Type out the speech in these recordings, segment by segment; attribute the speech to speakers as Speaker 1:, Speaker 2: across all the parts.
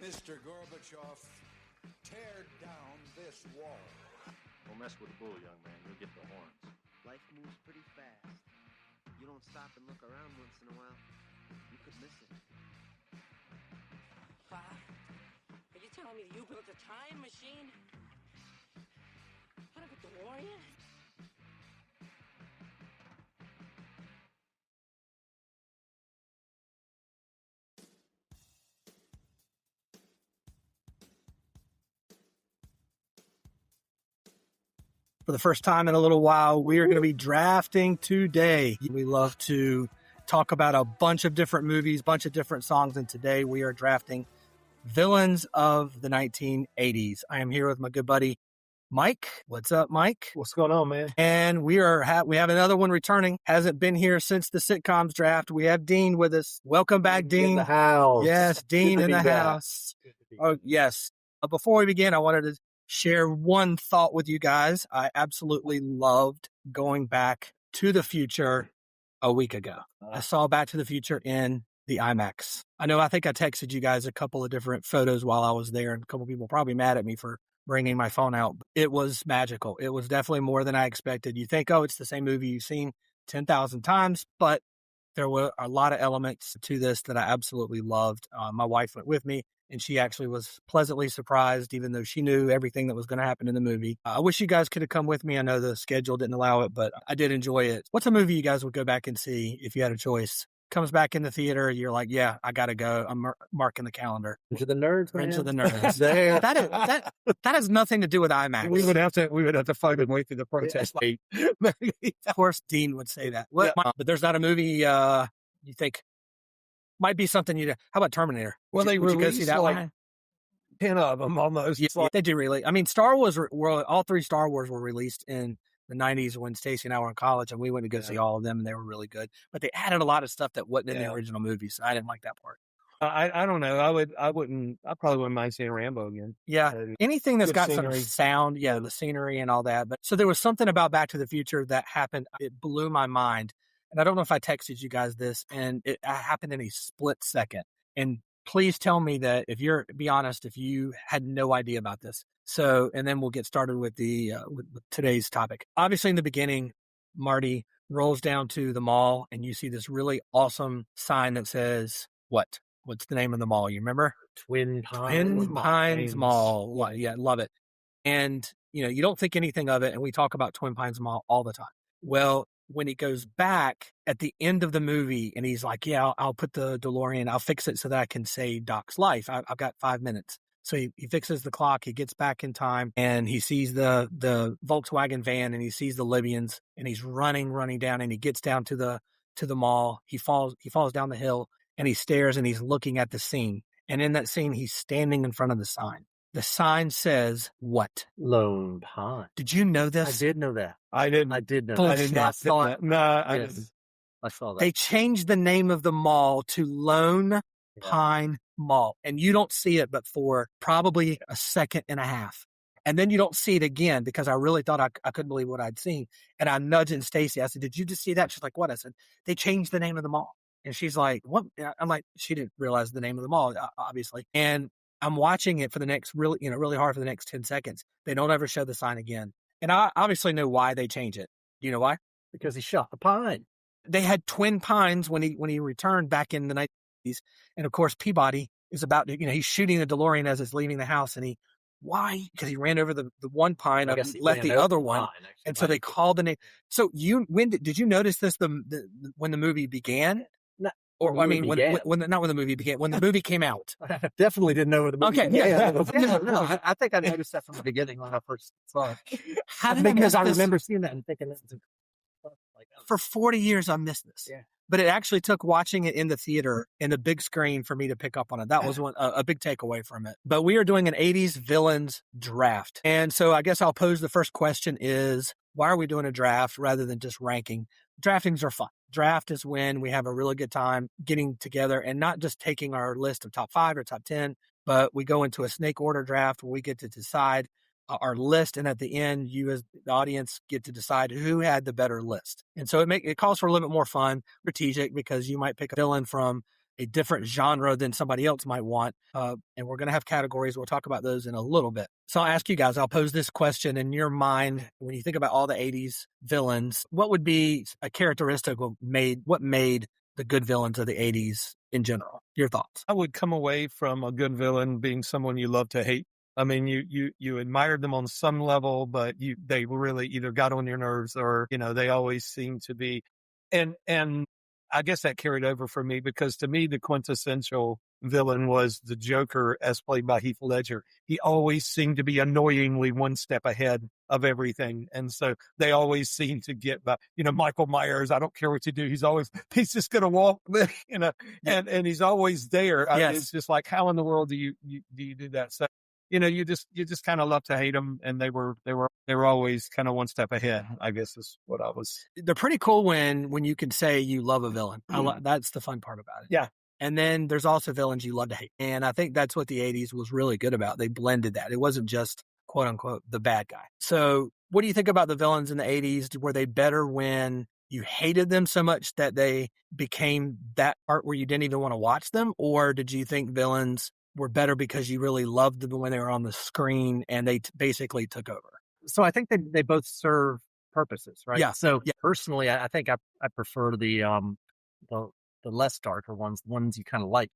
Speaker 1: Mr. Gorbachev, tear down this wall.
Speaker 2: Don't mess with the bull, young man. You'll get the horns.
Speaker 3: Life moves pretty fast. You don't stop and look around once in a while, you could miss it.
Speaker 4: Pa, are you telling me that you built a time machine? Out of a DeLorean?
Speaker 5: For the first time in a little while, we are going to be drafting today. We love to talk about a bunch of different movies, bunch of different songs, and today we are drafting Villains of the 1980s. I am here with my good buddy, Mike. What's up, Mike?
Speaker 6: What's going on, man?
Speaker 5: And we have another one returning. Hasn't been here since the sitcoms draft. We have Dean with us. Welcome back, Dean.
Speaker 6: In the house.
Speaker 5: Yes, Dean in the house. Oh, yes. Before we begin, I wanted to share one thought with you guys. I absolutely loved going back to the future a week ago. I saw Back to the Future in the IMAX. I think I texted you guys a couple of different photos while I was there, and a couple of people probably mad at me for bringing my phone out. It was magical. It was definitely more than I expected. You think, oh, it's the same movie you've seen 10,000 times, but there were a lot of elements to this that I absolutely loved. My wife went with me, and she actually was pleasantly surprised, even though she knew everything that was going to happen in the movie. I wish you guys could have come with me. I know the schedule didn't allow it, but I did enjoy it. What's a movie you guys would go back and see if you had a choice? Comes back in the theater, you're like, yeah, I got to go. I'm marking the calendar.
Speaker 6: Into the nerds, man.
Speaker 5: Into the nerds. that has nothing to do with IMAX.
Speaker 6: We would have to fight and wait through the protest.
Speaker 5: Of course, Dean would say that. But there's not a movie you think might be something how about Terminator?
Speaker 6: Well, they
Speaker 5: would you go
Speaker 6: released
Speaker 5: see that
Speaker 6: like
Speaker 5: one?
Speaker 6: 10 of them almost.
Speaker 5: Yeah, they do really. I mean, Star Wars, all three Star Wars were released in the 90s when Stacey and I were in college, and we went to go see all of them, and they were really good. But they added a lot of stuff that wasn't in the original movie, so I didn't like that part.
Speaker 6: I don't know. I probably wouldn't mind seeing Rambo again.
Speaker 5: Yeah. Anything that's got
Speaker 6: scenery.
Speaker 5: some sound, the scenery and all that. But so there was something about Back to the Future that happened. It blew my mind. And I don't know if I texted you guys this, and it happened in a split second. And please tell me that be honest, if you had no idea about this. So, and then we'll get started with with today's topic. Obviously, in the beginning, Marty rolls down to the mall, and you see this really awesome sign that says, what? What's the name of the mall? You remember?
Speaker 6: Twin Pines
Speaker 5: Mall. Well, yeah, love it. And, you don't think anything of it, and we talk about Twin Pines Mall all the time. Well, when he goes back at the end of the movie and he's like, yeah, I'll put the DeLorean, I'll fix it so that I can save Doc's life. I've got 5 minutes. So he fixes the clock, he gets back in time, and he sees the Volkswagen van, and he sees the Libyans, and he's running down, and he gets down to the mall. He falls down the hill, and he stares, and he's looking at the scene. And in that scene, he's standing in front of the sign. The sign says what?
Speaker 6: Lone Pine.
Speaker 5: Did you know this?
Speaker 6: I did know that. I did know.
Speaker 5: Bullshit.
Speaker 6: I did not saw it. No, I didn't.
Speaker 2: I saw that.
Speaker 5: They changed the name of the mall to Lone Pine Mall. And you don't see it but for probably a second and a half. And then you don't see it again because I really thought I couldn't believe what I'd seen. And I'm nudging Stacy. I said, did you just see that? She's like, what? I said, they changed the name of the mall. And she's like, what? I'm like, she didn't realize the name of the mall, obviously. And I'm watching it for the next really hard for the next 10 seconds. They don't ever show the sign again. And I obviously know why they change it. Do you know why?
Speaker 6: Because he shot the pine.
Speaker 5: They had Twin Pines when he returned back in the 90s. And of course, Peabody is about to, he's shooting the DeLorean as it's leaving the house. And why? Because he ran over the one pine and left the other one. And so they called the name. So did you notice this when the movie began? Or I mean, not when the movie began, when the movie came out.
Speaker 6: I definitely didn't know where the movie
Speaker 5: began.
Speaker 6: No, I think I noticed that from the beginning when I first saw it. Because I remember seeing that and thinking,
Speaker 5: for 40 years, I missed this.
Speaker 6: Yeah.
Speaker 5: But it actually took watching it in the theater in the big screen for me to pick up on it. That was a big takeaway from it. But we are doing an 80s villains draft. And so I guess I'll pose the first question is, why are we doing a draft rather than just ranking? Draftings are fun. Draft is when we have a really good time getting together and not just taking our list of top 5 or top 10, but we go into a snake order draft where we get to decide our list. And at the end, you as the audience get to decide who had the better list. And so it calls for a little bit more fun, strategic, because you might pick a villain from a different genre than somebody else might want. And we're going to have categories. We'll talk about those in a little bit. So I'll ask you guys, I'll pose this question in your mind. When you think about all the 80s villains, what would be a characteristic of what made the good villains of the 80s in general? Your thoughts?
Speaker 7: I would come away from a good villain being someone you love to hate. I mean, you admired them on some level, but they really either got on your nerves or, they always seem to be. And I guess that carried over for me because to me, the quintessential villain was the Joker as played by Heath Ledger. He always seemed to be annoyingly one step ahead of everything. And so they always seem to get by, Michael Myers, I don't care what you do. He's just going to walk, and he's always there.
Speaker 5: Yes.
Speaker 7: It's just like, how in the world do you do that? So, you just kind of love to hate them. And they were always kind of one step ahead, I guess is what I was.
Speaker 5: They're pretty cool when you can say you love a villain. That's the fun part about it.
Speaker 7: Yeah.
Speaker 5: And then there's also villains you love to hate. And I think that's what the 80s was really good about. They blended that. It wasn't just quote unquote the bad guy. So what do you think about the villains in the 80s? Were they better when you hated them so much that they became that part where you didn't even want to watch them? Or did you think villains were better because you really loved them when they were on the screen and they basically took over?
Speaker 6: So I think they both serve purposes, right?
Speaker 5: Yeah.
Speaker 6: So personally, I think I prefer the less darker ones, the ones you kind of like.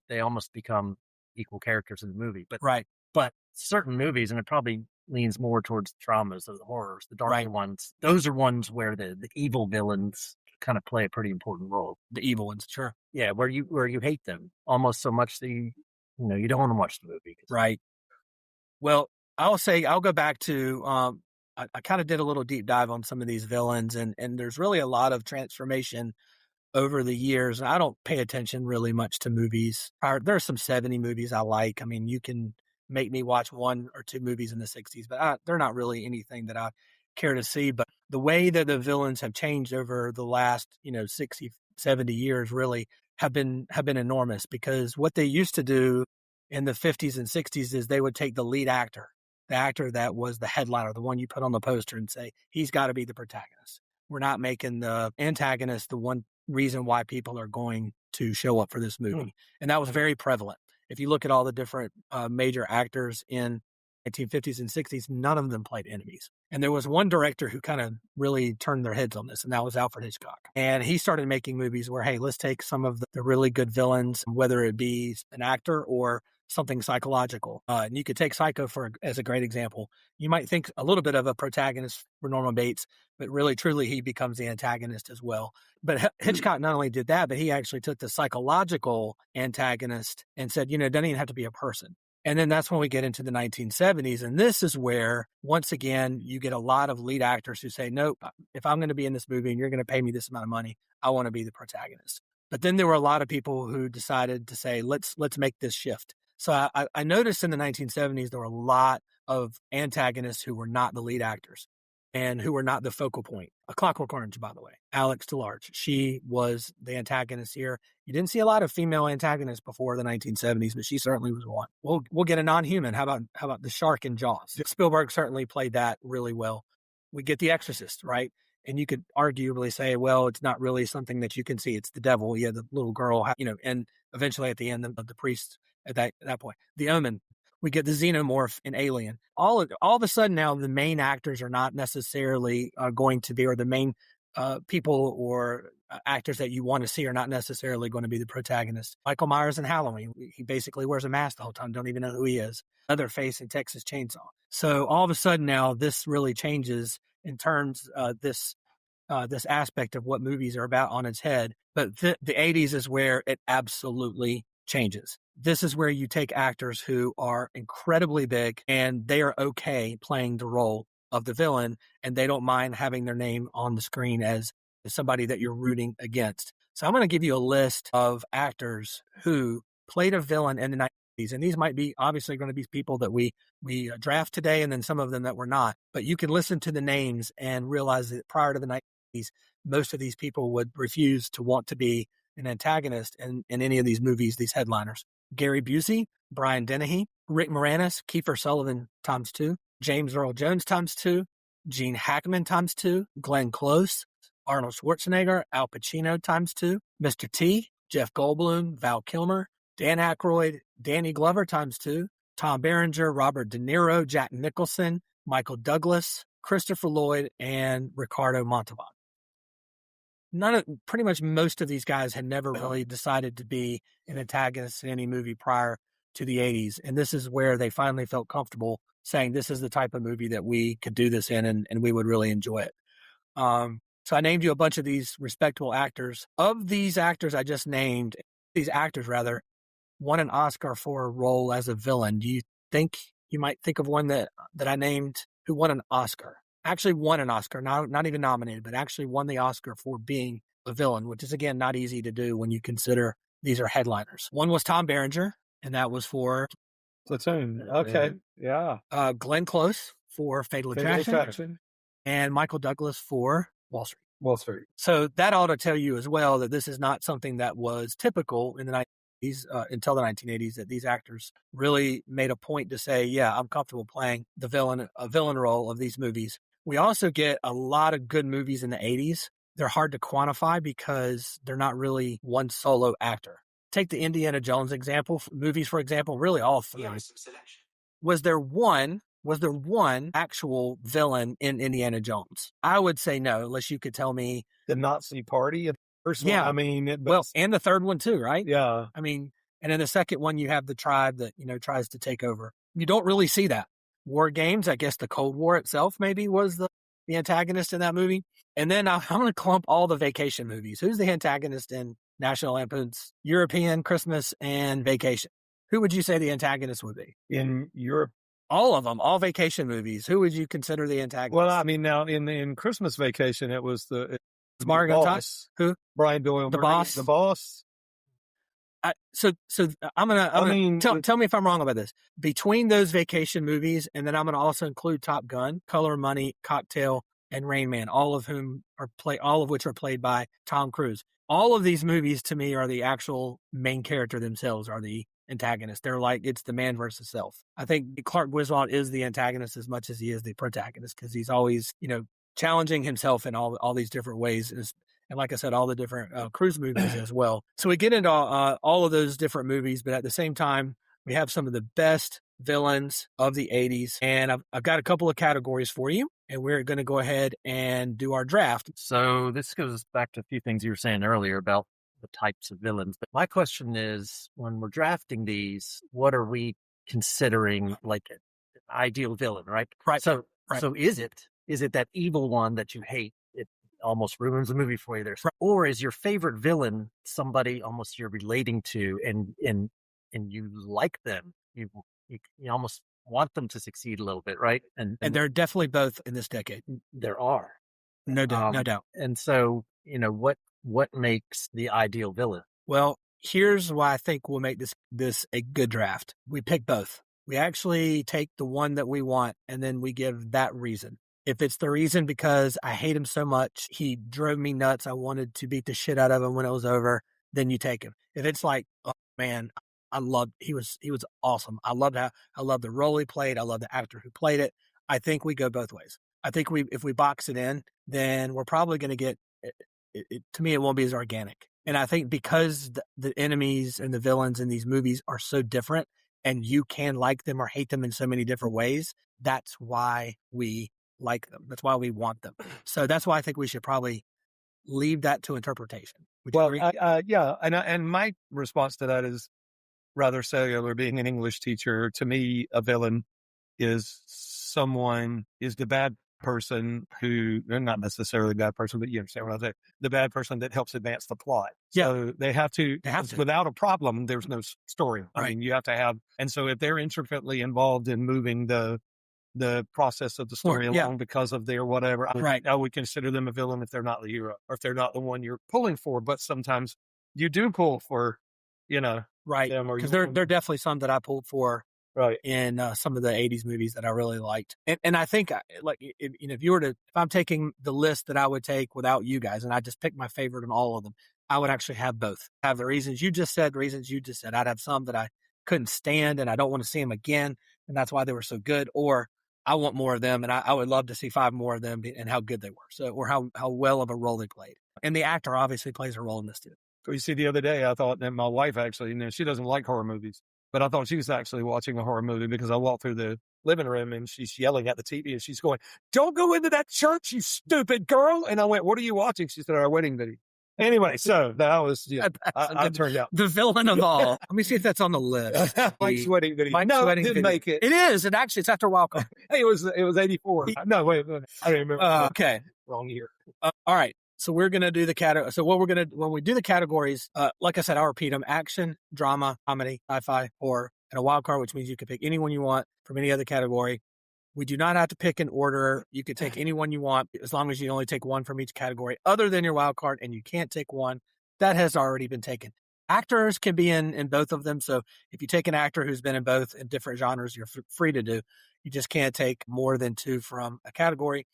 Speaker 6: They almost become equal characters in the movie. But
Speaker 5: right.
Speaker 6: But certain movies, and it probably leans more towards the traumas or the horrors, the darker ones. Those are ones where the evil villains kind of play a pretty important role.
Speaker 5: The evil ones, sure.
Speaker 6: Yeah, where you hate them almost so much that you don't want to watch the movie.
Speaker 5: Right. Well, I'll go back to I kind of did a little deep dive on some of these villains, and there's really a lot of transformation over the years. I don't pay attention really much to movies. There are some 70 movies I like. I mean, you can make me watch 1 or 2 movies in the 60s, but they're not really anything that I care to see. But the way that the villains have changed over the last 60, 70 years really have been enormous, because what they used to do in the 50s and 60s is they would take the lead actor, the actor that was the headliner, the one you put on the poster, and say, he's got to be the protagonist. We're not making the antagonist the one reason why people are going to show up for this movie. And that was very prevalent. If you look at all the different major actors in 1950s and 60s, none of them played enemies. And there was one director who kind of really turned their heads on this, and that was Alfred Hitchcock. And he started making movies where, hey, let's take some of the really good villains, whether it be an actor or something psychological. And you could take Psycho as a great example. You might think a little bit of a protagonist for Norman Bates, but really, truly, he becomes the antagonist as well. But Hitchcock not only did that, but he actually took the psychological antagonist and said, it doesn't even have to be a person. And then that's when we get into the 1970s. And this is where, once again, you get a lot of lead actors who say, nope, if I'm going to be in this movie and you're going to pay me this amount of money, I want to be the protagonist. But then there were a lot of people who decided to say, let's make this shift. So I noticed in the 1970s, there were a lot of antagonists who were not the lead actors and who were not the focal point. A Clockwork Orange, by the way, Alex DeLarge, she was the antagonist here. You didn't see a lot of female antagonists before the 1970s, but she certainly was one. We'll get a non-human. How about the shark in Jaws? Spielberg certainly played that really well. We get The Exorcist, right? And you could arguably say, well, it's not really something that you can see. It's the devil. Yeah, the little girl, and eventually at the end of the priest at that point. The Omen. We get the xenomorph in Alien. All of a sudden now, the main actors are not necessarily going to be, or the main people or actors that you want to see are not necessarily going to be the protagonist. Michael Myers in Halloween, he basically wears a mask the whole time, don't even know who he is. Leatherface in Texas Chainsaw. So all of a sudden now, this really changes in terms this aspect of what movies are about on its head. But the 80s is where it absolutely changes. This is where you take actors who are incredibly big and they are okay playing the role of the villain, and they don't mind having their name on the screen as somebody that you're rooting against. So I'm going to give you a list of actors who played a villain in the 90s. And these might be obviously going to be people that we draft today, and then some of them that were not. But you can listen to the names and realize that prior to the 90s, most of these people would refuse to want to be an antagonist in any of these movies, these headliners. Gary Busey, Brian Dennehy, Rick Moranis, Kiefer Sutherland times 2, James Earl Jones times 2, Gene Hackman times 2, Glenn Close, Arnold Schwarzenegger, Al Pacino times 2, Mr. T, Jeff Goldblum, Val Kilmer, Dan Aykroyd, Danny Glover ×2, Tom Berenger, Robert De Niro, Jack Nicholson, Michael Douglas, Christopher Lloyd, and Ricardo Montalban. Pretty much most of these guys had never really decided to be an antagonist in any movie prior to the 80s. And this is where they finally felt comfortable saying this is the type of movie that we could do this in and we would really enjoy it. So I named you a bunch of these respectable actors. Of these actors I just named, these actors rather, won an Oscar for a role as a villain. Do you think you might think of one that I named who won an Oscar? Actually won an Oscar, not even nominated, but actually won the Oscar for being a villain, which is, again, not easy to do when you consider these are headliners. One was Tom Berenger, and that was for
Speaker 7: Platoon. Okay. Yeah.
Speaker 5: Glenn Close for Fatal Attraction, and Michael Douglas for Wall Street.
Speaker 7: Wall Street.
Speaker 5: So that ought to tell you as well that this is not something that was typical in the 1980s, until the 1980s, that these actors really made a point to say, yeah, I'm comfortable playing a villain role of these movies. We also get a lot of good movies in the 80s. They're hard to quantify because they're not really one solo actor. Take the Indiana Jones movies, for example, really all of them. Was there one actual villain in Indiana Jones? I would say no, unless you could tell me.
Speaker 7: The Nazi Party in the first one?
Speaker 5: Yeah.
Speaker 7: I mean,
Speaker 5: and the third one too, right?
Speaker 7: Yeah.
Speaker 5: I mean, and in the second one, you have the tribe that, tries to take over. You don't really see that. War Games, I guess the Cold War itself maybe was the antagonist in that movie. And then I'm going to clump all the vacation movies. Who's the antagonist in National Lampoon's European Christmas and Vacation? Who would you say the antagonist would be?
Speaker 7: In Europe?
Speaker 5: All of them, all vacation movies. Who would you consider the antagonist?
Speaker 7: Well, I mean, now in Christmas Vacation, it was
Speaker 5: it's Margot Boss. Who?
Speaker 7: Brian Doyle.
Speaker 5: The boss.
Speaker 7: The boss.
Speaker 5: So tell me if I'm wrong about this. Between those vacation movies, and then I'm going to also include Top Gun, Color of Money, Cocktail, and Rain Man, all of which are played by Tom Cruise. All of these movies to me are the actual main character themselves, are the antagonist. They're like, it's the man versus self. I think Clark Griswold is the antagonist as much as he is the protagonist, because he's always, challenging himself in all these different ways. And like I said, all the different Cruise movies as well. So we get into all of those different movies, but at the same time, we have some of the best villains of the 80s. And I've got a couple of categories for you, and we're going to go ahead and do our draft.
Speaker 6: So this goes back to a few things you were saying earlier about the types of villains. But my question is, when we're drafting these, what are we considering like an ideal villain, right?
Speaker 5: Right.
Speaker 6: So is it that evil one that you hate? It almost ruins the movie for you there. Right. Or is your favorite villain somebody almost you're relating to and you like them? You almost want them to succeed a little bit, right? And
Speaker 5: they're definitely both in this decade.
Speaker 6: There are.
Speaker 5: No doubt. No doubt.
Speaker 6: And so, what makes the ideal villain?
Speaker 5: Well, here's why I think we'll make this a good draft. We pick both. We actually take the one that we want, and then we give that reason. If it's the reason because I hate him so much, he drove me nuts, I wanted to beat the shit out of him when it was over, then you take him. If it's like, oh man, he was awesome. I loved the role he played. I love the actor who played it. I think we go both ways. I think if we box it in, then we're probably going to get it. To me, it won't be as organic. And I think because the enemies and the villains in these movies are so different, and you can like them or hate them in so many different ways, that's why we like them. That's why we want them. So that's why I think we should probably leave that to interpretation. Would you agree?
Speaker 7: Yeah. And my response to that is rather cellular. Being an English teacher, to me, a villain is the bad person who, they're not necessarily a bad person, but you understand what I'm saying. The bad person that helps advance the plot.
Speaker 5: Yeah.
Speaker 7: So they have to. Without a problem, there's no story.
Speaker 5: Right.
Speaker 7: I mean, you have to have, and so if they're intricately involved in moving the process of the story along because of their whatever, I would consider them a villain if they're not the hero or if they're not the one you're pulling for. But sometimes you do pull for,
Speaker 5: right? Because there are definitely some that I pulled for.
Speaker 7: Right.
Speaker 5: In some of the 80s movies that I really liked. And I think if I'm taking the list that I would take without you guys, and I just pick my favorite in all of them, I would actually have both. Have the reasons you just said, I'd have some that I couldn't stand and I don't want to see them again. And that's why they were so good. Or I want more of them. And I would love to see 5 more of them and how good they were. So, or how well of a role they played. And the actor obviously plays a role in this too.
Speaker 7: You see, the other day, I thought that my wife actually, she doesn't like horror movies, but I thought she was actually watching a horror movie because I walked through the living room and she's yelling at the TV and she's going, "Don't go into that church, you stupid girl." And I went, "What are you watching?" She said, "Our wedding video." Anyway, so that was, I turned out.
Speaker 5: The villain of all. Let me see if that's on the list.
Speaker 7: Mike's wedding video.
Speaker 5: Mike's
Speaker 7: No,
Speaker 5: wedding
Speaker 7: didn't
Speaker 5: video.
Speaker 7: make it.
Speaker 5: It is. It actually, it's after Wildcard.
Speaker 7: Hey, it was 84. No, wait, I don't remember.
Speaker 5: Okay.
Speaker 7: Wrong year.
Speaker 5: All right. So we're going to do the category. So when we do the categories, like I said, I'll repeat them: action, drama, comedy, sci-fi, horror, and a wild card, which means you can pick anyone you want from any other category. We do not have to pick an order. You can take anyone you want as long as you only take one from each category other than your wild card, and you can't take one that has already been taken. Actors can be in both of them. So if you take an actor who's been in both in different genres, you're free to do. You just can't take more than two from a category.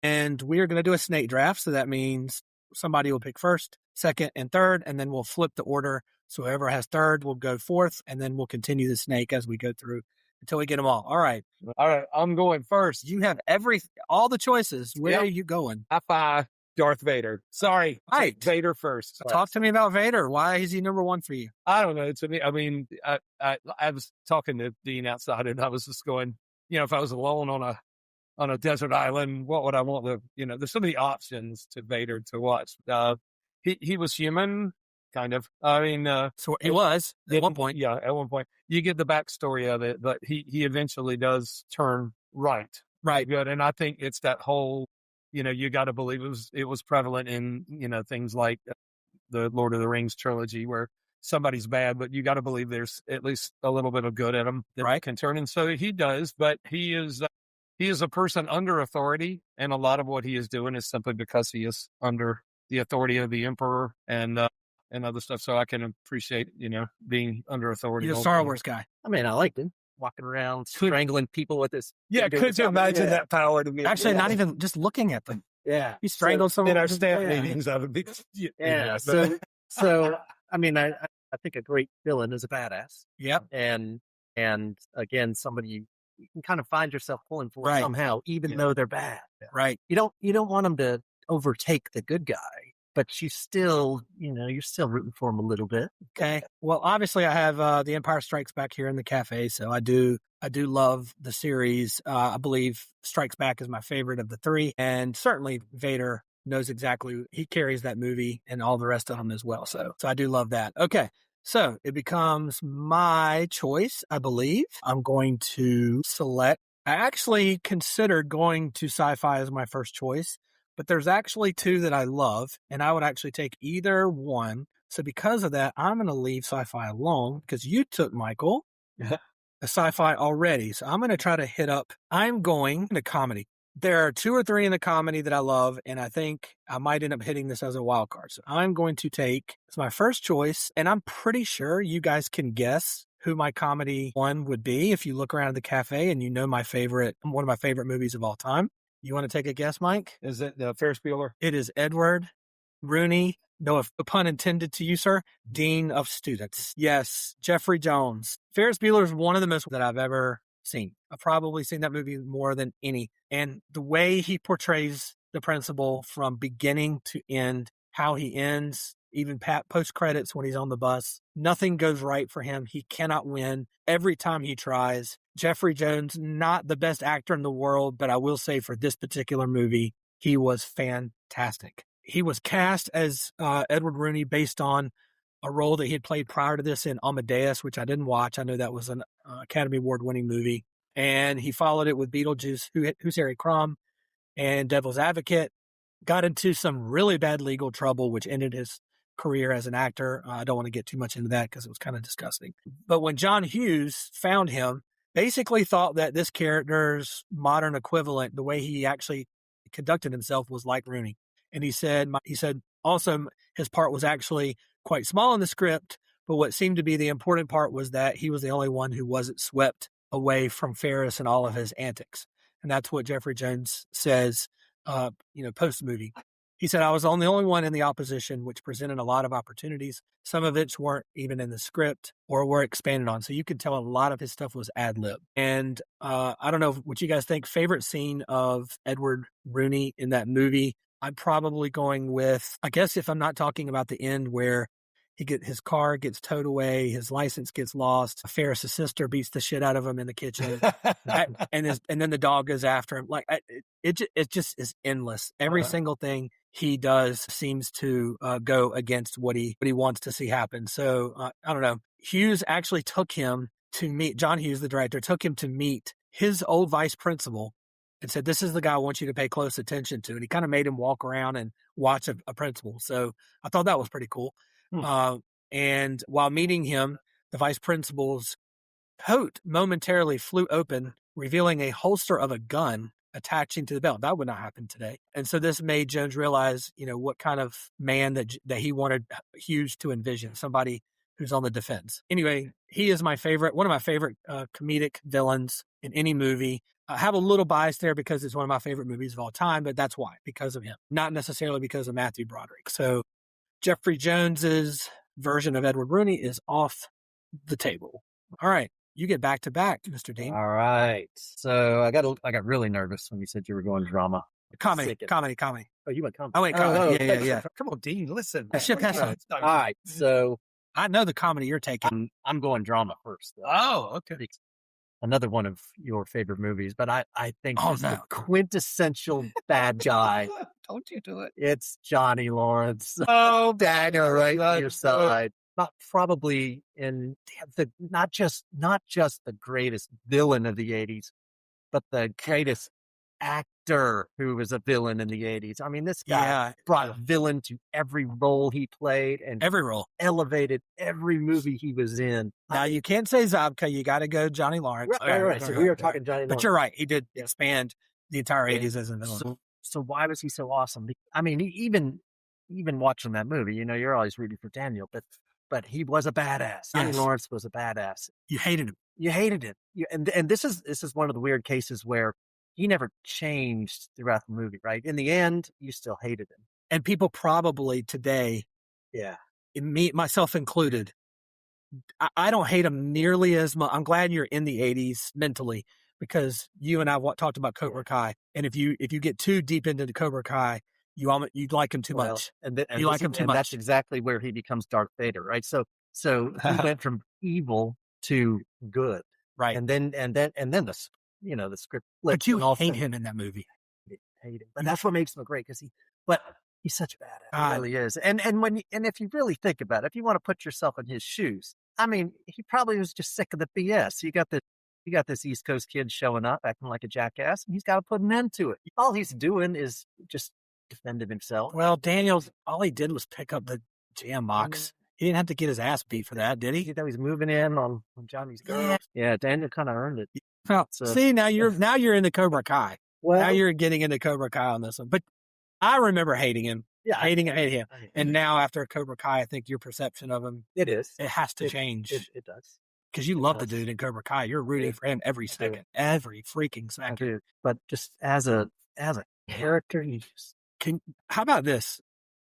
Speaker 5: And we are going to do a snake draft. So that means somebody will pick first, second, and third, and then we'll flip the order. So whoever has third will go fourth, and then we'll continue the snake as we go through until we get them all. All right.
Speaker 7: I'm going first.
Speaker 5: You have all the choices. Where are you going?
Speaker 7: High five, Darth Vader. Sorry.
Speaker 5: Right.
Speaker 7: Vader first.
Speaker 5: Talk to me about Vader. Why is he number one for you?
Speaker 7: I don't know. To me, I mean, I was talking to Dean outside and I was just going, if I was alone on a desert island, what would I want there's so many options to Vader to watch. He was human, kind of. I mean,
Speaker 5: so he was at one point.
Speaker 7: Yeah, at one point. You get the backstory of it, but he eventually does turn right.
Speaker 5: Right.
Speaker 7: Good. And I think it's that whole, you got to believe it was prevalent in, things like the Lord of the Rings trilogy where somebody's bad, but you got to believe there's at least a little bit of good in him that can turn. And so he does, but he is a person under authority. And a lot of what he is doing is simply because he is under the authority of the emperor and other stuff. So I can appreciate, being under authority.
Speaker 5: He's a Star Wars guy.
Speaker 6: I mean, I liked him. Walking around, strangling people with his...
Speaker 7: Yeah, could you imagine that power to me?
Speaker 5: Actually, not even just looking at them.
Speaker 6: Yeah.
Speaker 5: He strangled someone.
Speaker 7: In our staff meetings, I would be...
Speaker 6: Yeah. So, I mean, I think a great villain is a badass.
Speaker 5: Yep.
Speaker 6: And again, somebody you can kind of find yourself pulling for somehow, even though they're bad.
Speaker 5: Right.
Speaker 6: You don't want them to overtake the good guy, but you're still rooting for him a little bit.
Speaker 5: Okay. Well, obviously I have The Empire Strikes Back here in the cafe, so I do love the series. I believe Strikes Back is my favorite of the three, and certainly Vader knows exactly, he carries that movie and all the rest of them as well. So I do love that. Okay. So it becomes my choice, I believe. I'm going to select, I actually considered going to sci-fi as my first choice, but there's actually two that I love, and I would actually take either one. So because of that, I'm going to leave sci-fi alone because you took, Michael, a sci-fi already. So I'm going to try to I'm going to comedy. There are two or three in the comedy that I love, and I think I might end up hitting this as a wild card. So I'm going to take, as my first choice, and I'm pretty sure you guys can guess who my comedy one would be if you look around the cafe and one of my favorite movies of all time. You want to take a guess, Mike?
Speaker 7: Is it Ferris Bueller?
Speaker 5: It is Edward Rooney. No pun intended to you, sir. Dean of Students. Yes, Jeffrey Jones. Ferris Bueller is one of the most that I've ever seen. I've probably seen that movie more than any. And the way he portrays the principal from beginning to end, how he ends, even post credits when he's on the bus, nothing goes right for him. He cannot win every time he tries. Jeffrey Jones, not the best actor in the world, but I will say for this particular movie, he was fantastic. He was cast as Edward Rooney based on a role that he had played prior to this in Amadeus, which I didn't watch. I know that was an Academy Award-winning movie. And he followed it with Beetlejuice, Who's Harry Crumb, and Devil's Advocate. Got into some really bad legal trouble, which ended his career as an actor. I don't want to get too much into that because it was kind of disgusting. But when John Hughes found him, basically thought that this character's modern equivalent, the way he actually conducted himself, was like Rooney. And he said also his part was actually quite small in the script, but what seemed to be the important part was that he was the only one who wasn't swept away from Ferris and all of his antics. And that's what Jeffrey Jones says, post-movie. He said, I was the only one in the opposition, which presented a lot of opportunities. Some of which weren't even in the script or were expanded on. So you could tell a lot of his stuff was ad-lib. And I don't know what you guys think. Favorite scene of Edward Rooney in that movie? I'm probably going with, I guess if I'm not talking about the end where his car gets towed away, his license gets lost. Ferris's sister beats the shit out of him in the kitchen, and then the dog goes after him. Like it just is endless. Every single thing he does seems to go against what he wants to see happen. So I don't know. Hughes actually took him to meet John Hughes, the director, took him to meet his old vice principal and said, "This is the guy I want you to pay close attention to." And he kind of made him walk around and watch a principal. So I thought that was pretty cool. And while meeting him, the vice principal's coat momentarily flew open, revealing a holster of a gun attaching to the belt. That would not happen today. And so this made Jones realize, what kind of man that he wanted Hughes to envision, somebody who's on the defense. Anyway, he is one of my favorite comedic villains in any movie. I have a little bias there because it's one of my favorite movies of all time, but that's why, because of him, not necessarily because of Matthew Broderick. So Jeffrey Jones's version of Edward Rooney is off the table. All right. You get back to back, Mr. Dean.
Speaker 6: All right. So I got really nervous when you said you were going drama.
Speaker 5: Comedy.
Speaker 6: Oh, you went comedy.
Speaker 5: I went comedy. Yeah.
Speaker 7: Come on, Dean, listen.
Speaker 6: All right. So
Speaker 5: I know the comedy you're taking.
Speaker 6: I'm going drama first, though.
Speaker 7: Oh, okay.
Speaker 6: Another one of your favorite movies, but I think
Speaker 5: the
Speaker 6: quintessential bad guy.
Speaker 7: Don't you do it.
Speaker 6: It's Johnny Lawerence.
Speaker 7: Oh, Daniel, right
Speaker 6: on your side. Probably not just the greatest villain of the 80s, but the greatest actor who was a villain in the 80s. I mean, this guy brought villain to every role he played and
Speaker 5: every role,
Speaker 6: elevated every movie he was in.
Speaker 5: Now you can't say Zabka, you got to go Johnny Lawrence.
Speaker 6: Right. So we are talking Johnny Lawrence.
Speaker 5: But you're right. He did expand the entire 80s as a villain.
Speaker 6: So why was he so awesome? I mean, even watching that movie, you're always rooting for Daniel, but he was a badass. Johnny Lawrence was a badass.
Speaker 5: You hated him.
Speaker 6: And this is one of the weird cases where he never changed throughout the movie, right? In the end, you still hated him.
Speaker 5: And people probably today, me, myself included, I don't hate him nearly as much. I'm glad you're in the 80s mentally, because you and I talked about Cobra Kai. And if you get too deep into the Cobra Kai, you like him too much.
Speaker 6: And you like him too much. That's exactly where he becomes Darth Vader, right? So he went from evil to good,
Speaker 5: right?
Speaker 6: And then the script.
Speaker 5: But you hate him in that movie.
Speaker 6: Hate him, but that's what makes him great, because he's such a badass. He really is. And if you really think about it, if you want to put yourself in his shoes, I mean, he probably was just sick of the BS. You got this East Coast kid showing up acting like a jackass, and he's got to put an end to it. All he's doing is just defending himself.
Speaker 5: Well, Daniel's all he did was pick up the jam box. He didn't have to get his ass beat for that, did he?
Speaker 6: He's moving in on Johnny's girl. Yeah, Daniel kind of earned it.
Speaker 5: Well, see, now you're in the Cobra Kai. Well, now you're getting into Cobra Kai on this one. But I remember hating him. Yeah, hating him. And now after Cobra Kai, I think your perception of him,
Speaker 6: it
Speaker 5: has to change.
Speaker 6: It does.
Speaker 5: Because you love the dude in Cobra Kai. You're rooting for him every second. Every freaking second.
Speaker 6: I do. But just as a character, you just...
Speaker 5: How about this?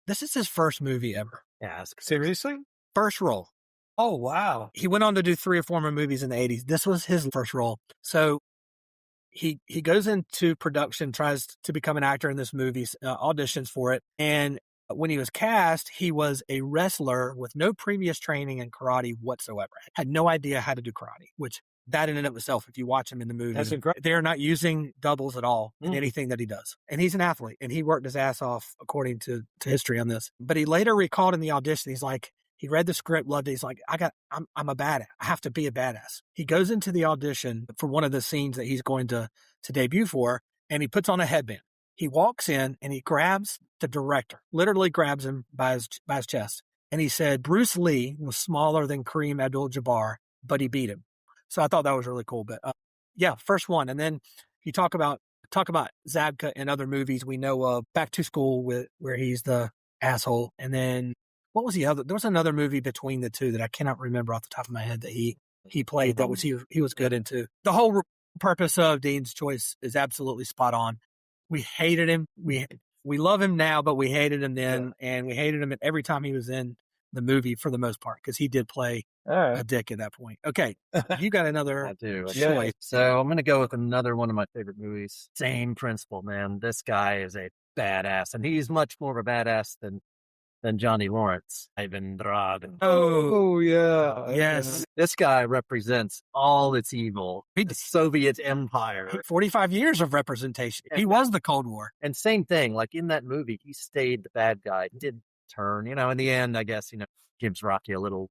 Speaker 5: This is his first movie ever.
Speaker 6: Yeah.
Speaker 7: Seriously?
Speaker 5: First role.
Speaker 7: Oh, wow.
Speaker 5: He went on to do 3 or 4 more movies in the 80s. This was his first role. So he goes into production, tries to become an actor in this movie, auditions for it. And when he was cast, he was a wrestler with no previous training in karate whatsoever. Had no idea how to do karate, which that in and of itself, if you watch him in the movie, they're not using doubles at all in anything that he does. And he's an athlete, and he worked his ass off according to history on this. But he later recalled in the audition, he's like, he read the script, loved it. He's like, I'm a badass. I have to be a badass. He goes into the audition for one of the scenes that he's going to debut for, and he puts on a headband. He walks in and he grabs the director, literally grabs him by his chest. And he said, Bruce Lee was smaller than Kareem Abdul-Jabbar, but he beat him. So I thought that was really cool. But first one. And then you talk about Zabka in other movies we know of. Back to School where he's the asshole. And then what was the other? There was another movie between the two that I cannot remember off the top of my head that he played that he was good into. The whole purpose of Dean's choice is absolutely spot on. We hated him. We love him now, but we hated him then, and we hated him every time he was in the movie for the most part, because he did play a dick at that point. Okay, you got another.
Speaker 6: I do. Yeah. So I'm going to go with another one of my favorite movies. Same principle, man. This guy is a badass, and he's much more of a badass than than Johnny Lawerence. Ivan Drago.
Speaker 7: Oh, yeah.
Speaker 5: Yes.
Speaker 6: This guy represents all its evil. The Soviet Empire.
Speaker 5: 45 years of representation. He was the Cold War.
Speaker 6: And same thing, like in that movie, he stayed the bad guy. He did turn, in the end, I guess, gives Rocky a little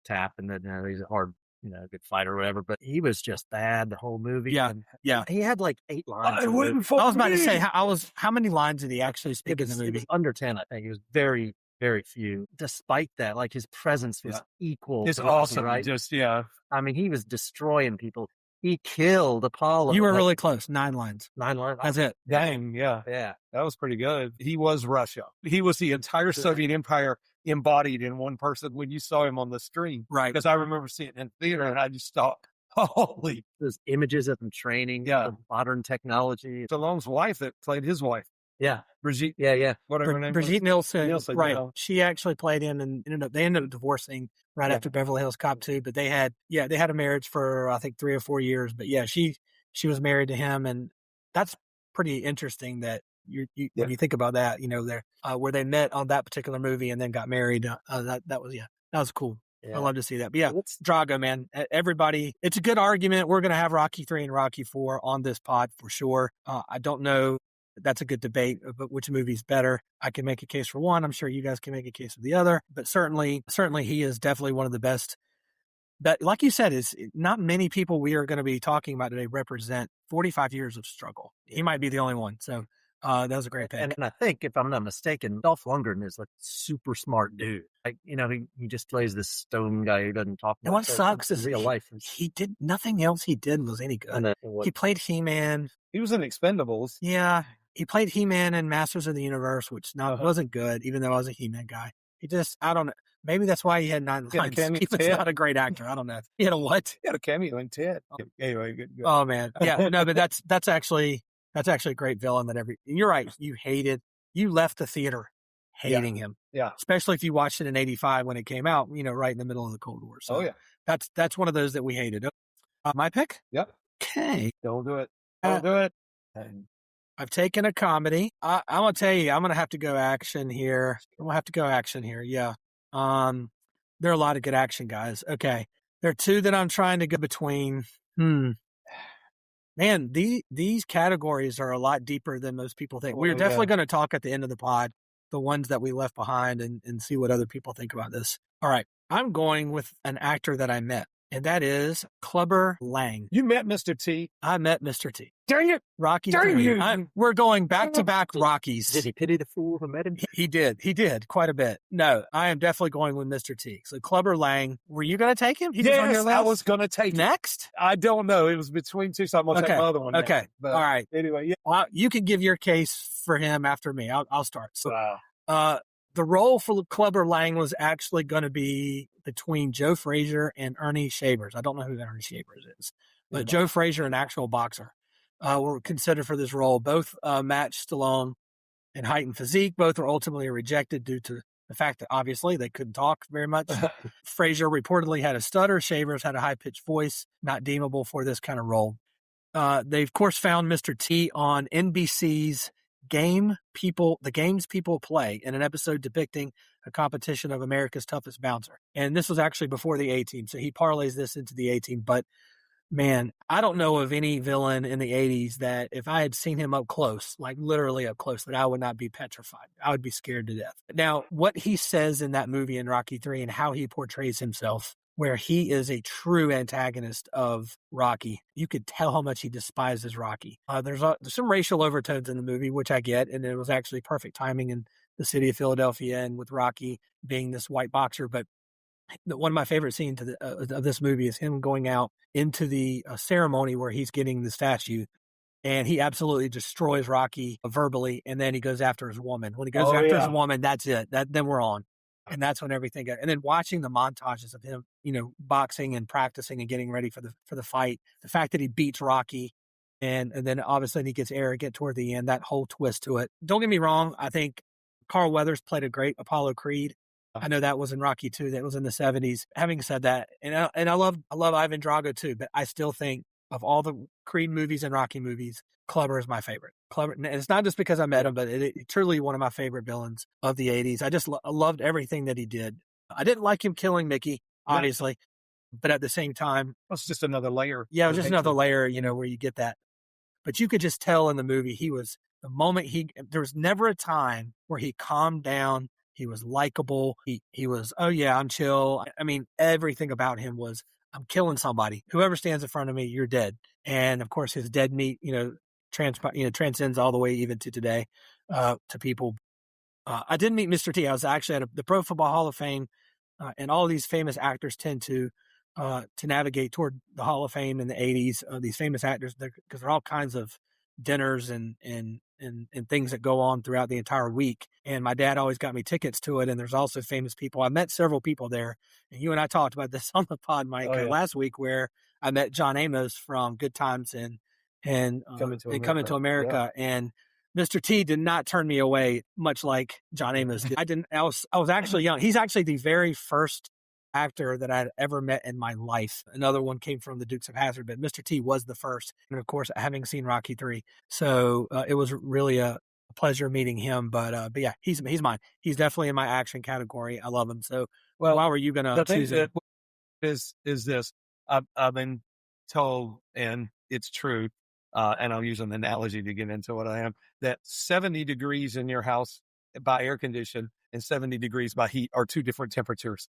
Speaker 6: tap, and then he's a hard, good fighter or whatever. But he was just bad the whole movie.
Speaker 5: Yeah,
Speaker 6: and
Speaker 5: yeah.
Speaker 6: He had like 8 lines.
Speaker 5: I was about to say, how many lines did he actually speak in the movie?
Speaker 6: It was under 10, I think. It was very, very few. Despite that, like his presence was equal.
Speaker 7: It's
Speaker 6: to Rocky,
Speaker 7: awesome.
Speaker 6: right?
Speaker 7: Just, yeah.
Speaker 6: I mean, he was destroying people. He killed Apollo.
Speaker 5: You were really close. 9 lines.
Speaker 6: 9 lines.
Speaker 5: That's it.
Speaker 7: Dang, yeah.
Speaker 6: Yeah.
Speaker 7: That was pretty good. He was Russia. He was the entire Soviet Empire embodied in one person when you saw him on the screen.
Speaker 5: Right.
Speaker 7: Because I remember seeing it in theater and I just thought, holy.
Speaker 6: Those images of him training, the modern technology.
Speaker 7: Stallone's wife that played his wife.
Speaker 6: Yeah.
Speaker 7: Brigitte.
Speaker 6: Yeah.
Speaker 7: Whatever her name
Speaker 5: Brigitte
Speaker 7: was.
Speaker 5: Nielsen. Right.
Speaker 7: Yeah.
Speaker 5: She actually played in and they ended up divorcing right after Beverly Hills Cop 2. But they had a marriage for, I think, 3 or 4 years. But yeah, she was married to him. And that's pretty interesting that when you think about that, where they met on that particular movie and then got married. That was cool. Yeah. I love to see that. But yeah, Drago, man, everybody, it's a good argument. We're going to have Rocky 3 and Rocky 4 on this pod for sure. I don't know. That's a good debate about which movie's better. I can make a case for one. I'm sure you guys can make a case for the other, but certainly he is definitely one of the best. That, like you said, is not many people we are going to be talking about today represent 45 years of struggle. He might be the only one. So that was a great pick.
Speaker 6: And I think, if I'm not mistaken, Dolph Lundgren is like a super smart dude. Like, he just plays this stone guy who doesn't talk.
Speaker 5: And what sucks is
Speaker 6: real life.
Speaker 5: He did nothing else he did was any good. He played He-Man.
Speaker 7: He was in Expendables.
Speaker 5: Yeah. He played He-Man in Masters of the Universe, which wasn't good, even though I was a He-Man guy. He just, I don't know. Maybe that's why he had 9 lines. He was not a great actor. I don't know. He had a what?
Speaker 7: He had a cameo in Ted. Anyway, good.
Speaker 5: Oh, man. Yeah, no, but that's actually a great villain you're right. You left the theater hating him.
Speaker 7: Yeah.
Speaker 5: Especially if you watched it in 85 when it came out, right in the middle of the Cold War. So that's one of those that we hated. My pick?
Speaker 7: Yep.
Speaker 5: Okay.
Speaker 7: Don't do it. Don't do it.
Speaker 5: I've taken a comedy. I'm going to tell you, I'm going to have to go action here. Yeah. There are a lot of good action guys. Okay. There are 2 that I'm trying to go between. Man, these categories are a lot deeper than most people think. We're definitely going to talk at the end of the pod, the ones that we left behind and see what other people think about this. All right. I'm going with an actor that I met, and that is Clubber Lang.
Speaker 7: You met Mr. T.
Speaker 5: I met Mr. T.
Speaker 7: Dang it.
Speaker 5: Rocky
Speaker 7: Dang
Speaker 5: 3.
Speaker 7: you.
Speaker 5: We're going back-to-back Rockies.
Speaker 6: Did he pity the fool who met him?
Speaker 5: He did quite a bit. No, I am definitely going with Mr. T. So Clubber Lang, were you going to take him?
Speaker 7: Yes, I was going to take him.
Speaker 5: Next?
Speaker 7: I don't know. It was between 2, so I'm going to take my other one.
Speaker 5: Okay.
Speaker 7: But
Speaker 5: all right.
Speaker 7: Anyway, yeah.
Speaker 5: Well, you can give your case for him after me. I'll start. So,
Speaker 7: wow.
Speaker 5: The role for Clubber Lang was actually going to be between Joe Frazier and Ernie Shavers. I don't know who Ernie Shavers is, but Joe Frazier, an actual boxer, were considered for this role. Both matched Stallone in height and physique. Both were ultimately rejected due to the fact that obviously they couldn't talk very much. Frazier reportedly had a stutter. Shavers had a high-pitched voice, not deemable for this kind of role. They, of course, found Mr. T on NBC's The Games People Play, in an episode depicting a competition of America's Toughest Bouncer. And this was actually before the A-Team, so he parlays this into the A-Team. But, man, I don't know of any villain in the 80s that if I had seen him up close, like literally up close, that I would not be petrified. I would be scared to death. Now, what he says in that movie in Rocky 3 and how he portrays himself, where he is a true antagonist of Rocky. You could tell how much he despises Rocky. There's some racial overtones in the movie, which I get, and it was actually perfect timing in the city of Philadelphia and with Rocky being this white boxer. But one of my favorite scenes of this movie is him going out into the ceremony where he's getting the statue, and he absolutely destroys Rocky verbally, and then he goes after his woman. When he goes after his woman, that's it. Then we're on. And that's when everything got, and then watching the montages of him, boxing and practicing and getting ready for the fight, the fact that he beats Rocky and then obviously he gets arrogant toward the end, that whole twist to it. Don't get me wrong. I think Carl Weathers played a great Apollo Creed. I know that was in Rocky 2. That was in the 70s. Having said that, and I love Ivan Drago too, but I still think of all the Creed movies and Rocky movies, Clubber is my favorite. Clubber, and it's not just because I met him, but it's truly one of my favorite villains of the 80s. I just loved everything that he did. I didn't like him killing Mickey, obviously, but at the same time,
Speaker 7: It's just another layer.
Speaker 5: yeah, it was just another layer, where you get that. But you could just tell in the movie, there was never a time where he calmed down. He was likable. He was, oh yeah, I'm chill. I mean, everything about him was, I'm killing somebody. Whoever stands in front of me, you're dead. And of course, his dead meat, transcends all the way even to today, to people. I didn't meet Mr. T. I was actually at the Pro Football Hall of Fame, and all these famous actors tend to navigate toward the Hall of Fame in the 80s. These famous actors, because there are all kinds of dinners and things that go on throughout the entire week. And my dad always got me tickets to it. And there's also famous people. I met several people there. And you and I talked about this on the pod, Mike, last week, where I met John Amos from Good Times and Coming to America. Yeah. And Mr. T did not turn me away, much like John Amos did. I was actually young. He's actually the very first actor that I'd ever met in my life. Another one came from the Dukes of Hazzard, but Mr. T was the first. And of course, having seen Rocky 3. So it was really a pleasure meeting him. But yeah, he's mine. He's definitely in my action category. I love him. So why were you going to choose it?
Speaker 7: Is this, I've been told, and it's true, and I'll use an analogy to get into what I am, that 70 degrees in your house by air condition and 70 degrees by heat are two different temperatures.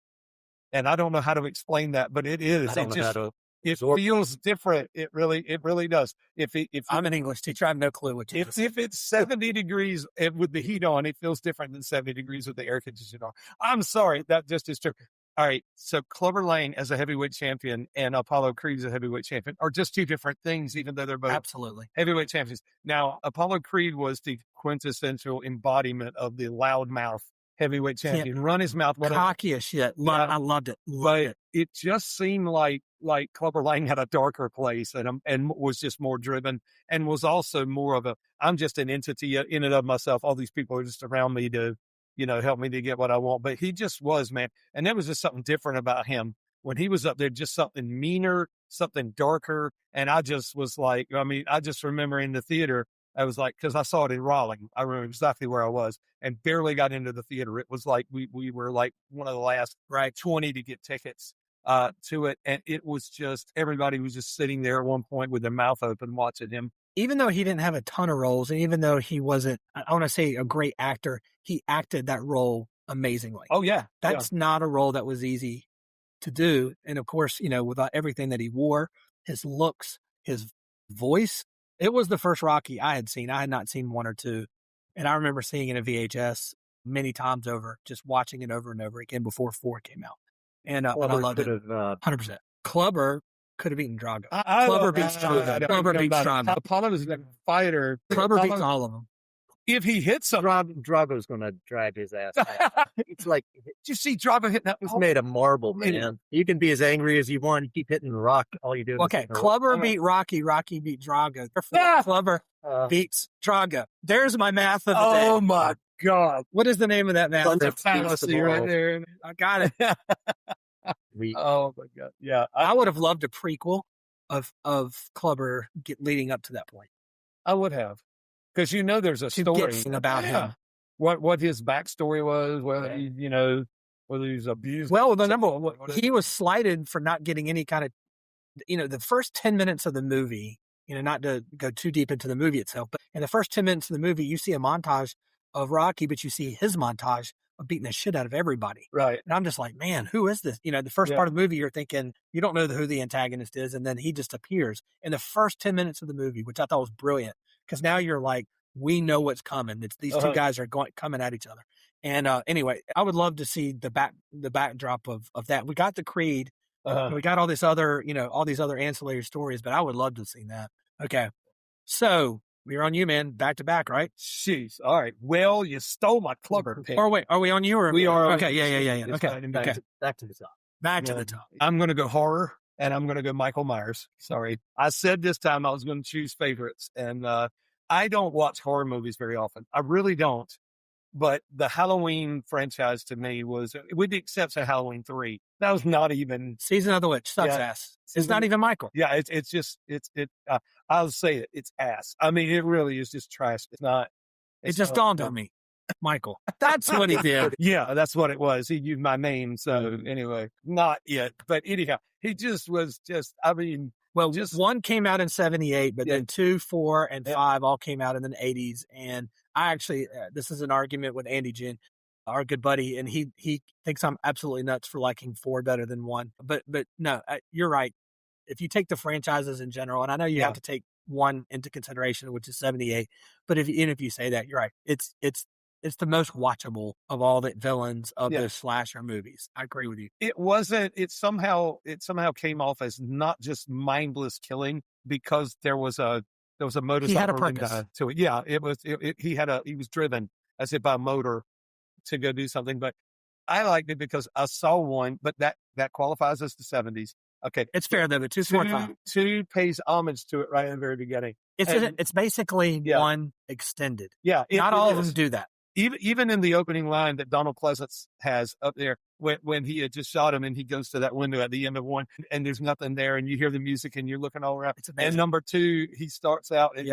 Speaker 7: And I don't know how to explain that, but it is. It feels different. It really does. If
Speaker 5: I'm an English teacher, I have no clue what you
Speaker 7: if it's 70 degrees with the heat on, it feels different than 70 degrees with the air conditioner on. I'm sorry, that just is true. All right, so Clubber Lang as a heavyweight champion and Apollo Creed as a heavyweight champion are just two different things, even though they're both
Speaker 5: absolutely
Speaker 7: heavyweight champions. Now, Apollo Creed was the quintessential embodiment of the loudmouth heavyweight champion. Run his mouth.
Speaker 5: Cocky as shit. I loved it.
Speaker 7: But it just seemed like Clubber Lang had a darker place and was just more driven and was also more of I'm just an entity in and of myself. All these people are just around me to, help me to get what I want. But he just was, man. And there was just something different about him when he was up there, just something meaner, something darker. And I just was like, I just remember in the theater, I was like, because I saw it in Raleigh. I remember exactly where I was and barely got into the theater. It was like we were like one of the last 20 to get tickets to it. And it was just, everybody was just sitting there at one point with their mouth open watching him.
Speaker 5: Even though he didn't have a ton of roles, and even though he wasn't, I want to say a great actor, he acted that role amazingly.
Speaker 7: Oh, yeah.
Speaker 5: That's not a role that was easy to do. And of course, without everything that he wore, his looks, his voice, it was the first Rocky I had seen. I had not seen one or two. And I remember seeing it in a VHS many times over, just watching it over and over again before 4 came out. And I loved it. 100%. Clubber could have beaten Drago. Clubber beats Drago. Clubber beats Drago.
Speaker 7: Apollo is a fighter.
Speaker 5: Clubber beats all of them.
Speaker 7: If he hits him,
Speaker 6: Drago's going to drag his ass back. It's like,
Speaker 7: did you see Drago hitting that?
Speaker 6: It's made of marble, man. You can be as angry as you want. You keep hitting the rock. All you do.
Speaker 5: Okay, Clubber beat Rocky. Rocky beat Drago. Clubber beats Drago. There's my math of the day.
Speaker 7: Oh my God!
Speaker 5: What is the name of that math?
Speaker 7: The fallacy right there.
Speaker 5: I got it.
Speaker 7: Oh my God! Yeah,
Speaker 5: I would have loved a prequel of Clubber leading up to that point.
Speaker 7: I would have. Because there's a story
Speaker 5: about him,
Speaker 7: what his backstory was, whether whether he was abused.
Speaker 5: Well, the number one, he was slighted for not getting any kind of, the first 10 minutes of the movie. Not to go too deep into the movie itself, but in the first 10 minutes of the movie, you see a montage of Rocky, but you see his montage of beating the shit out of everybody.
Speaker 7: Right.
Speaker 5: And I'm just like, man, who is this? The first part of the movie, you're thinking you don't know who the antagonist is, and then he just appears in the first 10 minutes of the movie, which I thought was brilliant. Because now you're like, we know what's coming. It's these two guys are coming at each other. And anyway, I would love to see the backdrop of that. We got the Creed. We got all this other, all these other ancillary stories, but I would love to see that. Okay. So we're on you, man. Back to back, right?
Speaker 7: Jeez. All right. Well, you stole my Clubber pick.
Speaker 5: Or wait, are we on you? Or
Speaker 7: we are.
Speaker 5: Okay. Yeah. Okay.
Speaker 6: Back to the top.
Speaker 5: Back to the top.
Speaker 7: I'm going to go horror. And I'm going to go Michael Myers. Sorry. I said this time I was going to choose favorites. And I don't watch horror movies very often. I really don't. But the Halloween franchise to me was, with the exception of Halloween 3, that was not even
Speaker 5: Season of the Witch sucks
Speaker 7: Yeah.
Speaker 5: ass. It's not even Michael.
Speaker 7: Yeah, it's just I'll say it. It's ass. I mean, it really is just trash. It's not.
Speaker 5: It just dawned on me, Michael. That's what he did.
Speaker 7: Yeah, that's what it was. He used my name. So anyway, not yet. But anyhow, he just was just. I mean,
Speaker 5: Well,
Speaker 7: just
Speaker 5: one came out in 78, but
Speaker 7: Yeah.
Speaker 5: then 2, 4, and
Speaker 7: Yeah.
Speaker 5: 5 all came out in the 80s. And I actually, this is an argument with Andy Ginn, our good buddy, and he thinks I'm absolutely nuts for liking 4 better than 1. But no, you're right. If you take the franchises in general, and I know you have to take 1 into consideration, which is 78, but if you say that, you're right. It's the most watchable of all the villains of the slasher movies. I agree with you.
Speaker 7: it wasn't. It somehow came off as not just mindless killing because there was a modus
Speaker 5: He had a
Speaker 7: operandi
Speaker 5: purpose.
Speaker 7: to it. Yeah, it was. He was driven as if by motor to go do something. But I liked it because I saw 1, but that qualifies as the 70s. Okay,
Speaker 5: It's fair though, but 2, 4, and 5.
Speaker 7: 2 pays homage to it right in the very beginning.
Speaker 5: It's basically
Speaker 7: Yeah.
Speaker 5: 1 extended.
Speaker 7: Yeah,
Speaker 5: Not all of them do that.
Speaker 7: Even in the opening line that Donald Pleasance has up there, when he had just shot him and he goes to that window at the end of 1 and there's nothing there and you hear the music and you're looking all around.
Speaker 5: It's amazing.
Speaker 7: And number 2, he starts out and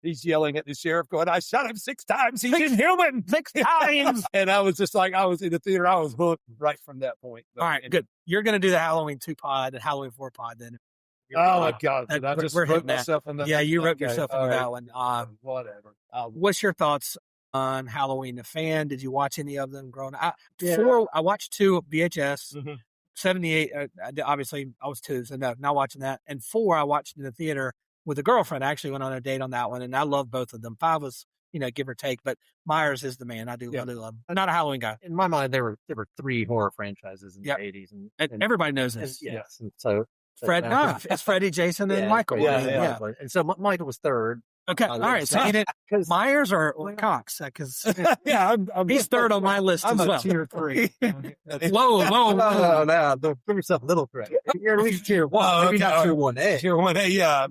Speaker 7: he's yelling at the sheriff going, I shot him 6 times. He's inhuman 6 times. And I was just like, I was in the theater. I was hooked right from that point. But,
Speaker 5: All right, good. You're going to do the Halloween 2 pod and Halloween 4 pod then.
Speaker 7: Oh my God. Did I just
Speaker 5: We're
Speaker 7: wrote
Speaker 5: hitting that.
Speaker 7: myself in the
Speaker 5: Yeah, you wrote
Speaker 7: Okay,
Speaker 5: yourself
Speaker 7: all
Speaker 5: into
Speaker 7: right.
Speaker 5: that one.
Speaker 7: Whatever.
Speaker 5: What's your thoughts on Halloween the Fan? Did you watch any of them growing up?
Speaker 7: Yeah.
Speaker 5: 4, I watched 2 VHS.
Speaker 7: Mhm.
Speaker 5: 78, obviously I was 2, so no, not watching that. And 4, I watched in the theater with a girlfriend. I actually went on a date on that one, and I love both of them. 5 was, give or take, but Myers is the man. I do love him. I'm not a Halloween guy.
Speaker 6: In my mind, there were 3 horror franchises in the 80s,
Speaker 5: And everybody knows this.
Speaker 6: yes, and so
Speaker 5: It's Freddy, Jason, and Michael.
Speaker 7: Yeah,
Speaker 5: I mean,
Speaker 6: exactly. And so Michael was 3rd.
Speaker 5: Okay, all right. So you didn't Myers or Cox? Because
Speaker 7: Yeah,
Speaker 5: he's 3rd on my list
Speaker 7: I'm
Speaker 5: as
Speaker 7: a
Speaker 5: well.
Speaker 7: tier 3.
Speaker 5: Whoa.
Speaker 6: No, don't give yourself a little credit. You're at least tier 1.
Speaker 7: Oh,
Speaker 6: Maybe
Speaker 7: okay.
Speaker 6: not tier 1A.
Speaker 7: Tier 1A, yeah.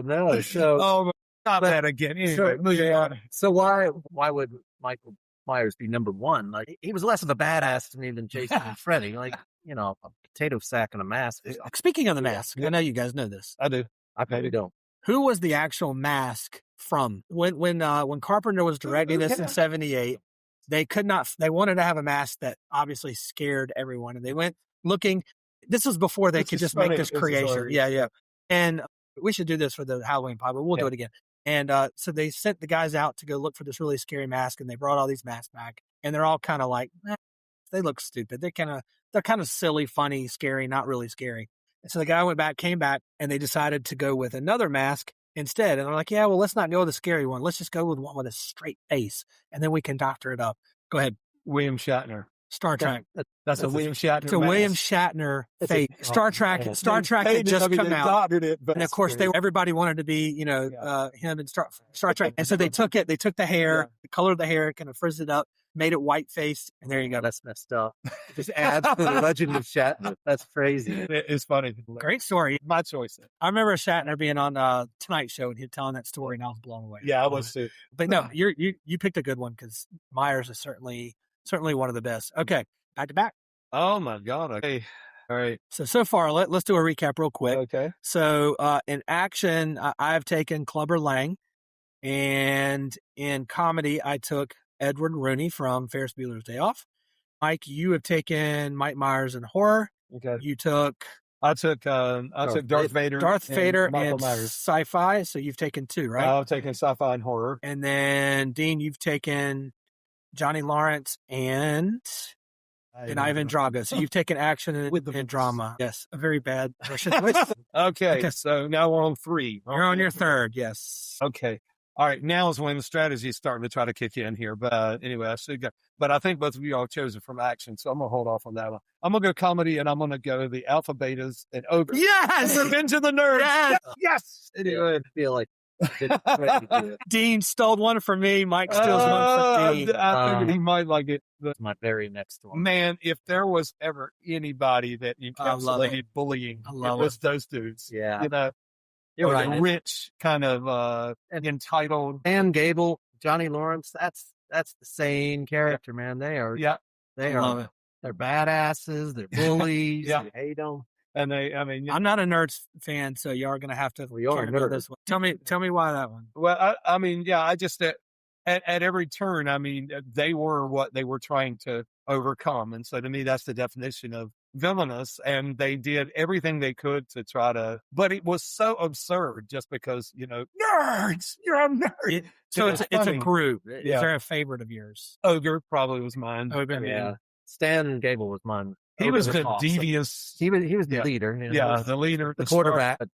Speaker 6: No. So,
Speaker 7: Oh, not that again. Anyway, moving on.
Speaker 6: so why would Michael Myers be number 1? Like, he was less of a badass to me than Jason and Freddy. Like, a potato sack and a mask.
Speaker 5: Speaking of the mask, I know you guys know this.
Speaker 7: I do.
Speaker 6: I probably don't.
Speaker 5: Who was the actual mask from? When Carpenter was directing this in 78, they wanted to have a mask that obviously scared everyone, and they went looking. This was before they could just make this creation. Yeah. And we should do this for the Halloween pod, but we'll do it again. And so they sent the guys out to go look for this really scary mask, and they brought all these masks back, and they're all kind of like, they look stupid. They're kind of silly, funny, scary, not really scary. And so the guy came back, and they decided to go with another mask instead. And they're like, yeah, well, let's not go with the scary one. Let's just go with one with a straight face, and then we can doctor it up. Go ahead.
Speaker 7: William Shatner.
Speaker 5: Star Trek.
Speaker 7: That's a William Shatner.
Speaker 5: It's a William Shatner face. Star Trek had just come out. And of course, everybody wanted to be, him in Star Trek. And so they took the hair, the color of the hair, kind of frizzed it up, made it white faced, and there you go.
Speaker 6: That's messed up. Just adds to the legend of Shatner. That's crazy.
Speaker 7: It's funny.
Speaker 5: Great story.
Speaker 7: My choice.
Speaker 5: I remember Shatner being on Tonight Show and he telling that story, and I was blown away.
Speaker 7: Yeah, I was too.
Speaker 5: But no, you picked a good one because Myers is certainly one of the best. Okay, back to back.
Speaker 7: Oh my God. Okay. All right.
Speaker 5: So far, let's do a recap real quick.
Speaker 7: Okay.
Speaker 5: So in action, I've taken Clubber Lang, and in comedy, I took Edward Rooney from Ferris Bueller's Day Off. Mike, you have taken Mike Myers in horror.
Speaker 7: Okay.
Speaker 5: You took
Speaker 7: I took Darth Vader.
Speaker 5: Darth Vader
Speaker 7: Michael
Speaker 5: and
Speaker 7: Myers.
Speaker 5: Sci-Fi. So you've taken 2, right?
Speaker 7: I've taken sci-fi and horror.
Speaker 5: And then Dean, you've taken Johnny Lawrence and Ivan Drago. So you've taken action and drama. Yes, a very bad Russian voice.
Speaker 7: Okay, so now we're on 3.
Speaker 5: You're on your 3rd, yes.
Speaker 7: Okay. All right, now is when the strategy is starting to try to kick in here. But anyway, I should go. But I think both of you all chosen from action, so I'm going to hold off on that one. I'm going to go comedy, and I'm going to go the Alpha Betas and Ogre.
Speaker 5: Yes!
Speaker 7: Revenge of the Nerds!
Speaker 5: Yes!
Speaker 7: Yes! Anyway.
Speaker 6: I feel like
Speaker 5: Dean stole one from me. Mike steals one from Dean.
Speaker 7: I figured he might like it. But
Speaker 6: my very next one.
Speaker 7: man, if there was ever anybody that encapsulated bullying, it was those dudes.
Speaker 6: Yeah.
Speaker 7: You're
Speaker 6: right.
Speaker 7: Rich, kind of entitled.
Speaker 6: Dan Gable, Johnny Lawrence, that's that's the same character, man. They are,
Speaker 7: Yeah.
Speaker 6: they
Speaker 5: I love
Speaker 6: are,
Speaker 5: it.
Speaker 6: they're badasses. They're bullies.
Speaker 7: Yeah.
Speaker 6: You hate them.
Speaker 7: And
Speaker 5: I'm not a Nerds fan, so you are going to have to
Speaker 6: Well, you are
Speaker 5: care
Speaker 6: a
Speaker 5: about
Speaker 6: nerd.
Speaker 5: this one. Tell me why that one.
Speaker 7: well, I just, at every turn, they were what they were trying to overcome. And so to me, that's the definition of villainous. And they did everything they could to try to, but it was so absurd just because, nerds, you're a nerd.
Speaker 5: So
Speaker 7: It
Speaker 5: it's
Speaker 7: was
Speaker 5: a
Speaker 7: funny.
Speaker 5: group. Is
Speaker 7: Yeah.
Speaker 5: there a favorite of yours?
Speaker 7: Ogre probably was mine.
Speaker 5: Ogre.
Speaker 6: Yeah. Stan Gable was mine.
Speaker 7: He
Speaker 6: Ogre
Speaker 7: was the
Speaker 6: awesome.
Speaker 7: devious.
Speaker 6: He was the
Speaker 7: Yeah.
Speaker 6: leader.
Speaker 7: Yeah, the leader,
Speaker 6: the
Speaker 7: star.
Speaker 6: quarterback. But,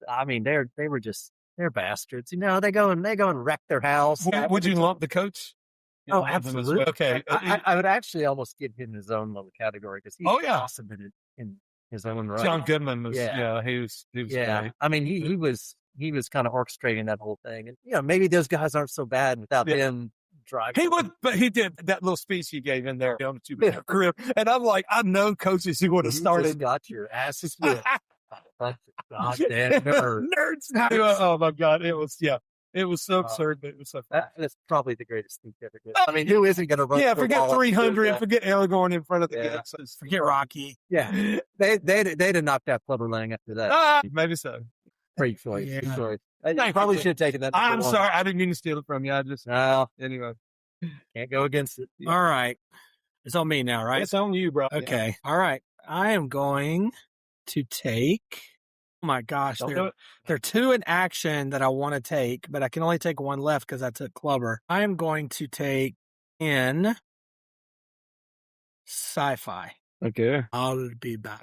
Speaker 6: they were just, they're bastards. They go and wreck their house.
Speaker 7: Would you lump the coach?
Speaker 6: Oh, absolutely.
Speaker 7: Okay.
Speaker 6: I would actually almost give him his own little category because he's awesome in his own right.
Speaker 7: John Goodman was,
Speaker 6: Yeah.
Speaker 7: he was
Speaker 6: Yeah,
Speaker 7: great.
Speaker 6: he was kind of orchestrating that whole thing, and maybe those guys aren't so bad without him driving.
Speaker 7: But he did that little speech he gave in there on the 2 crib, and I'm like, I know coaches who would have
Speaker 6: You
Speaker 7: started.
Speaker 6: just got your asses whipped. Goddamn nerd.
Speaker 7: Nerds. Oh my God, it was so absurd, but it was so fun.
Speaker 6: That's probably the greatest thing ever did. Who isn't going to run?
Speaker 7: Yeah,
Speaker 6: through a
Speaker 7: forget
Speaker 6: wall
Speaker 7: 300,
Speaker 6: and do
Speaker 7: forget Aragorn in front of the
Speaker 6: Yeah.
Speaker 7: kids.
Speaker 5: Forget Rocky.
Speaker 6: that? Yeah, they'd have knocked out Clubber Lang after that.
Speaker 7: Maybe so.
Speaker 6: Great choice.
Speaker 5: Yeah.
Speaker 6: Good choice.
Speaker 7: Thank
Speaker 6: I
Speaker 7: you.
Speaker 6: probably should have taken that.
Speaker 7: I'm
Speaker 6: number one.
Speaker 7: sorry, I didn't mean to steal it from you. I just
Speaker 6: No,
Speaker 7: anyway.
Speaker 6: can't go against it.
Speaker 5: All right. It's on me now, right?
Speaker 7: It's on you, bro.
Speaker 5: Okay. All right. I am going to take. Oh my gosh.
Speaker 7: Don't do
Speaker 5: There
Speaker 7: it.
Speaker 5: are two in action that I want to take, but I can only take one left because I took Clubber. I am going to take in Sci-Fi.
Speaker 7: Okay.
Speaker 5: I'll be back.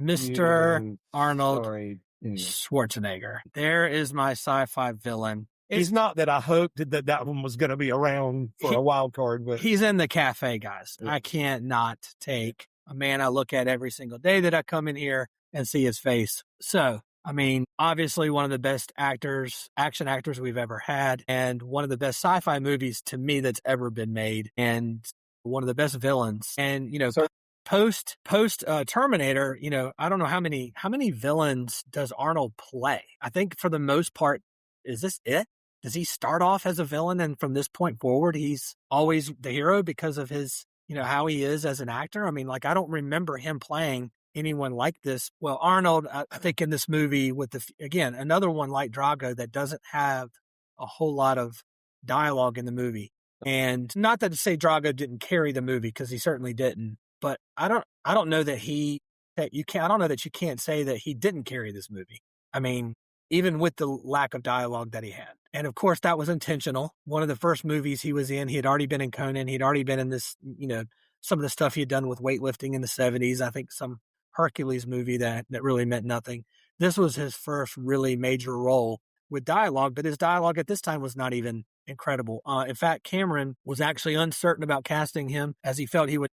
Speaker 5: Mr. Arnold
Speaker 7: Sorry. Anyway.
Speaker 5: Schwarzenegger. There is my Sci-Fi villain.
Speaker 7: It's not that I hoped that one was going to be around for a wild card, but
Speaker 5: He's in the cafe, guys.
Speaker 7: Yeah.
Speaker 5: I can't not take a man I look at every single day that I come in here and see his face. So, obviously one of the best action actors we've ever had, and one of the best sci-fi movies to me that's ever been made, and one of the best villains. And,
Speaker 7: So-
Speaker 5: post Terminator, I don't know how many villains does Arnold play? I think for the most part, is this it? Does he start off as a villain and from this point forward, he's always the hero because of his, how he is as an actor? I don't remember him playing anyone like this. Well, Arnold, I think in this movie with again, another one like Drago that doesn't have a whole lot of dialogue in the movie. And not that to say Drago didn't carry the movie, because he certainly didn't, but I don't know that you can't say that he didn't carry this movie. Even with the lack of dialogue that he had. And of course, that was intentional. One of the first movies he was in, he had already been in Conan. He'd already been in this, some of the stuff he had done with weightlifting in the 70s. I think some Hercules movie that really meant nothing. This was his first really major role with dialogue, but his dialogue at this time was not even incredible. In fact, Cameron was actually uncertain about casting him, as he felt he would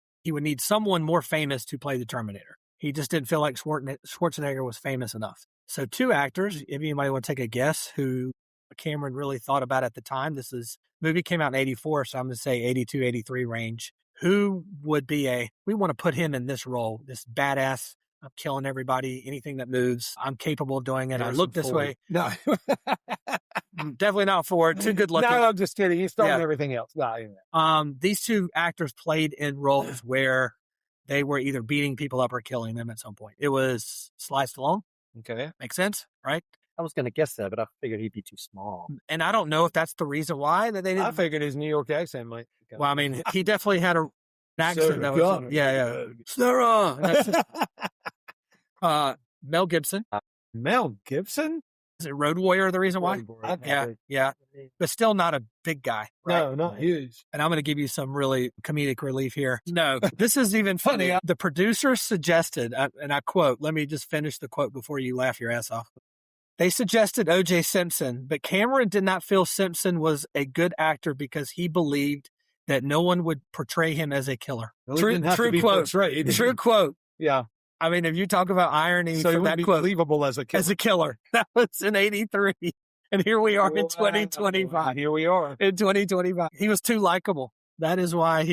Speaker 5: need someone more famous to play the Terminator. He just didn't feel like Schwarzenegger was famous enough. So 2 actors, if anybody want to take a guess who Cameron really thought about at the time, movie came out in 84, so I'm going to say 82, 83 range. Who would be we want to put him in this role, this badass, I'm killing everybody, anything that moves, I'm capable of doing it. I look this way.
Speaker 7: No.
Speaker 5: Definitely not Ford, too good looking.
Speaker 7: No, I'm just kidding. He's starting
Speaker 5: Yeah.
Speaker 7: everything else. No, anyway.
Speaker 5: These 2 actors played in roles where they were either beating people up or killing them at some point. It was Sly Stallone.
Speaker 7: Okay.
Speaker 5: Makes sense, right?
Speaker 6: I was going to guess that, but I figured he'd be too small.
Speaker 5: And I don't know if that's the reason why that they didn't.
Speaker 7: I figured his New York accent might.
Speaker 5: Well, he definitely had an accent that was,
Speaker 7: Gunner.
Speaker 5: yeah. Sarah. Mel Gibson.
Speaker 7: Mel Gibson?
Speaker 5: Is it Road Warrior the reason why? Yeah. But still not a big guy. Right?
Speaker 7: No, not huge.
Speaker 5: And I'm going to give you some really comedic relief here. No, this is even funny. The producer suggested, and I quote, let me just finish the quote before you laugh your ass off. They suggested O.J. Simpson, but Cameron did not feel Simpson was a good actor because he believed that no one would portray him as a killer. True quote. True quote.
Speaker 7: Yeah.
Speaker 5: If you talk about irony
Speaker 7: So he
Speaker 5: from
Speaker 7: would
Speaker 5: that
Speaker 7: be
Speaker 5: quote,
Speaker 7: believable as a killer.
Speaker 5: as a killer, that was in 83. And here we are in 2025.
Speaker 7: Here we are.
Speaker 5: In 2025. He was too likable. That is why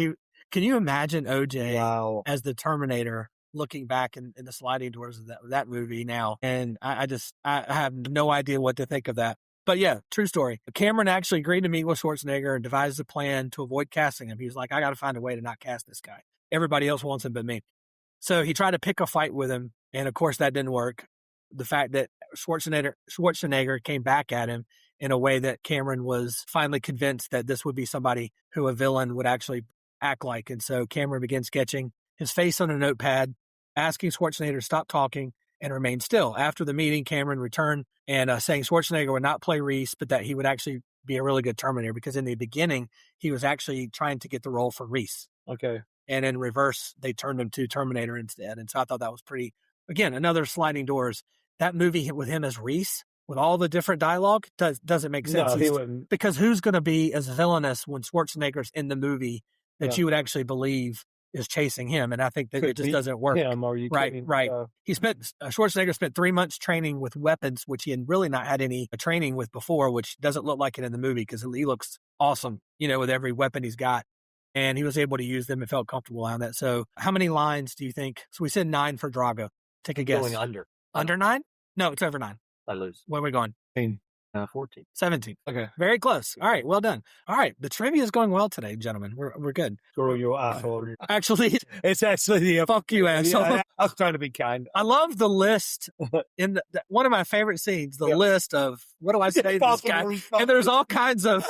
Speaker 5: can you imagine OJ
Speaker 7: Wow.
Speaker 5: as the Terminator looking back in the sliding doors of that movie now? And I have no idea what to think of that. But yeah, true story. Cameron actually agreed to meet with Schwarzenegger and devised a plan to avoid casting him. He was like, I got to find a way to not cast this guy. Everybody else wants him but me. So he tried to pick a fight with him. And of course, that didn't work. The fact that Schwarzenegger came back at him in a way that Cameron was finally convinced that this would be somebody who a villain would actually act like. And so Cameron began sketching his face on a notepad, asking Schwarzenegger to stop talking and remain still. After the meeting, Cameron returned and saying Schwarzenegger would not play Reese, but that he would actually be a really good Terminator, because in the beginning, he was actually trying to get the role for Reese.
Speaker 7: Okay.
Speaker 5: And in reverse, they turned him to Terminator instead. And so I thought that was pretty, again, another sliding doors. That movie with him as Reese, with all the different dialogue, doesn't make sense.
Speaker 7: No, he wouldn't.
Speaker 5: Because who's going to be as villainous when Schwarzenegger's in the movie that you would actually believe is chasing him? And I think that it just doesn't work.
Speaker 7: Him, or you
Speaker 5: right. Schwarzenegger spent 3 months training with weapons, which he had really not had any training with before, which doesn't look like it in the movie because he looks awesome, with every weapon he's got. And he was able to use them and felt comfortable on that. So how many lines do you think? So we said 9 for Drago. Take a guess.
Speaker 6: Going under.
Speaker 5: Under 9? No, it's over 9.
Speaker 6: I lose.
Speaker 5: Where are we going?
Speaker 6: 14.
Speaker 5: 17.
Speaker 7: Okay.
Speaker 5: Very close. All right. Well done. All right. The trivia is going well today, gentlemen. We're good.
Speaker 7: Girl, you asshole.
Speaker 5: Actually,
Speaker 7: It's actually
Speaker 5: fuck you, asshole.
Speaker 7: Yeah, I was trying to be kind.
Speaker 5: I love the list in one of my favorite scenes, the list of, what do I say to this guy? And there's all kinds of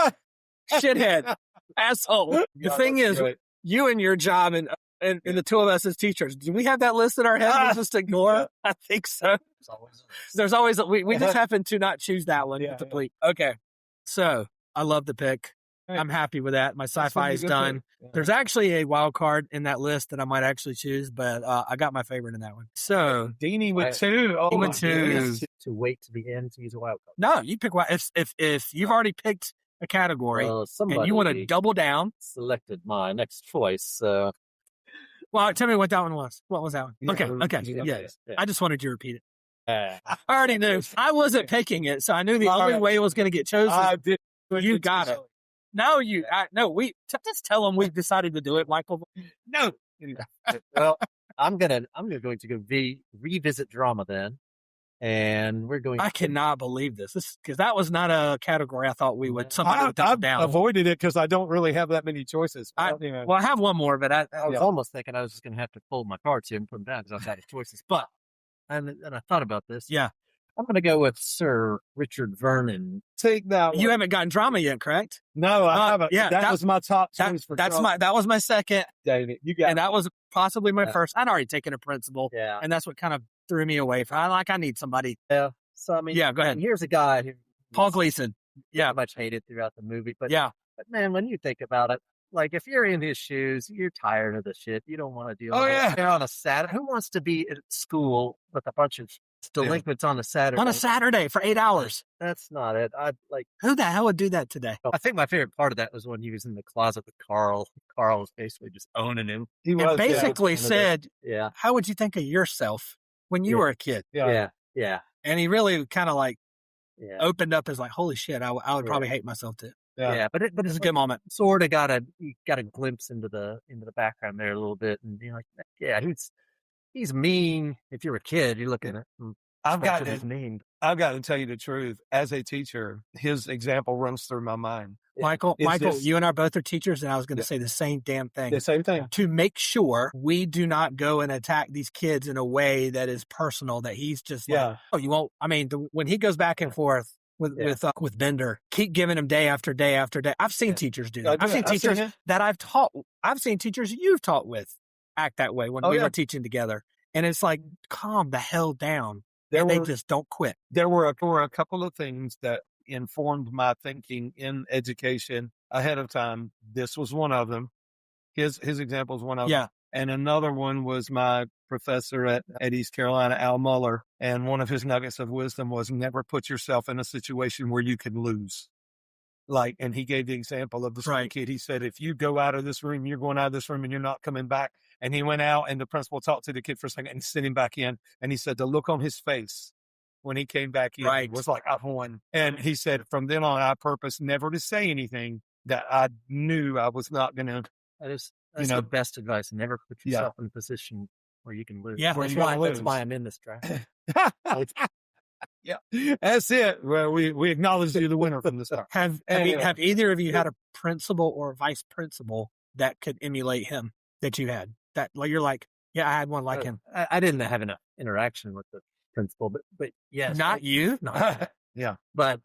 Speaker 5: shithead, asshole. The thing is, you and your job and the two of us as teachers, do we have that list in our head we just ignore? I think so. There's always, we just happen to not choose that one to complete. Okay. So I love the pick. I'm happy with that. My sci-fi is done.
Speaker 7: Yeah.
Speaker 5: There's actually a wild card in that list that I might actually choose, but I got my favorite in that one. So
Speaker 7: Deanie with 2. Oh,
Speaker 5: he
Speaker 7: my
Speaker 5: went to
Speaker 7: goodness.
Speaker 6: To wait to the end to use a wild card.
Speaker 5: no, you pick one. If you've already picked a category and you want to double down,
Speaker 6: selected my next choice.
Speaker 5: well, tell me what that one was. What was that one?
Speaker 7: Yeah,
Speaker 5: Okay.
Speaker 6: yeah.
Speaker 5: I just wanted you to repeat it. I already knew. I wasn't picking it, so I knew the only way it was going to get chosen.
Speaker 7: I did.
Speaker 5: You got it. No, just tell them we decided to do it, Michael.
Speaker 7: No.
Speaker 6: Well, I'm going to go revisit drama then. And we're going.
Speaker 5: I cannot believe this because that was not a category I thought we would.
Speaker 7: I've avoided it because I don't really have that many choices.
Speaker 5: Well, I have one more, but I
Speaker 6: was almost thinking I was just going to have to pull my cards here and put them down because I've got choices. But and I thought about this.
Speaker 5: Yeah,
Speaker 6: I'm going to go with Sir Richard Vernon.
Speaker 7: Take that one.
Speaker 5: You haven't gotten drama yet, correct?
Speaker 7: No, I haven't.
Speaker 5: Yeah,
Speaker 7: that was my top choice for
Speaker 5: that was my second.
Speaker 7: Dang it. You got
Speaker 5: and that was possibly my first. I'd already taken a principal.
Speaker 6: Yeah.
Speaker 5: And that's what kind of threw me away. I need somebody.
Speaker 6: Yeah. So, I mean,
Speaker 5: go ahead.
Speaker 6: Here's a guy who
Speaker 5: Paul Gleason. Yeah.
Speaker 6: Much hated throughout the movie. But But man, when you think about it, like if you're in his shoes, you're tired of the shit. You don't want to deal with it. They're on a Saturday. Who wants to be at school with a bunch of delinquents on a Saturday?
Speaker 5: On a Saturday for 8 hours.
Speaker 6: That's not it.
Speaker 5: Who the hell would do that today?
Speaker 6: I think my favorite part of that was when he was in the closet with Carl. Carl was basically just owning him.
Speaker 5: He was basically said,
Speaker 6: "Yeah,
Speaker 5: how would you think of yourself when you were a kid?"
Speaker 6: Yeah.
Speaker 5: And he really kind of opened up as holy shit, I would probably hate myself too.
Speaker 6: Yeah, but
Speaker 5: it's a good moment.
Speaker 6: Sort of got a glimpse into the background there a little bit, and you're like, yeah, he's mean. If you're a kid, you're looking at him.
Speaker 7: I've got to tell you the truth. As a teacher, his example runs through my mind.
Speaker 5: Michael, you and I both are teachers, and I was going to say the same damn thing.
Speaker 7: The same thing.
Speaker 5: To make sure we do not go and attack these kids in a way that is personal, that he's just you won't. I mean, when he goes back and forth with Bender, keep giving him day after day after day. I've seen teachers do that. I've seen teachers that I've taught. I've seen teachers you've taught with act that way when we were teaching together. And it's like, calm the hell down. They just don't quit.
Speaker 7: There were a couple of things that informed my thinking in education ahead of time. This was one of them. His example is one of them. And another one was my professor at East Carolina, Al Muller. And one of his nuggets of wisdom was never put yourself in a situation where you can lose. And he gave the example of the kid. He said, if you go out of this room, you're going out of this room and you're not coming back. And he went out and the principal talked to the kid for a second and sent him back in. And he said the look on his face when he came back in was like, I've won. And he said, from then on, I purposed never to say anything that I knew I was not going to.
Speaker 6: That's the best advice. Never put yourself in a position where you can lose.
Speaker 5: Yeah,
Speaker 6: that's why I'm in this draft.
Speaker 7: Yeah, that's it. Well, we acknowledge you the winner from the start.
Speaker 5: Have either of you had a principal or a vice principal that could emulate him that you had? That like you're like, yeah, I had one like him.
Speaker 6: I didn't have enough interaction with the principal, but yes,
Speaker 5: Not you. Not
Speaker 7: Yeah.
Speaker 6: but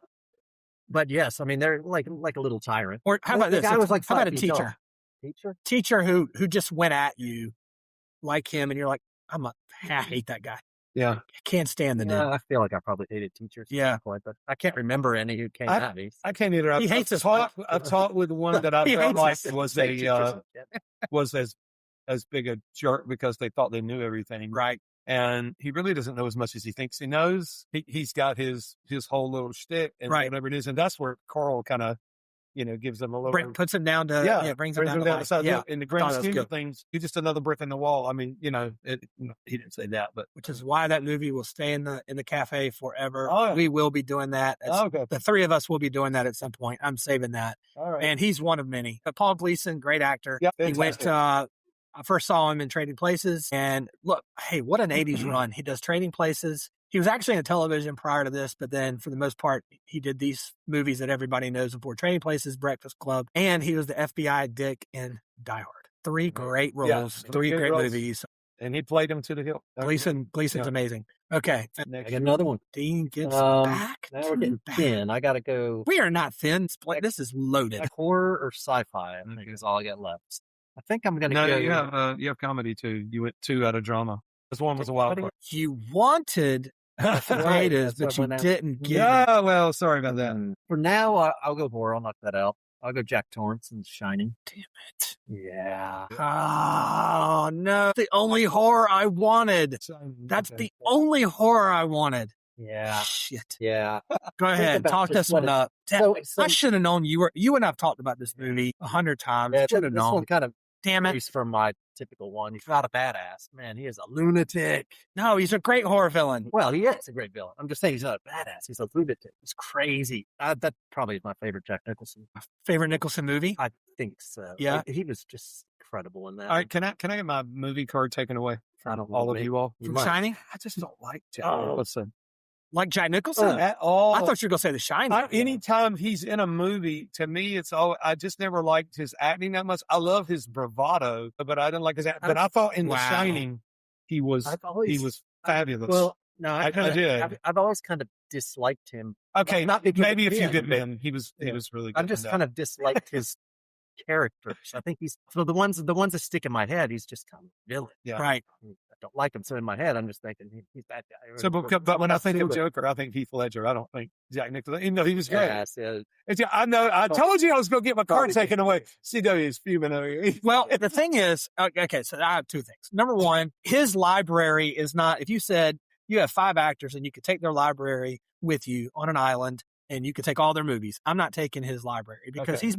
Speaker 6: yes, I mean they're like a little tyrant.
Speaker 5: Or how about
Speaker 6: The
Speaker 5: this?
Speaker 6: guy was like
Speaker 5: how about a
Speaker 6: 5 feet tall.
Speaker 5: teacher? Teacher who just went at you like him, and you're like, I hate that guy.
Speaker 7: Yeah.
Speaker 5: I can't stand the dude.
Speaker 6: I feel like I probably hated teachers. At
Speaker 5: Yeah.
Speaker 6: some point, but I can't remember any who came at me.
Speaker 7: I can't either.
Speaker 5: He hates us.
Speaker 7: I've taught with one that I
Speaker 5: He
Speaker 7: felt
Speaker 5: hates
Speaker 7: like
Speaker 5: us.
Speaker 7: was
Speaker 6: Say teachers.
Speaker 7: was as big a jerk because they thought they knew everything.
Speaker 5: Right.
Speaker 7: And he really doesn't know as much as he thinks he knows. He's got his whole little shtick and
Speaker 5: Right.
Speaker 7: whatever it is. And that's where Carl kind of, gives him a little.
Speaker 5: Puts him down to brings him down to
Speaker 7: the
Speaker 5: life.
Speaker 7: side.
Speaker 5: Yeah.
Speaker 7: In the grand
Speaker 5: Thought that was
Speaker 7: scheme
Speaker 5: good.
Speaker 7: of things, you're just another brick in the wall. I mean, he didn't say that, but
Speaker 5: Which is why that movie will stay in the cafe forever.
Speaker 7: Oh, yeah.
Speaker 5: We will be doing that.
Speaker 7: okay.
Speaker 5: The three of us will be doing that at some point. I'm saving that.
Speaker 7: All right.
Speaker 5: And he's one of many. But Paul Gleason, great actor.
Speaker 7: Yep,
Speaker 5: He went
Speaker 7: fantastic.
Speaker 5: I first saw him in Trading Places, and look, hey, what an 80s run. He does Trading Places. He was actually in television prior to this, but then for the most part, he did these movies that everybody knows before: Trading Places, Breakfast Club, and he was the FBI Dick in Die Hard. 3 great roles, 3
Speaker 7: good
Speaker 5: great
Speaker 7: roles.
Speaker 5: movies.
Speaker 7: And he played him to the hill.
Speaker 5: Gleason's
Speaker 7: Yeah.
Speaker 5: amazing. Okay.
Speaker 6: I got another one.
Speaker 5: Dean gets
Speaker 6: Now
Speaker 5: back.
Speaker 6: we're getting thin. I got to go.
Speaker 5: We are not thin. This is loaded.
Speaker 6: Like horror or sci-fi, I think is all I got left. I think I'm going to
Speaker 7: No,
Speaker 6: go.
Speaker 7: you have comedy too. You went 2 out of drama. This one was a wild card.
Speaker 5: You wanted potatoes,
Speaker 6: that's
Speaker 5: but you
Speaker 6: what went out.
Speaker 5: didn't get it.
Speaker 7: Yeah, well, sorry about that.
Speaker 6: For now, I'll go horror. I'll knock that out. I'll go Jack Torrance and Shining.
Speaker 5: Damn it.
Speaker 6: Yeah.
Speaker 5: Oh, no. The only horror I wanted. That's the only horror I wanted.
Speaker 6: Yeah.
Speaker 5: Shit.
Speaker 6: Yeah.
Speaker 5: Go ahead.
Speaker 6: about
Speaker 5: Talk
Speaker 6: just
Speaker 5: this one
Speaker 6: what
Speaker 5: up.
Speaker 6: So
Speaker 5: I should have known you and I've talked about this movie 100 times.
Speaker 6: yeah,
Speaker 5: Should have
Speaker 6: this
Speaker 5: known.
Speaker 6: one kind of
Speaker 5: Damn it.
Speaker 6: varies from my typical one. He's not a badass. Man, he is a lunatic.
Speaker 5: No, he's a great horror villain.
Speaker 6: Well, he is a great villain. I'm just saying he's not a badass. He's a lunatic. He's crazy. That probably is my favorite Jack Nicholson.
Speaker 5: Favorite Nicholson movie?
Speaker 6: I think so.
Speaker 5: Yeah.
Speaker 6: He was just incredible in that.
Speaker 7: All right, can I get my movie card taken away?
Speaker 6: I don't know,
Speaker 7: All of
Speaker 6: maybe-
Speaker 7: you all.
Speaker 6: you
Speaker 5: From
Speaker 6: might.
Speaker 5: Shining?
Speaker 7: I just don't like Jack
Speaker 6: Oh.
Speaker 7: Nicholson
Speaker 5: Like Jack Nicholson?
Speaker 7: at all.
Speaker 5: I thought you were going to say The Shining.
Speaker 7: Anytime he's in a movie, to me, it's all. I just never liked his acting that much. I love his bravado, but I didn't like his acting. But I thought in
Speaker 5: Wow.
Speaker 7: The Shining, he was fabulous.
Speaker 6: Well, no,
Speaker 7: I did.
Speaker 6: I've always kind of disliked him.
Speaker 7: Okay,
Speaker 6: not because
Speaker 7: maybe
Speaker 6: of
Speaker 7: if you
Speaker 6: him,
Speaker 7: didn't,
Speaker 6: but-
Speaker 7: then he was really good.
Speaker 6: I've just kind of disliked his characters. I think he's so the ones that stick in my head. He's just kind of a villain.
Speaker 7: Yeah.
Speaker 5: Right.
Speaker 6: I don't like him, so in my head, I'm just thinking he's that guy.
Speaker 7: So, but when I think of Joker, I think Heath Ledger. I don't think Jack Nicholson. Even though he was great.
Speaker 6: Yes, yeah.
Speaker 7: I know. I told you I was going to get my card taken away. CW is fuming over here.
Speaker 5: Well, the thing is, okay, so I have 2 things. Number one, his library is not, if you said you have 5 actors and you could take their library with you on an island and you could take all their movies, I'm not taking his library because
Speaker 7: Okay.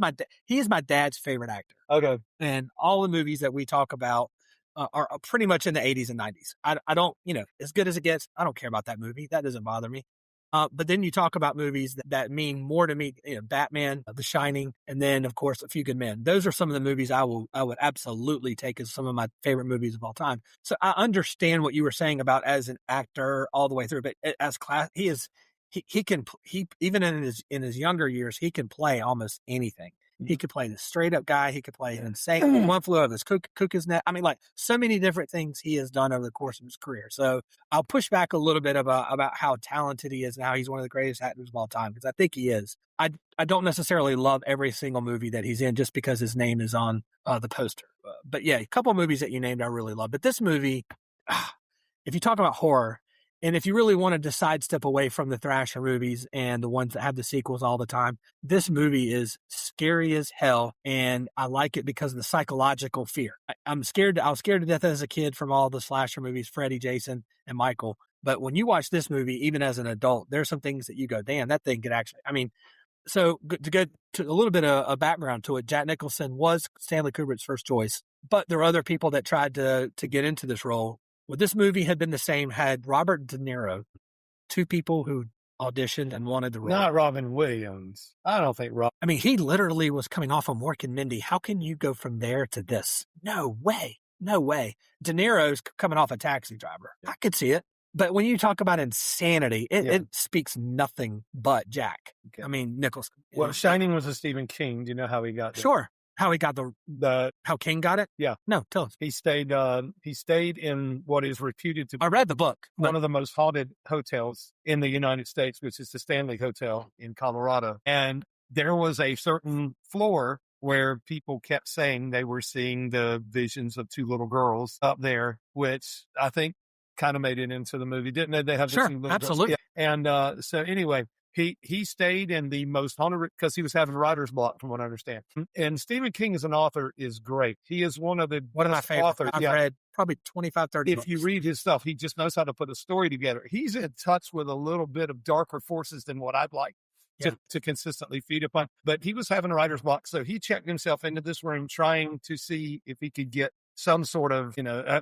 Speaker 5: he is my dad's favorite actor.
Speaker 7: Okay.
Speaker 5: And all the movies that we talk about are pretty much in the 80s and 90s. I don't, as good as it gets, I don't care about that movie. That doesn't bother me. But then you talk about movies that mean more to me, Batman, The Shining, and then of course A Few Good Men. Those are some of the movies I would absolutely take as some of my favorite movies of all time. So I understand what you were saying about as an actor all the way through, but as class, he can even in his younger years, he can play almost anything. He could play the straight up guy. He could play an insane One Flew Over This Cuckoo's Nest. I mean, like so many different things he has done over the course of his career. So I'll push back a little bit about how talented he is and how he's one of the greatest actors of all time, because I think he is. I don't necessarily love every single movie that he's in just because his name is on the poster. But yeah, a couple of movies that you named I really love. But this movie, if you talk about horror, and if you really wanted to sidestep away from the Thrasher movies and the ones that have the sequels all the time, this movie is scary as hell, and I like it because of the psychological fear. I was scared to death as a kid from all the slasher movies, Freddy, Jason, and Michael. But when you watch this movie, even as an adult, there's some things that you go, damn, that thing could actually, so to get to a little bit of a background to it, Jack Nicholson was Stanley Kubrick's first choice, but there are other people that tried to get into this role. Well, this movie had been the same had Robert De Niro, 2 people who auditioned and wanted the role.
Speaker 7: Not Robin Williams. I don't think Rob.
Speaker 5: He literally was coming off of Mork and Mindy. How can you go from there to this? No way. No way. De Niro's coming off a Taxi Driver. I could see it. But when you talk about insanity, it speaks nothing but Jack.
Speaker 7: Okay.
Speaker 5: I mean, Nicholson.
Speaker 7: Well, Shining was a Stephen King. Do you know how he got there?
Speaker 5: Sure. How he got how King got it?
Speaker 7: Yeah.
Speaker 5: No, tell us.
Speaker 7: He stayed in what is reputed to be
Speaker 5: I read the book.
Speaker 7: one of the most haunted hotels in the United States, which is the Stanley Hotel in Colorado. And there was a certain floor where people kept saying they were seeing the visions of two little girls up there, which I think kind of made it into the movie, didn't they? They have
Speaker 5: Sure,
Speaker 7: little
Speaker 5: absolutely.
Speaker 7: girls. Yeah. And so anyway, he stayed in the most haunted because he was having writer's block, from what I understand. And Stephen King as an author is great. He is one of my favorite authors.
Speaker 5: I've read probably 25, 30
Speaker 7: If
Speaker 5: books.
Speaker 7: you read his stuff, he just knows how to put a story together. He's in touch with a little bit of darker forces than what I'd like to consistently feed upon. But he was having a writer's block, so he checked himself into this room trying to see if he could get some sort of,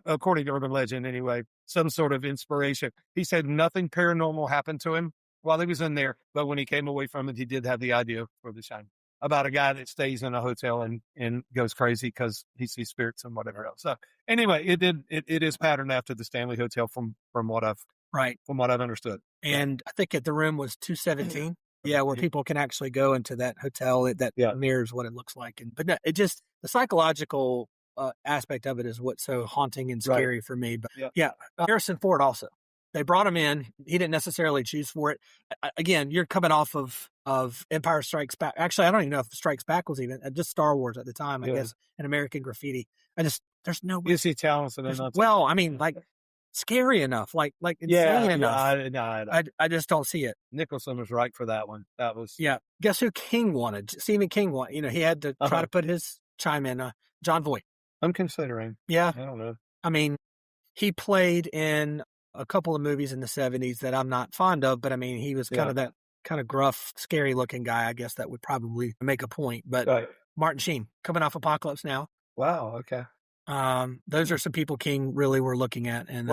Speaker 7: according to urban legend anyway, some sort of inspiration. He said nothing paranormal happened to him while he was in there, but when he came away from it, he did have the idea for The Shining, about a guy that stays in a hotel and goes crazy because he sees spirits and whatever else. So anyway, it is patterned after the Stanley Hotel from what I've understood.
Speaker 5: And I think the room was 217. Yeah, where people can actually go into that hotel that mirrors what it looks like. But no, it just, the psychological aspect of it is what's so haunting and scary for me. But Harrison Ford also. They brought him in. He didn't necessarily choose for it. Again, you're coming off of Empire Strikes Back. Actually, I don't even know if Strikes Back was even just Star Wars at the time. I guess, and American Graffiti. There's no.
Speaker 7: Is he talented?
Speaker 5: Well, I mean, like scary enough, like insane enough. I just don't see it.
Speaker 7: Nicholson was right for that one. That was
Speaker 5: Guess who King wanted? Stephen King wanted. He had to try to put his chime in. John Voight.
Speaker 7: I'm considering.
Speaker 5: Yeah,
Speaker 7: I don't know.
Speaker 5: I mean, he played in a couple of movies in the 70s that I'm not fond of, but I mean, he was kind of that kind of gruff, scary looking guy. I guess that would probably make a point. But Martin Sheen coming off Apocalypse Now.
Speaker 7: Wow. Okay.
Speaker 5: Those are some people King really were looking at. And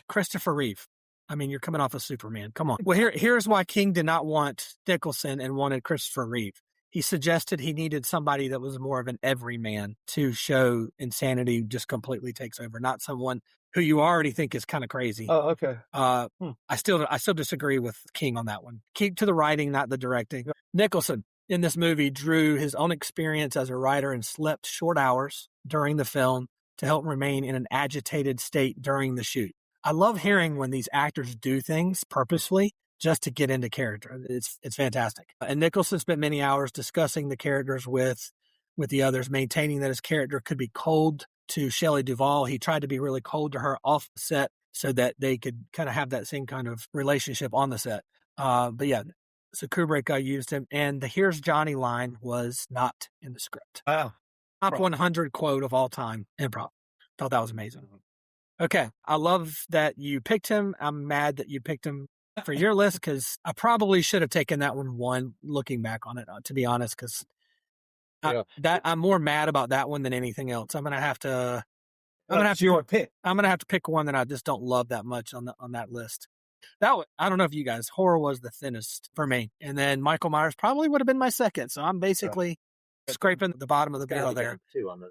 Speaker 5: Christopher Reeve. I mean, you're coming off of Superman. Come on. Well, here's why King did not want Nicholson and wanted Christopher Reeve. He suggested he needed somebody that was more of an everyman to show insanity just completely takes over, not someone who you already think is kind of crazy.
Speaker 7: Oh, okay.
Speaker 5: I still disagree with King on that one. Keep to the writing, not the directing. Nicholson in this movie drew his own experience as a writer and slept short hours during the film to help remain in an agitated state during the shoot. I love hearing when these actors do things purposefully just to get into character. It's fantastic. And Nicholson spent many hours discussing the characters with the others, maintaining that his character could be cold to Shelley Duvall. He tried to be really cold to her off the set so that they could kind of have that same kind of relationship on the set. But yeah, so Kubrick used him, and the "Here's Johnny" line was not in the script.
Speaker 7: Wow.
Speaker 5: Top 100 quote of all time, improv. Thought that was amazing. Okay, I love that you picked him. I'm mad that you picked him for your list because I probably should have taken that one looking back on it, to be honest, because I'm more mad about that one than anything else. I'm gonna have to pick one that I just don't love that much on that list. I don't know if you guys, horror was the thinnest for me, and then Michael Myers probably would have been my second. So I'm basically scraping the bottom of the barrel there.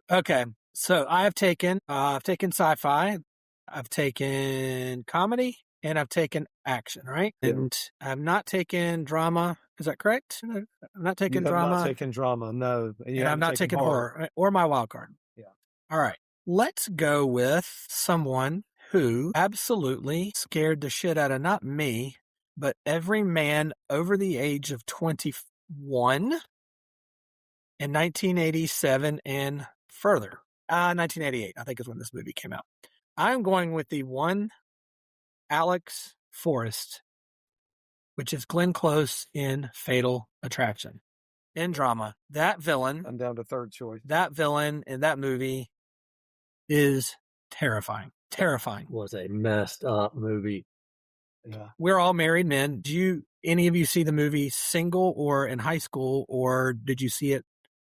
Speaker 5: Okay, so I've taken sci-fi, I've taken comedy, and I've taken action, right? Yeah. And I've not taken drama. Is that correct? I'm not taking drama.
Speaker 7: I'm not taking drama, no.
Speaker 5: And I'm not taking horror or my wild card.
Speaker 7: Yeah.
Speaker 5: All right. Let's go with someone who absolutely scared the shit out of not me, but every man over the age of 21 in 1987 and further. 1988, I think is when this movie came out. I'm going with the one Alex Forrest, which is Glenn Close in Fatal Attraction. In drama, that villain.
Speaker 7: I'm down to third choice.
Speaker 5: That villain in that movie is terrifying. Terrifying.
Speaker 6: Was a messed up movie.
Speaker 5: Yeah. We're all married men. Do any of you see the movie single or in high school, or did you see it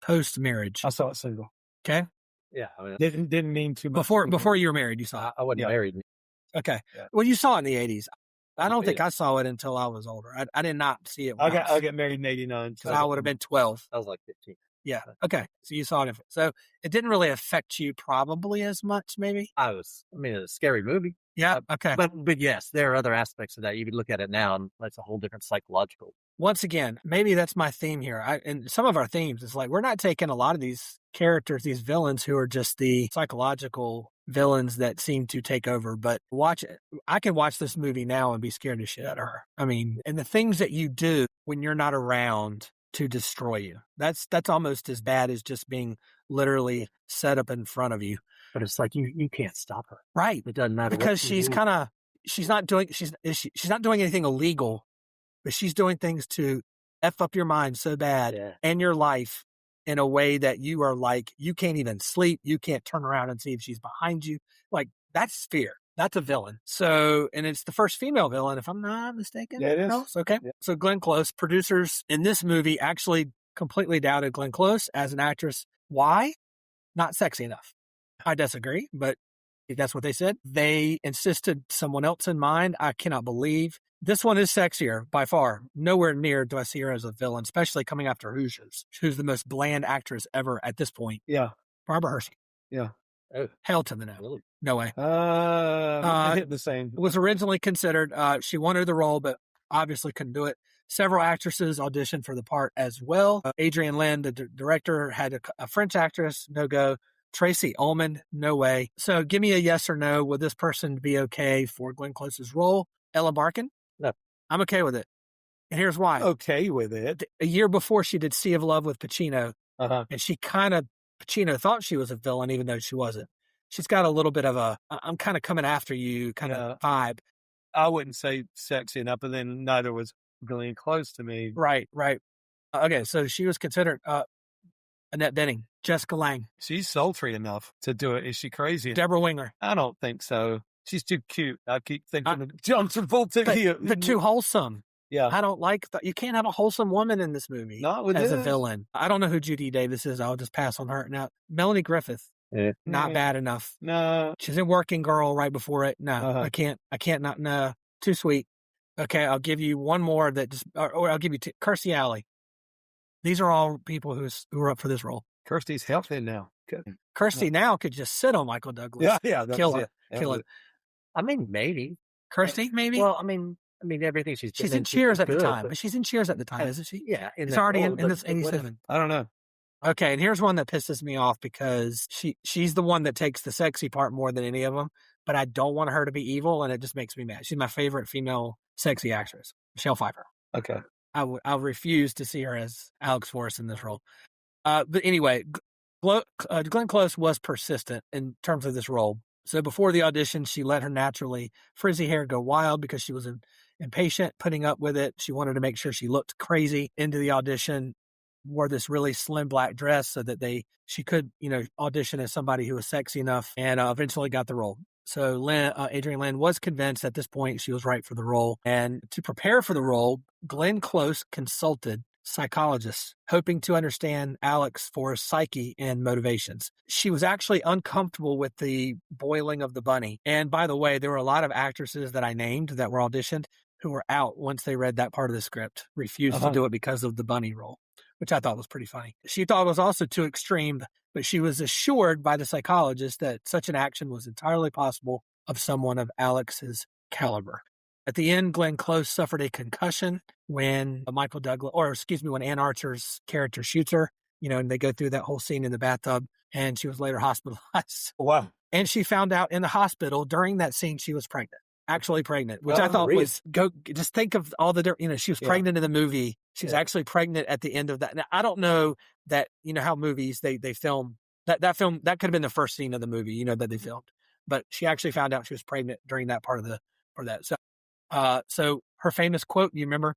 Speaker 5: post marriage?
Speaker 7: I saw it single.
Speaker 5: Okay.
Speaker 6: Yeah. I mean,
Speaker 7: didn't mean too much.
Speaker 5: Before you were married, you saw it.
Speaker 6: I wasn't married.
Speaker 5: Okay. Yeah. Well, you saw it in the 80s. I don't think I saw it until I was older. I did not see it.
Speaker 7: I got married in 89.
Speaker 5: So I would have been 12.
Speaker 6: I was like 15.
Speaker 5: Yeah. Okay. So you saw it. So it didn't really affect you probably as much, maybe?
Speaker 6: It's a scary movie.
Speaker 5: Yeah. Okay.
Speaker 6: But yes, there are other aspects of that. You could look at it now, and that's a whole different psychological.
Speaker 5: Once again, maybe that's my theme here. And some of our themes is like, we're not taking a lot of these characters, these villains who are just the psychological villains that seem to take over, but I can watch this movie now and be scared to shit out of her. I mean, and the things that you do when you're not around to destroy you, that's almost as bad as just being literally set up in front of you.
Speaker 6: But it's like, you can't stop her.
Speaker 5: Right.
Speaker 6: It doesn't matter.
Speaker 5: Because she's not doing anything illegal, but she's doing things to F up your mind so bad and your life in a way that you are like, you can't even sleep. You can't turn around and see if she's behind you. Like, that's fear. That's a villain. So, and it's the first female villain, if I'm not mistaken.
Speaker 7: Yeah, it is.
Speaker 5: No? Okay. Yeah. So Glenn Close, producers in this movie actually completely doubted Glenn Close as an actress. Why? Not sexy enough. I disagree, but that's what they said. They insisted someone else in mind. I cannot believe. This one is sexier by far. Nowhere near do I see her as a villain, especially coming after Hoosiers, who's the most bland actress ever at this point.
Speaker 7: Yeah.
Speaker 5: Barbara Hershey.
Speaker 7: Yeah.
Speaker 5: Oh. Hell to the no.
Speaker 6: Really?
Speaker 5: No way.
Speaker 7: Hit the same.
Speaker 5: It was originally considered. She wanted the role, but obviously couldn't do it. Several actresses auditioned for the part as well. Adrienne Lynn, the director, had a French actress, no go. Tracy Ullman, no way. So give me a yes or no. Would this person be okay for Glenn Close's role? Ella Barkin?
Speaker 6: No.
Speaker 5: I'm okay with it. And here's why.
Speaker 7: Okay with it.
Speaker 5: A year before, she did Sea of Love with Pacino. And Pacino thought she was a villain, even though she wasn't. She's got a little bit of a, I'm kind of coming after you kind of vibe.
Speaker 7: I wouldn't say sexy enough, but then neither was Glenn Close to me.
Speaker 5: Right. Okay, so she was considered Annette Bening, Jessica Lange.
Speaker 7: She's sultry enough to do it. Is she crazy?
Speaker 5: Deborah Winger.
Speaker 7: I don't think so. She's too cute. I keep thinking of John Travolta.
Speaker 5: But too wholesome.
Speaker 7: Yeah.
Speaker 5: I don't like that. You can't have a wholesome woman in this movie.
Speaker 7: Not with
Speaker 5: as
Speaker 7: this.
Speaker 5: A villain. I don't know who Judy Davis is. I'll just pass on her. Now, Melanie Griffith. Not bad enough.
Speaker 7: No.
Speaker 5: She's in Working Girl right before it. No, I can't not, no. Too sweet. Okay, I'll give you one more that just, or I'll give you Kirstie Alley. These are all people who are up for this role.
Speaker 7: Kirsty's healthy now. Good.
Speaker 5: Kirstie now could just sit on Michael Douglas.
Speaker 7: Yeah.
Speaker 5: Kill it.
Speaker 6: I mean, maybe.
Speaker 5: Kirstie, maybe?
Speaker 6: Well, I mean, everything she's
Speaker 5: in Cheers at the time. But she's in Cheers at the time, isn't she?
Speaker 6: Yeah.
Speaker 5: It's already in this 87.
Speaker 7: I don't know.
Speaker 5: Okay, and here's one that pisses me off because she's the one that takes the sexy part more than any of them, but I don't want her to be evil, and it just makes me mad. She's my favorite female sexy actress, Michelle Pfeiffer.
Speaker 7: Okay.
Speaker 5: I refuse to see her as Alex Forrest in this role. But anyway, Glenn Close was persistent in terms of this role. So before the audition, she let her naturally frizzy hair go wild because she was impatient putting up with it. She wanted to make sure she looked crazy into the audition, wore this really slim black dress so that she could, audition as somebody who was sexy enough, and eventually got the role. So Adrienne Lynn was convinced at this point she was right for the role. And to prepare for the role, Glenn Close consulted psychologists, hoping to understand Alex Forrest's psyche and motivations. She was actually uncomfortable with the boiling of the bunny. And by the way, there were a lot of actresses that I named that were auditioned who were out once they read that part of the script, refused to do it because of the bunny role, which I thought was pretty funny. She thought it was also too extreme, but she was assured by the psychologist that such an action was entirely possible of someone of Alex's caliber. At the end, Glenn Close suffered a concussion when when Ann Archer's character shoots her, and they go through that whole scene in the bathtub, and she was later hospitalized.
Speaker 7: Wow.
Speaker 5: And she found out in the hospital during that scene she was pregnant. Actually pregnant, which I thought was just think of all the she was pregnant in the movie. She was actually pregnant at the end of that. Now, I don't know that, how movies they film that film, that could have been the first scene of the movie, that they filmed, but she actually found out she was pregnant during that part of that. So her famous quote, you remember?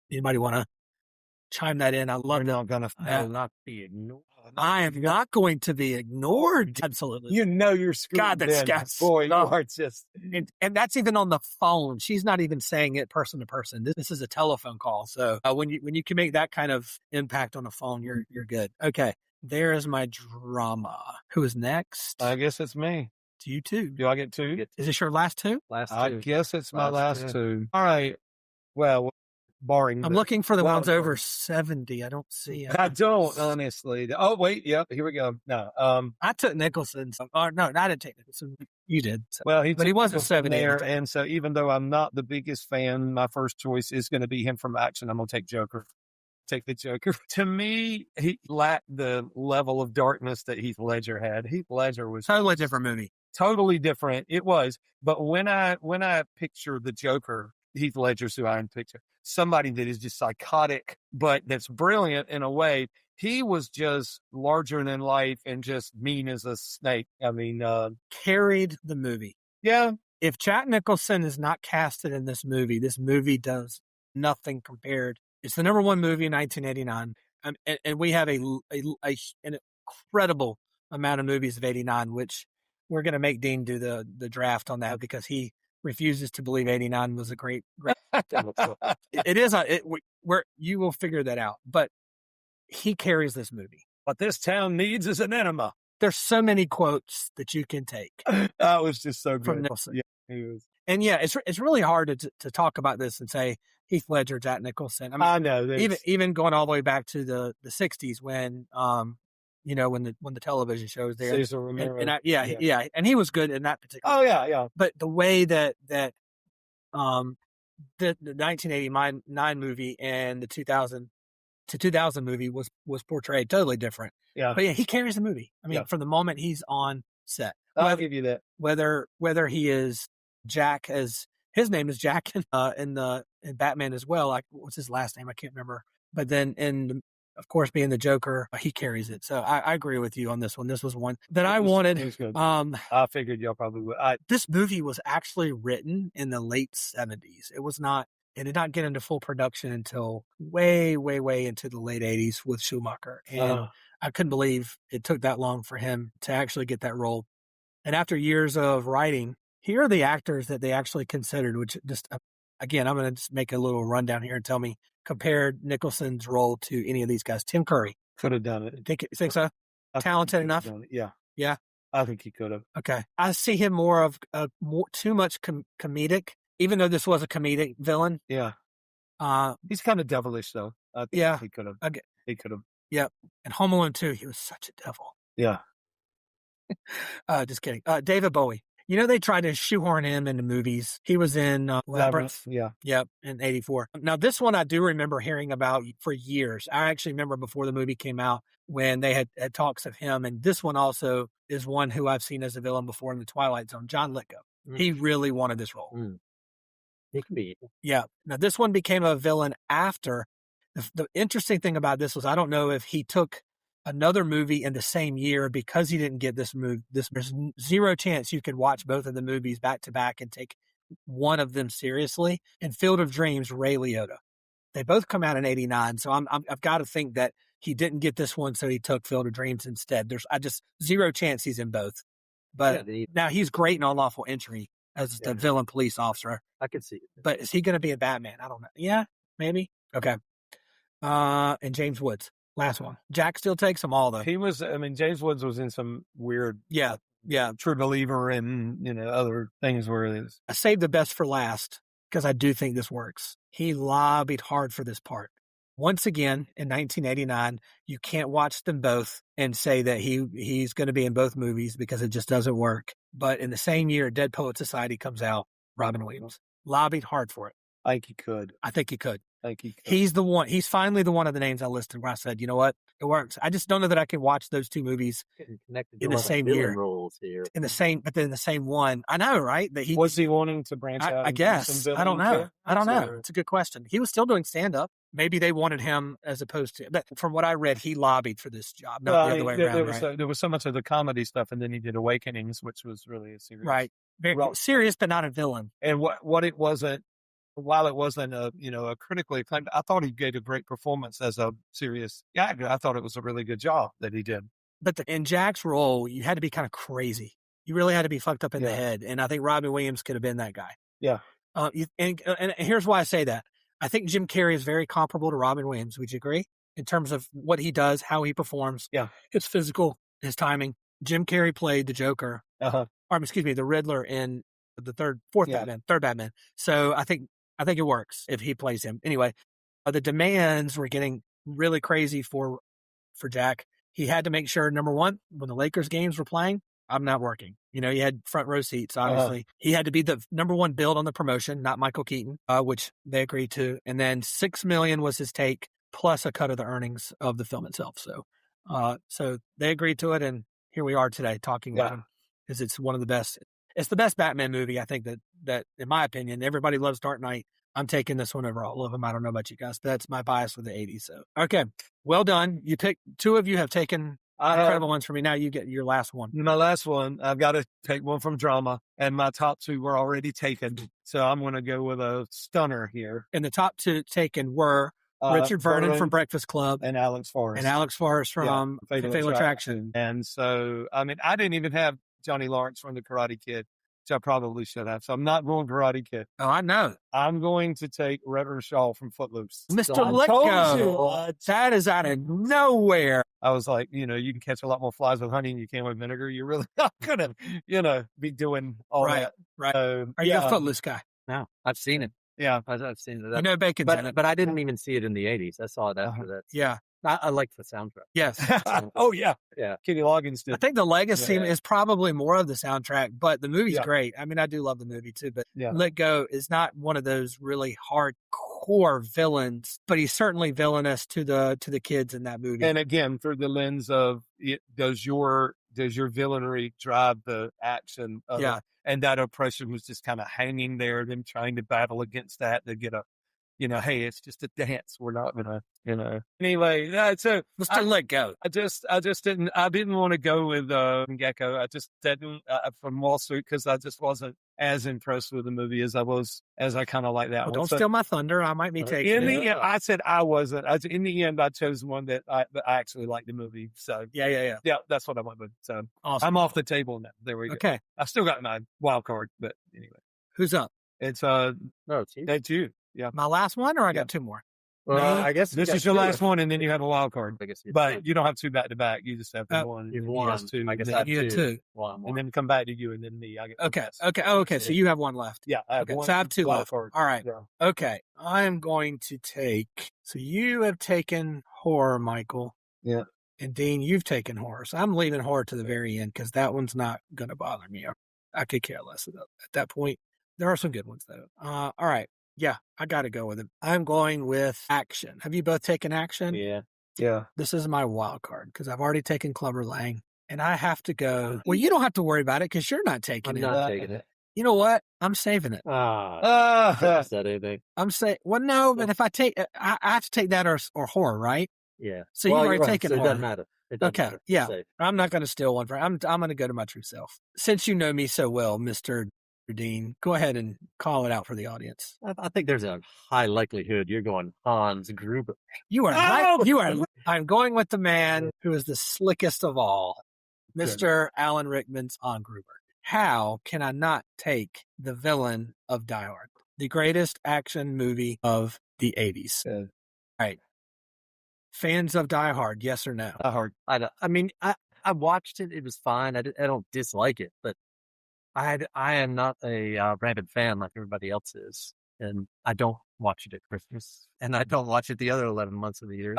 Speaker 5: Anybody want to chime that in? I love it.
Speaker 6: I will not be ignored.
Speaker 5: I am not going to be ignored. Absolutely.
Speaker 7: You're screwed.
Speaker 5: God, that's disgusting.
Speaker 7: Boy, you are just.
Speaker 5: And that's even on the phone. She's not even saying it person to person. This is a telephone call. So when you can make that kind of impact on a phone, you're good. Okay. There is my drama. Who is next?
Speaker 7: I guess it's me.
Speaker 5: It's you two.
Speaker 7: Do I get two?
Speaker 5: Is this your last two?
Speaker 6: Last two.
Speaker 7: I guess it's my last two. All right. Well, barring.
Speaker 5: I'm looking for the ones over 70. I don't see it.
Speaker 7: I don't, honestly. Oh, wait. Yep. Here we go. No.
Speaker 5: I took Nicholson. Or no, I didn't take Nicholson. You did. So.
Speaker 7: Well,
Speaker 5: but he wasn't
Speaker 7: Nicholson
Speaker 5: 70
Speaker 7: there. And so even though I'm not the biggest fan, my first choice is going to be him from action. I'm going to take Joker. Take the Joker. To me, he lacked the level of darkness that Heath Ledger had. Heath Ledger was
Speaker 5: totally different movie.
Speaker 7: Totally different. It was. But when I picture the Joker, Heath Ledger's who I picture. Somebody that is just psychotic, but that's brilliant in a way. He was just larger than life and just mean as a snake. I mean,
Speaker 5: carried the movie.
Speaker 7: Yeah.
Speaker 5: If Jack Nicholson is not casted in this movie does nothing compared. It's the number one movie in 1989. And we have an incredible amount of movies of 89, which we're going to make Dean do the draft on that because he refuses to believe 89 was a great. It is. Where you will figure that out. But he carries this movie.
Speaker 7: What this town needs is an enema.
Speaker 5: There's so many quotes that you can take.
Speaker 7: That was just so good.
Speaker 5: From Nicholson.
Speaker 7: Yeah, he was.
Speaker 5: And yeah, it's really hard to talk about this and say Heath Ledger, Jack Nicholson. I mean,
Speaker 7: I know.
Speaker 5: Even going all the way back to the 60s when when the television show was there.
Speaker 7: Cesar Romero.
Speaker 5: And he was good in that particular.
Speaker 7: Oh yeah.
Speaker 5: But the way that the 1989 movie and the 2000 movie was portrayed totally different.
Speaker 7: Yeah.
Speaker 5: But yeah, he carries the movie. I mean, from the moment he's on set.
Speaker 7: I'll give you that.
Speaker 5: Whether he is Jack, as his name is Jack in Batman as well. Like, what's his last name? I can't remember. But then of course, being the Joker, he carries it. So I agree with you on this one. This was one that I wanted.
Speaker 7: It was good. I figured y'all probably would.
Speaker 5: This movie was actually written in the late 70s. It did not get into full production until way, way, way into the late 80s with Schumacher. And I couldn't believe it took that long for him to actually get that role. And after years of writing, here are the actors that they actually considered, which just, again, I'm going to just make a little rundown here and tell me, compared Nicholson's role to any of these guys. Tim Curry.
Speaker 7: Could have done it.
Speaker 5: Think so? Talented enough?
Speaker 7: Yeah.
Speaker 5: Yeah.
Speaker 7: I think he could have.
Speaker 5: Okay. I see him more of too much comedic, even though this was a comedic villain.
Speaker 7: Yeah. He's kind of devilish, though. I think he could have. Okay. He could have.
Speaker 5: Yep. And Home Alone 2, he was such a devil.
Speaker 7: Yeah.
Speaker 5: Just kidding. David Bowie. They tried to shoehorn him into movies. He was in Lawerence.
Speaker 7: Yeah.
Speaker 5: Yep, in 84. Now, this one I do remember hearing about for years. I actually remember before the movie came out when they had talks of him. And this one also is one who I've seen as a villain before in The Twilight Zone, John Lithgow. Mm. He really wanted this role.
Speaker 6: Mm. He can be.
Speaker 5: Yeah. Now, this one became a villain after. The interesting thing about this was I don't know if he took another movie in the same year because he didn't get this movie. There's zero chance you could watch both of the movies back to back and take one of them seriously. In Field of Dreams, Ray Liotta. They both come out in 89. So I've got to think that he didn't get this one. So he took Field of Dreams instead. There's zero chance he's in both, but now he's great in Unlawful Entry as the villain police officer.
Speaker 6: I could see it.
Speaker 5: But is he going to be a Batman? I don't know. Yeah, maybe. Okay. And James Woods. Last one. Jack still takes them all, though.
Speaker 7: James Woods was in some weird,
Speaker 5: yeah,
Speaker 7: True Believer and, other things where it is.
Speaker 5: I saved the best for last because I do think this works. He lobbied hard for this part. Once again, in 1989, you can't watch them both and say that he's going to be in both movies because it just doesn't work. But in the same year, Dead Poet Society comes out, Robin Williams lobbied hard for it.
Speaker 7: I think he could.
Speaker 5: He's the one. He's finally the one of the names I listed where I said, you know what, it works. I just don't know that I can watch those two movies in the same year.
Speaker 6: Roles here.
Speaker 5: But in the same one. I know, right? That
Speaker 7: was he wanting to branch out?
Speaker 5: I guess. I don't know. It's a good question. He was still doing stand up. Maybe they wanted him as opposed to. But from what I read, he lobbied for this job. Not the other way around.
Speaker 7: There was so much of the comedy stuff, and then he did Awakenings, which was really a serious,
Speaker 5: right? Very serious, but not a villain.
Speaker 7: And what it wasn't. While it wasn't a critically acclaimed, I thought he gave a great performance as a serious actor. I thought it was a really good job that he did.
Speaker 5: But in Jack's role, you had to be kind of crazy. You really had to be fucked up in the head. And I think Robin Williams could have been that guy.
Speaker 7: Yeah.
Speaker 5: And here's why I say that. I think Jim Carrey is very comparable to Robin Williams. Would you agree? In terms of what he does, how he performs.
Speaker 7: Yeah.
Speaker 5: His physical, his timing. Jim Carrey played the Joker.
Speaker 7: Uh-huh.
Speaker 5: Or, the Riddler in third Batman. So I think I think it works if he plays him. Anyway, the demands were getting really crazy for Jack. He had to make sure, number one, when the Lakers games were playing, I'm not working. You know, he had front row seats, obviously. He had to be the number one build on the promotion, not Michael Keaton, which they agreed to. And then $6 million was his take, plus a cut of the earnings of the film itself. So they agreed to it, and here we are today talking about him, because it's one of the best. It's the best Batman movie, I think, that in my opinion. Everybody loves Dark Knight. I'm taking this one over all of them. I don't know about you guys, but that's my bias for the 80s. So, okay, well done. You picked, two of you have taken incredible ones for me. Now you get your last one.
Speaker 7: My last one, I've got to take one from drama, and my top two were already taken. So I'm going to go with a stunner here.
Speaker 5: And the top two taken were Richard Vernon from Breakfast Club
Speaker 7: and Alex Forrest.
Speaker 5: From Fatal Attraction.
Speaker 7: And so, I mean, I didn't even have Johnny Lawerence from The Karate Kid, which I probably should have. So I'm not going Karate Kid.
Speaker 5: Oh, I know.
Speaker 7: I'm going to take Reverend Shaw from Footloose.
Speaker 5: Mr. Litko. That is out of nowhere.
Speaker 7: I was like, you can catch a lot more flies with honey than you can with vinegar. You're really not going to, be doing all that.
Speaker 5: Right. Are you a Footloose guy?
Speaker 6: No, I've seen it.
Speaker 7: Yeah.
Speaker 6: I've seen it.
Speaker 5: You know Bacon's in it.
Speaker 6: But I didn't even see it in the 80s. I saw it after that.
Speaker 5: Yeah.
Speaker 6: I liked the soundtrack.
Speaker 5: Yes.
Speaker 7: Oh, yeah.
Speaker 6: Yeah.
Speaker 7: Kenny Loggins did.
Speaker 5: I think the legacy is probably more of the soundtrack, but the movie's great. I mean, I do love the movie too, but Let Go is not one of those really hardcore villains, but he's certainly villainous to the kids in that movie.
Speaker 7: And again, through the lens of does your villainy drive the action of it? And that oppression was just kind of hanging there, them trying to battle against that to get a, hey, it's just a dance. We're not gonna, Anyway, so
Speaker 5: Let Go.
Speaker 7: I didn't want to go with Gecko. I just didn't from Wall Street, because I just wasn't as impressed with the movie as I kind of like that one.
Speaker 5: Don't steal my thunder. I might be taking
Speaker 7: in
Speaker 5: it.
Speaker 7: the end, I said I wasn't. In the end, I chose one that I actually liked the movie. So yeah, that's what I went with. So
Speaker 5: awesome.
Speaker 7: I'm off the table now. There we go.
Speaker 5: Okay,
Speaker 7: I still got my wild card, but anyway,
Speaker 5: who's up?
Speaker 7: It's
Speaker 6: it's you.
Speaker 7: That's you. Yeah,
Speaker 5: my last one, or I got two more.
Speaker 6: Well, I guess
Speaker 7: this is your last one, and then you have a wild card. But you don't have two back to back. You just have one.
Speaker 6: You've won.
Speaker 7: Two.
Speaker 6: I guess
Speaker 5: you had two.
Speaker 7: And then come back to you, and then me. I get
Speaker 5: Okay. So you have one left.
Speaker 7: Yeah. I have one.
Speaker 5: So I have two left.
Speaker 7: Card.
Speaker 5: All right.
Speaker 7: Yeah.
Speaker 5: Okay. I'm going to take. So you have taken horror, Michael.
Speaker 7: Yeah.
Speaker 5: And Dean, you've taken horror. So I'm leaving horror to the very end, because that one's not going to bother me. I could care less at that point. There are some good ones though. All right. Yeah, I got to go with it. I'm going with action. Have you both taken action?
Speaker 7: Yeah.
Speaker 5: This is my wild card, because I've already taken Clubber Lang, and I have to go. Well, you don't have to worry about it, because you're not taking it.
Speaker 6: I'm not taking it.
Speaker 5: You know what? I'm saving it.
Speaker 6: Is that anything?
Speaker 5: I'm saying, well, no, but if I take, I have to take that or horror, right?
Speaker 6: Yeah.
Speaker 5: So you've already taken
Speaker 6: it.
Speaker 5: Horror.
Speaker 6: It doesn't matter.
Speaker 5: Okay. Yeah.
Speaker 6: Safe.
Speaker 5: I'm not going to steal one I'm going to go to my true self. Since you know me so well, Mr. Dean, go ahead and call it out for the audience.
Speaker 6: I think there's a high likelihood you're going Hans Gruber.
Speaker 5: You are right. You are. I'm going with the man who is the slickest of all, Mr. Alan Rickman's Hans Gruber. How can I not take the villain of Die Hard, the greatest action movie of the 80s? All right. Fans of Die Hard, yes or no?
Speaker 6: Die Hard. I mean, I watched it. It was fine. I don't dislike it, but I am not a rabid fan like everybody else is, and I don't watch it at Christmas, and I don't watch it the other 11 months of the year.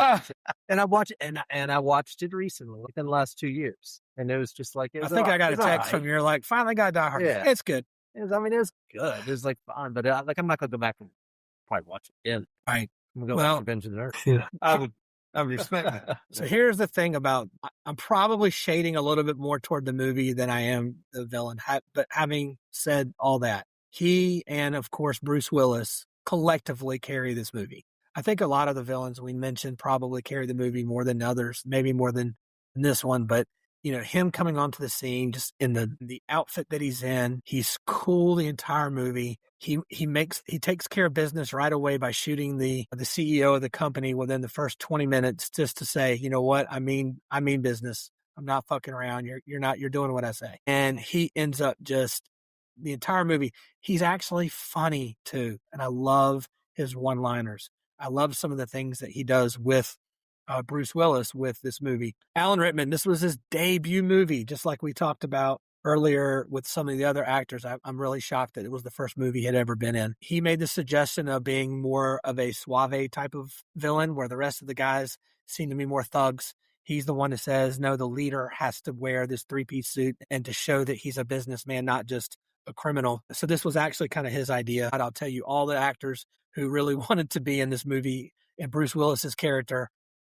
Speaker 6: And I watch it, and I watched it recently, within the last 2 years, and it was just like
Speaker 5: I think I got a text from you, like, finally got Die Hard.
Speaker 6: Yeah.
Speaker 5: It's good.
Speaker 6: It was good. It was like fun, but I'm not going to go back and probably watch it again.
Speaker 5: Right.
Speaker 6: I'm going to go back to Revenge of the Nerds.
Speaker 7: Yeah. I respect that.
Speaker 5: So here's the thing about, I'm probably shading a little bit more toward the movie than I am the villain. But having said all that, he and, of course, Bruce Willis collectively carry this movie. I think a lot of the villains we mentioned probably carry the movie more than others, maybe more than this one. But, him coming onto the scene, just in the outfit that he's in, he's cool the entire movie. He takes care of business right away by shooting the CEO of the company within the first 20 minutes, just to say, you know what, I mean business. I'm not fucking around. You're doing what I say. And he ends up just the entire movie. He's actually funny too. And I love his one-liners. I love some of the things that he does with Bruce Willis with this movie. Alan Rickman, this was his debut movie, just like we talked about earlier with some of the other actors, I'm really shocked that it was the first movie he had ever been in. He made the suggestion of being more of a suave type of villain, where the rest of the guys seem to be more thugs. He's the one that says, no, the leader has to wear this 3-piece suit and to show that he's a businessman, not just a criminal. So this was actually kind of his idea. I'll tell you, all the actors who really wanted to be in this movie and Bruce Willis's character,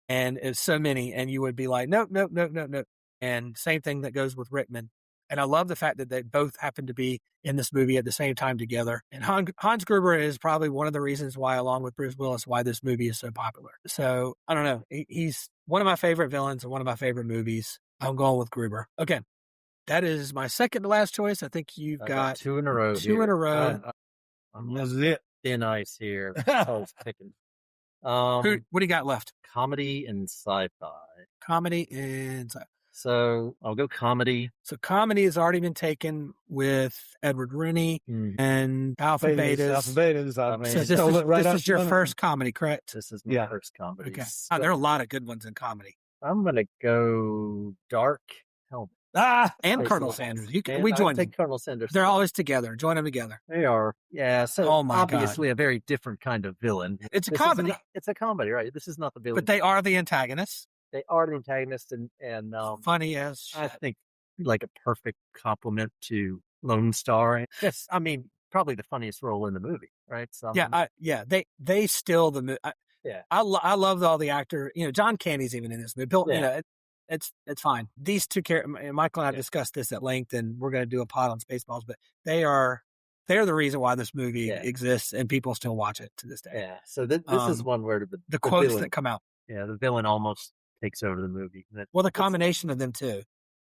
Speaker 5: and it's so many, and you would be like, nope, nope, nope, nope, nope. And same thing that goes with Rickman. And I love the fact that they both happen to be in this movie at the same time together. And Hans Gruber is probably one of the reasons why, along with Bruce Willis, why this movie is so popular. So I don't know. He's one of my favorite villains and one of my favorite movies. I'm going with Gruber. Okay. That is my second to last choice. I think you've got
Speaker 6: 2 in a row.
Speaker 5: Two in a row.
Speaker 7: That's it.
Speaker 6: Thin ice here. Picking.
Speaker 5: What do you got left?
Speaker 6: Comedy and sci-fi.
Speaker 5: Comedy and sci-fi.
Speaker 6: So I'll go comedy.
Speaker 5: So comedy has already been taken with Edward Rooney and Alpha Betas.
Speaker 7: Alpha Betas.
Speaker 6: I mean,
Speaker 5: So this is your first comedy, correct?
Speaker 6: This is my first comedy.
Speaker 5: Okay.
Speaker 6: So
Speaker 5: There are a lot of good ones in comedy.
Speaker 6: I'm going to go Dark Helmet.
Speaker 5: And Colonel Sanders. We joined them.
Speaker 6: Take Colonel Sanders.
Speaker 5: They're always together. Join them together.
Speaker 6: They are. Yeah. So
Speaker 5: Oh my
Speaker 6: obviously a very different kind of villain.
Speaker 5: It's a
Speaker 6: This
Speaker 5: comedy.
Speaker 6: It's a comedy, right? This is not the villain.
Speaker 5: But they are the antagonists.
Speaker 6: They are the antagonists and
Speaker 5: Funny as shit.
Speaker 6: I think like a perfect compliment to Lone Star. Yes, I mean probably the funniest role in the movie, right? So
Speaker 5: They steal the movie.
Speaker 6: Yeah.
Speaker 5: I loved all the actor. John Candy's even in this movie. Bill, it's fine. These two characters, Michael and I discussed this at length, and we're going to do a pod on Spaceballs. But they're the reason why this movie exists, and people still watch it to this day.
Speaker 6: Yeah. So this is one where the
Speaker 5: quotes
Speaker 6: villain,
Speaker 5: that come out.
Speaker 6: Yeah, the villain almost takes over the movie.
Speaker 5: Well, the combination of them too.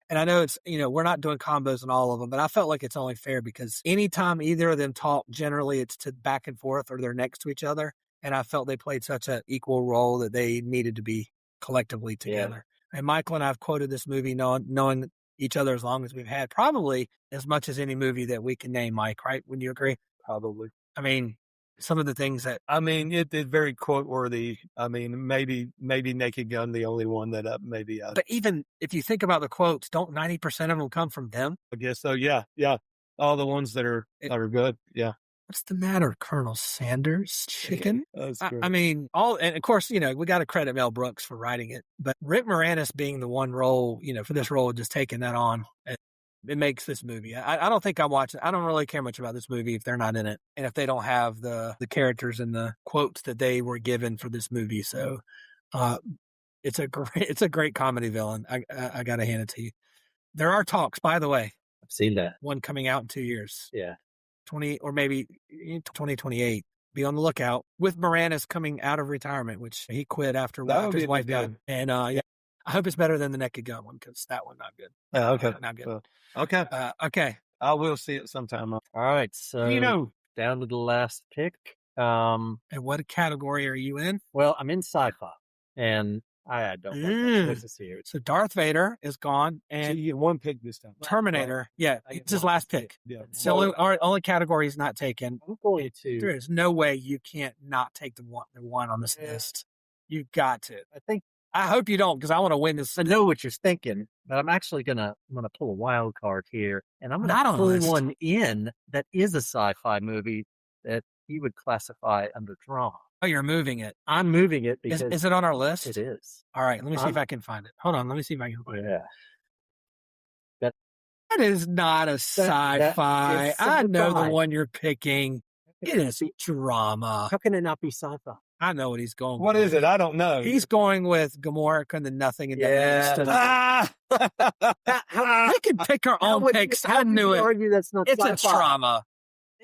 Speaker 5: And I know it's, we're not doing combos on all of them, but I felt like it's only fair because anytime either of them talk, generally it's to back and forth or they're next to each other. And I felt they played such an equal role that they needed to be collectively together. Yeah. And Michael and I have quoted this movie knowing each other as long as we've had, probably as much as any movie that we can name, Mike, right? Wouldn't you agree?
Speaker 7: Probably.
Speaker 5: I mean, some of the things that...
Speaker 7: it's very quote-worthy. I mean, maybe Naked Gun, the only one that maybe...
Speaker 5: But even if you think about the quotes, don't 90% of them come from them?
Speaker 7: I guess so, yeah. All the ones that are good, yeah.
Speaker 5: What's the matter, Colonel Sanders? Chicken?
Speaker 7: That's
Speaker 5: I mean, and of course, we got to credit Mel Brooks for writing it, but Rick Moranis being the one role, for this role, just taking that on, it makes this movie. I don't think I'm watching. I don't really care much about this movie if they're not in it, and if they don't have the characters and the quotes that they were given for this movie. So, it's a great comedy villain. I got to hand it to you. There are talks, by the way.
Speaker 6: I've seen that
Speaker 5: one coming out in 2 years.
Speaker 6: Yeah.
Speaker 5: 20 or maybe 2028. Be on the lookout with Moranis coming out of retirement, which he quit after his wife died. And I hope it's better than the Naked Gun one because that one not good.
Speaker 7: Okay,
Speaker 5: not good.
Speaker 7: Okay,
Speaker 5: okay.
Speaker 7: I will see it sometime.
Speaker 6: All right, so down to the last pick.
Speaker 5: And what category are you in?
Speaker 6: Well, I'm in sci-fi, and I don't want this is here.
Speaker 5: So Darth Vader is gone, and
Speaker 7: so you get one pick this time.
Speaker 5: Terminator, it's his last pick.
Speaker 7: Yeah.
Speaker 5: So our only category is not taken.
Speaker 6: I'm going to.
Speaker 5: There is no way you can't not take the one on this list. You've got to. I hope you don't, because I want to win this.
Speaker 6: I know what you're thinking, but I'm actually I'm gonna pull a wild card here, and I'm gonna pull one in that is a sci-fi movie that he would classify under drama.
Speaker 5: Oh, you're moving it.
Speaker 6: I'm moving it because...
Speaker 5: Is it on our list?
Speaker 6: It is.
Speaker 5: All right, let me see if I can find it. Hold on, let me see if I can find it.
Speaker 6: That
Speaker 5: is not a sci-fi. I know the one you're picking. It is drama.
Speaker 6: How can it not be sci-fi?
Speaker 5: I know what he's going with.
Speaker 7: What is it? I don't know.
Speaker 5: He's going with Gamorra and the Nothing. And we can pick our own picks. I knew it.
Speaker 6: Argue that's not
Speaker 5: it's
Speaker 6: sci-fi.
Speaker 5: A drama.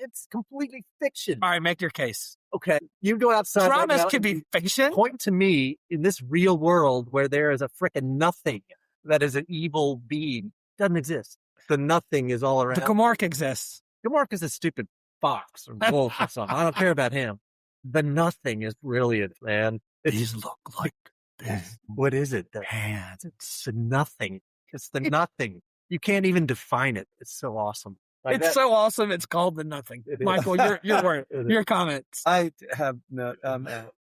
Speaker 6: It's completely fiction.
Speaker 5: All right, make your case.
Speaker 6: Okay, you go outside.
Speaker 5: Dramas can be fiction.
Speaker 6: Point to me in this real world where there is a frickin' nothing that is an evil being. Doesn't exist. The nothing is all around.
Speaker 5: The Gamorra exists.
Speaker 6: Gamorra is a stupid fox or wolf or something. I don't care about him. The nothing is brilliant, man.
Speaker 5: These look like this.
Speaker 6: What is it? The hands. It's the nothing. It's the nothing. You can't even define it. It's so awesome.
Speaker 5: It's so awesome. It's called The Nothing. Michael, your comments.
Speaker 7: I have no.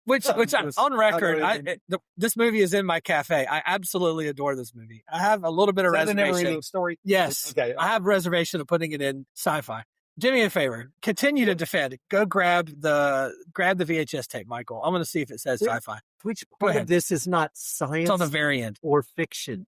Speaker 5: Which on record,
Speaker 7: Unbelievable.
Speaker 5: this movie is in my cafe. I absolutely adore this movie. I have a little bit of
Speaker 7: Is that the
Speaker 5: reservation.
Speaker 7: never-ending story?
Speaker 5: Yes,
Speaker 7: Okay.
Speaker 5: I have reservation of putting it in sci-fi. Do me a favor. Continue to defend. Go grab the VHS tape, Michael. I'm going to see if it says sci-fi.
Speaker 6: Which
Speaker 5: Go
Speaker 6: part
Speaker 5: ahead.
Speaker 6: of this is not science
Speaker 5: It's on the very end.
Speaker 6: or fiction?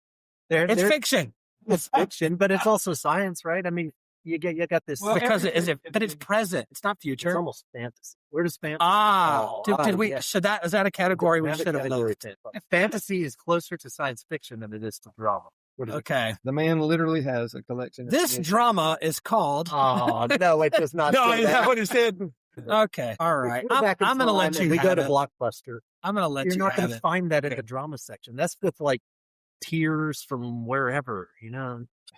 Speaker 5: It's fiction.
Speaker 6: It's fiction, but it's also science, right? I mean, you got this.
Speaker 5: Well, because but it's present. It's not future.
Speaker 6: It's almost fantasy. Where does fantasy?
Speaker 5: Did we?
Speaker 6: Yeah.
Speaker 5: So is that a category we should have looked?
Speaker 6: Fantasy is closer to science fiction than it is to drama.
Speaker 5: Okay.
Speaker 7: The man literally has a collection.
Speaker 5: This drama is called.
Speaker 6: Oh no, it does not.
Speaker 7: No,
Speaker 6: say
Speaker 7: is that
Speaker 6: that.
Speaker 7: what it said?
Speaker 5: Okay. All right.
Speaker 6: Go back in
Speaker 5: I'm going to let
Speaker 6: time
Speaker 5: you.
Speaker 6: and we go
Speaker 5: have
Speaker 6: to
Speaker 5: it.
Speaker 6: Blockbuster.
Speaker 5: I'm going to let
Speaker 6: You're
Speaker 5: you
Speaker 6: not going
Speaker 5: have
Speaker 6: to
Speaker 5: it.
Speaker 6: find that in the drama section. That's with like tears from wherever.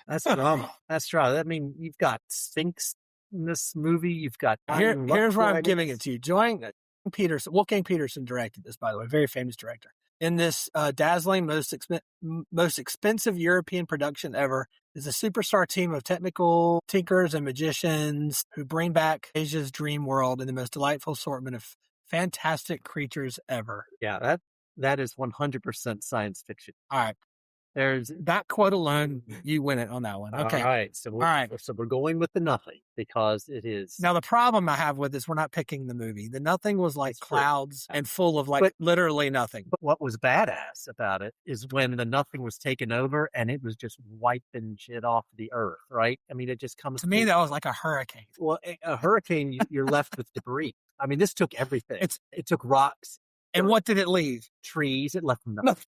Speaker 6: That's drama. That's drama. I mean, you've got Sphinx in this movie. You've got
Speaker 5: Here's where I'm giving it to you. Wolfgang Peterson directed this, by the way, very famous director. In this dazzling, most expensive European production ever is a superstar team of technical tinkers and magicians who bring back Asia's dream world in the most delightful assortment of fantastic creatures ever.
Speaker 6: Yeah, that is 100% science fiction.
Speaker 5: All right.
Speaker 6: There's
Speaker 5: That quote alone, you win it on that one. Okay.
Speaker 6: All right. So we're going with the nothing because it is.
Speaker 5: Now, the problem I have with this, we're not picking the movie. The nothing was like
Speaker 6: That's true.
Speaker 5: clouds and full of
Speaker 6: But-
Speaker 5: literally nothing.
Speaker 6: But what was badass about it is when the nothing was taken over and it was just wiping shit off the earth, right? I mean, it just comes
Speaker 5: To me, that was like a hurricane.
Speaker 6: well, a hurricane, you're left with debris. I mean, this took everything. It took rocks,
Speaker 5: And what did it leave?
Speaker 6: trees. It left nothing.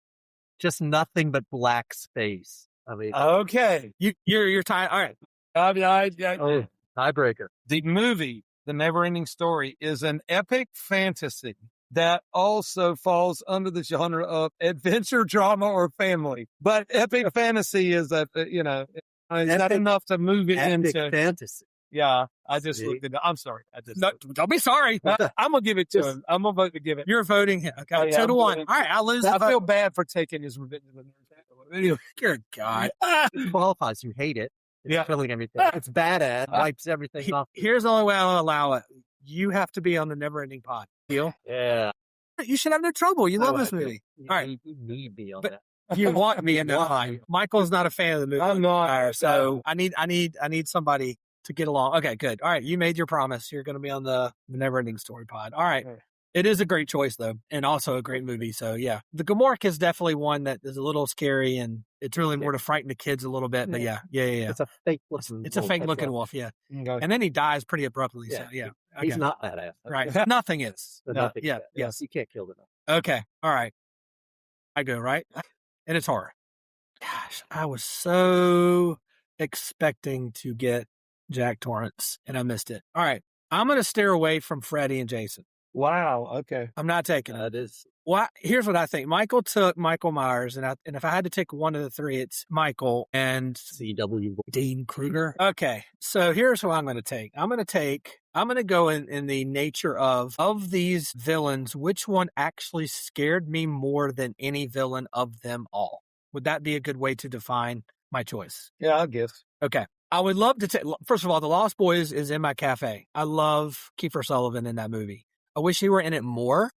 Speaker 6: Just nothing but black space. I mean,
Speaker 7: Okay.
Speaker 5: You're tired. All right.
Speaker 6: tiebreaker.
Speaker 7: The movie, The Never-Ending Story, is an epic fantasy that also falls under the genre of adventure, drama, or family. But epic fantasy is it's not enough to move it
Speaker 6: Epic
Speaker 7: into.
Speaker 6: fantasy.
Speaker 7: Yeah, I just
Speaker 6: See?
Speaker 7: looked at it. I'm sorry.
Speaker 5: No, don't be sorry.
Speaker 7: I'm gonna give it to him. I'm gonna vote to give it.
Speaker 5: You're voting him. Okay,
Speaker 7: Oh, yeah,
Speaker 5: 2 to
Speaker 7: I'm
Speaker 5: 1.
Speaker 7: voting.
Speaker 5: All right, I'll lose.
Speaker 7: I
Speaker 5: the
Speaker 7: feel
Speaker 5: vote.
Speaker 7: bad for taking his revenge. Anyway,
Speaker 5: Good God.
Speaker 6: It qualifies. You hate it. It's
Speaker 7: Yeah.
Speaker 6: killing everything. It's badass. Wipes everything off.
Speaker 5: Here's the only way I'll allow it. You have to be on the Never Ending Pod. Deal?
Speaker 6: Yeah.
Speaker 5: You should have no trouble. You love
Speaker 6: Oh,
Speaker 5: this
Speaker 6: I do.
Speaker 5: movie. All right.
Speaker 6: You need me on
Speaker 5: But-
Speaker 6: that.
Speaker 5: You want me in the line. Michael's not a fan of the movie.
Speaker 7: I'm not.
Speaker 5: So I need somebody to get along. Okay, good. All right. You made your promise. You're going to be on the Never Ending Story Pod. All right.
Speaker 7: Okay.
Speaker 5: It is a great choice though. And also a great movie. So yeah, the Gomorrah is definitely one that is a little scary and it's really more to frighten the kids a little bit. But yeah.
Speaker 6: It's a fake looking.
Speaker 5: It's a fake looking wolf. Yeah.
Speaker 7: Okay.
Speaker 5: And then he dies pretty abruptly. So yeah.
Speaker 6: He's
Speaker 5: Okay.
Speaker 6: not badass.
Speaker 5: Right. Nothing is.
Speaker 6: But
Speaker 7: No,
Speaker 6: nothing
Speaker 5: yeah,
Speaker 6: bad.
Speaker 5: yes.
Speaker 6: You can't kill them.
Speaker 5: Okay. All right. I go, right? And it's horror. Gosh, I was so expecting to get Jack Torrance and I missed it. All right. I'm going to steer away from Freddy and Jason.
Speaker 7: Wow. Okay.
Speaker 5: I'm not taking it.
Speaker 6: That is.
Speaker 5: Well, here's what I think. Michael took Michael Myers, and if I had to take one of the three, it's Michael and
Speaker 6: CW.
Speaker 5: Dean Kruger. Okay, so here's what I'm going to take. I'm going to go in the nature of these villains, which one actually scared me more than any villain of them all? Would that be a good way to define my choice?
Speaker 7: Yeah, I guess.
Speaker 5: Okay. I would love to take, first of all, The Lost Boys is in my cafe. I love Kiefer Sutherland in that movie. I wish he were in it more.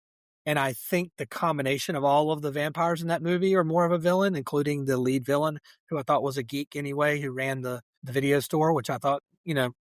Speaker 5: And I think the combination of all of the vampires in that movie are more of a villain, including the lead villain, who I thought was a geek anyway, who ran the video store, which I thought,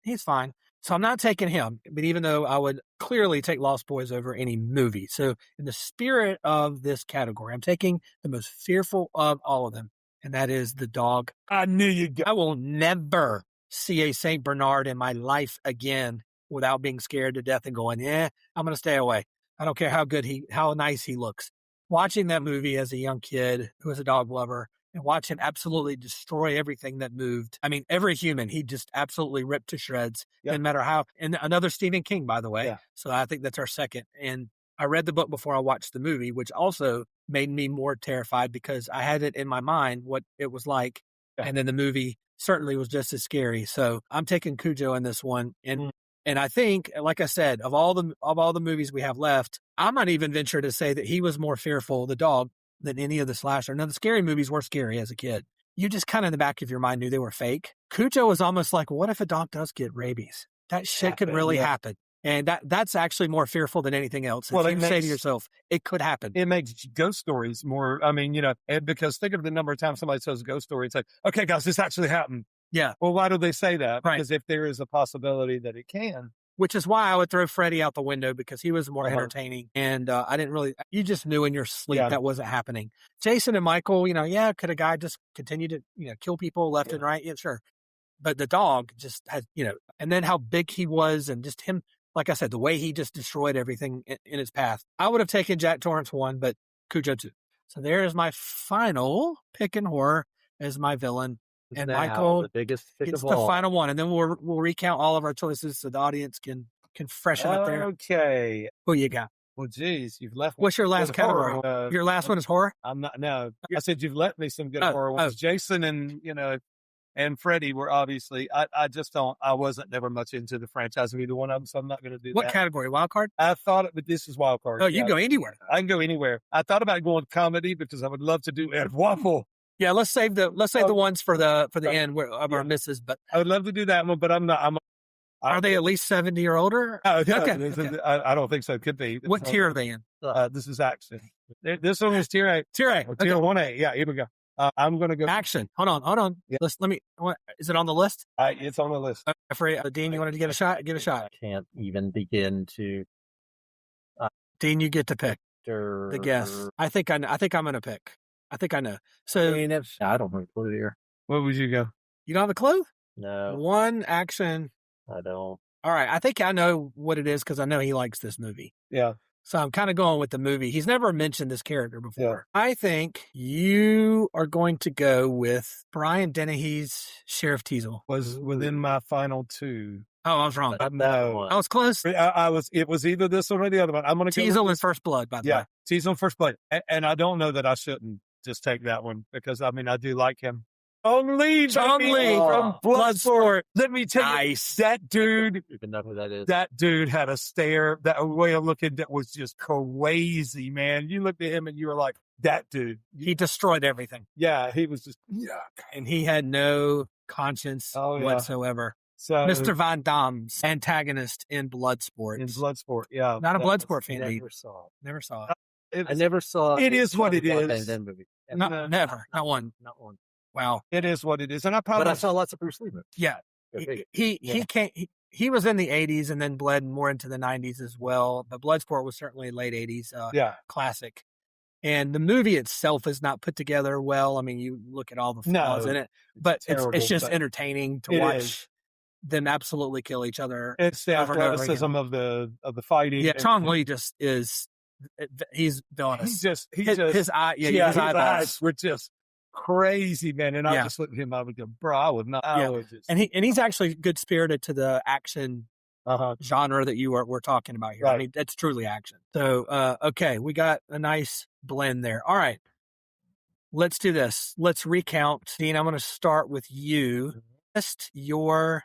Speaker 5: he's fine. So I'm not taking him, but even though I would clearly take Lost Boys over any movie. So in the spirit of this category, I'm taking the most fearful of all of them, and that is the dog.
Speaker 7: I knew you'd go.
Speaker 5: I will never see a St. Bernard in my life again without being scared to death and going, I'm going to stay away. I don't care how nice he looks. Watching that movie as a young kid who was a dog lover and watch him absolutely destroy everything that moved. I mean, every human, he just absolutely ripped to shreds,
Speaker 7: Yep.
Speaker 5: no matter how. And another Stephen King, by the way.
Speaker 7: Yeah.
Speaker 5: So I think that's our second. And I read the book before I watched the movie, which also made me more terrified because I had it in my mind what it was like.
Speaker 7: Yeah.
Speaker 5: And then the movie certainly was just as scary. So I'm taking Cujo in this one. And I think, like I said, of all the movies we have left, I might even venture to say that he was more fearful, the dog, than any of the slasher. Now, the scary movies were scary as a kid. You just kind of in the back of your mind knew they were fake. Cujo was almost like, what if a dog does get rabies? That shit could really happen. And that's actually more fearful than anything else.
Speaker 7: Well,
Speaker 5: If
Speaker 7: it
Speaker 5: you say to
Speaker 7: makes-
Speaker 5: yourself, it could happen.
Speaker 7: It makes ghost stories more, I mean, and because think of the number of times somebody says a ghost story, it's like, okay, guys, this actually happened.
Speaker 5: Yeah.
Speaker 7: Well, why do they say that?
Speaker 5: Right.
Speaker 7: Because if there is a possibility that it can.
Speaker 5: Which is why I would throw Freddy out the window, because he was more
Speaker 7: Uh-huh.
Speaker 5: entertaining. And I didn't really, you just knew in your sleep
Speaker 7: Yeah.
Speaker 5: that wasn't happening. Jason and Michael, could a guy just continue to, kill people left and right? Yeah, sure. But the dog just had, and then how big he was, and just him, like I said, the way he just destroyed everything in his path. I would have taken Jack Torrance 1, but Cujo 2. So there is my final pick in horror as my villain. And
Speaker 6: Now,
Speaker 5: Michael
Speaker 6: the biggest pick
Speaker 5: It's
Speaker 6: of
Speaker 5: the
Speaker 6: all.
Speaker 5: final one, and then we'll recount all of our choices so the audience can freshen up there.
Speaker 7: Okay.
Speaker 5: Who you got?
Speaker 7: Well, geez, you've left.
Speaker 5: What's your last
Speaker 7: good horror.
Speaker 5: category? Your last one is horror?
Speaker 7: I'm not. No, I said you've left me some good
Speaker 5: Oh,
Speaker 7: horror ones. Jason and Freddy were obviously. I just don't. I wasn't never much into the franchise of either one of them, so I'm not going to do
Speaker 5: What
Speaker 7: that.
Speaker 5: category? Wild card?
Speaker 7: I thought it, but this is wild card.
Speaker 5: Oh, you can go anywhere.
Speaker 7: I can go anywhere. I thought about going comedy because I would love to do Ed Waffle.
Speaker 5: Yeah, let's save the ones for the end of our
Speaker 7: Yeah.
Speaker 5: misses. But
Speaker 7: I would love to do that one, but I'm not.
Speaker 5: are they at least 70 or older?
Speaker 7: Oh, yeah,
Speaker 5: Okay.
Speaker 7: I don't think so. It could be.
Speaker 5: What tier are they in?
Speaker 7: This is action. This one is tier 8.
Speaker 5: Tier A.
Speaker 7: Or
Speaker 5: Okay.
Speaker 7: tier 1A. Yeah, here we go. I'm going to go.
Speaker 5: Action. Hold on.
Speaker 7: Yeah.
Speaker 5: Is it on the list?
Speaker 7: It's on the list.
Speaker 5: Dean, you wanted to get a shot? Give it a shot.
Speaker 6: Can't even begin to.
Speaker 5: Dean, you get to pick the guess. I think I'm going to pick. I think I know. So
Speaker 6: I don't have a clue here.
Speaker 7: What would you go?
Speaker 5: you don't have a clue?
Speaker 6: No,
Speaker 5: One action.
Speaker 6: I don't.
Speaker 5: All right. I think I know what it is because I know he likes this movie.
Speaker 7: Yeah.
Speaker 5: So I'm kind of going with the movie. He's never mentioned this character before. I think you are going to go with Brian Dennehy's Sheriff Teasel.
Speaker 7: Was within my final 2.
Speaker 5: Oh, I was wrong.
Speaker 7: No.
Speaker 5: I was close.
Speaker 7: I was. It was either this one or the other one. I'm going to
Speaker 5: Teasel and First Blood, by the way.
Speaker 7: Teasel and First Blood. And I don't know that I shouldn't just take that one because I do like him. Chong Li
Speaker 5: Chong Li
Speaker 7: from Bloodsport. Let me tell
Speaker 5: Nice.
Speaker 7: you, that dude.
Speaker 6: Even know who that is.
Speaker 7: That dude had a stare, that way of looking that was just crazy, man. You looked at him and you were like, that dude.
Speaker 5: He destroyed everything.
Speaker 7: Yeah, he was just,
Speaker 5: And he had no conscience whatsoever.
Speaker 7: So,
Speaker 5: Mr. Van Damme's antagonist in Bloodsport.
Speaker 7: in Bloodsport, yeah.
Speaker 5: Not a Bloodsport fan.
Speaker 6: Never saw it.
Speaker 5: Never saw it.
Speaker 6: I never saw
Speaker 7: It is what it is.
Speaker 6: Van Damme movie.
Speaker 5: Never. Not one.
Speaker 6: Not one.
Speaker 5: Wow.
Speaker 7: It is what it is. And I probably,
Speaker 6: But I saw lots of Bruce Lee movies.
Speaker 5: Yeah. He was in the 80s and then bled more into the 90s as well. But Bloodsport was certainly late 80s classic. And the movie itself is not put together well. I mean, you look at all the flaws in it, but it's just entertaining to watch them absolutely kill each other.
Speaker 7: It's the
Speaker 5: over and over
Speaker 7: athleticism of the fighting.
Speaker 5: Yeah, Chong Li just is. He's villainous. His eyeballs
Speaker 7: were just crazy, man. And I just looked at him. I would go, bro, I would not.
Speaker 5: And he's actually good spirited to the action genre that we're talking about here.
Speaker 7: Right.
Speaker 5: I mean, that's truly action. So, okay, we got a nice blend there. All right, let's do this. Let's recount. Dean, I'm going to start with you. List your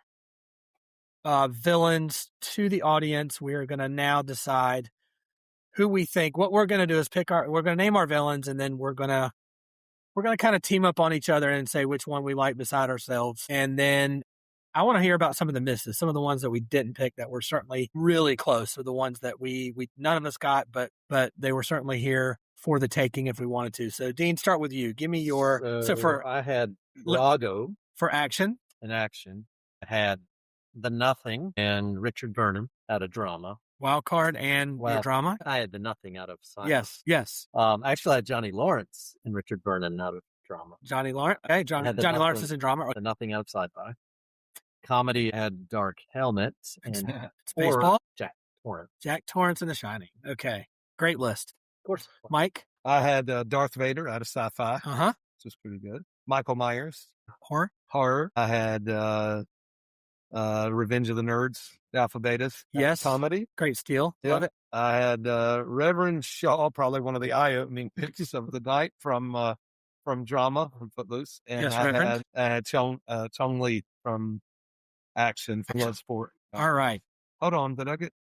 Speaker 5: villains to the audience. We are going to now decide who we think. What we're going to do is we're going to name our villains, and then we're going to kind of team up on each other and say which one we like beside ourselves. And then I want to hear about some of the misses, some of the ones that we didn't pick that were certainly really close, or the ones that we none of us got, but they were certainly here for the taking if we wanted to. So, Dean, start with you. Give me your
Speaker 6: I had Drago
Speaker 5: for action.
Speaker 6: in action. I had The Nothing and Richard Vernon out of drama.
Speaker 5: Wild card and your drama.
Speaker 6: I had The Nothing out of sci-fi.
Speaker 5: Yes.
Speaker 6: Actually, I had Johnny Lawerence and Richard Vernon out of drama.
Speaker 5: Johnny Lawrence. Okay, Johnny Lawrence is in drama.
Speaker 6: The Nothing out of sci-fi. Comedy, I had Dark Helmet and
Speaker 5: It's baseball.
Speaker 6: Jack Torrance.
Speaker 5: Jack Torrance in The Shining. Okay, great list.
Speaker 6: Of course.
Speaker 5: Mike.
Speaker 7: I had Darth Vader out of Sci-Fi,
Speaker 5: Huh.
Speaker 7: which was pretty good. Michael Myers,
Speaker 5: Horror.
Speaker 7: I had Revenge of the Nerds, Alpha Betas.
Speaker 5: Yes.
Speaker 7: Comedy.
Speaker 5: Great steal.
Speaker 7: Yeah.
Speaker 5: Love it.
Speaker 7: I had Reverend Shaw, probably one of the eye-opening pictures of the night from drama, from Footloose. And
Speaker 5: Yes,
Speaker 7: I
Speaker 5: Reverend.
Speaker 7: had Chong Li from Action, from Bloodsport.
Speaker 5: All right.
Speaker 7: Hold on, did I get...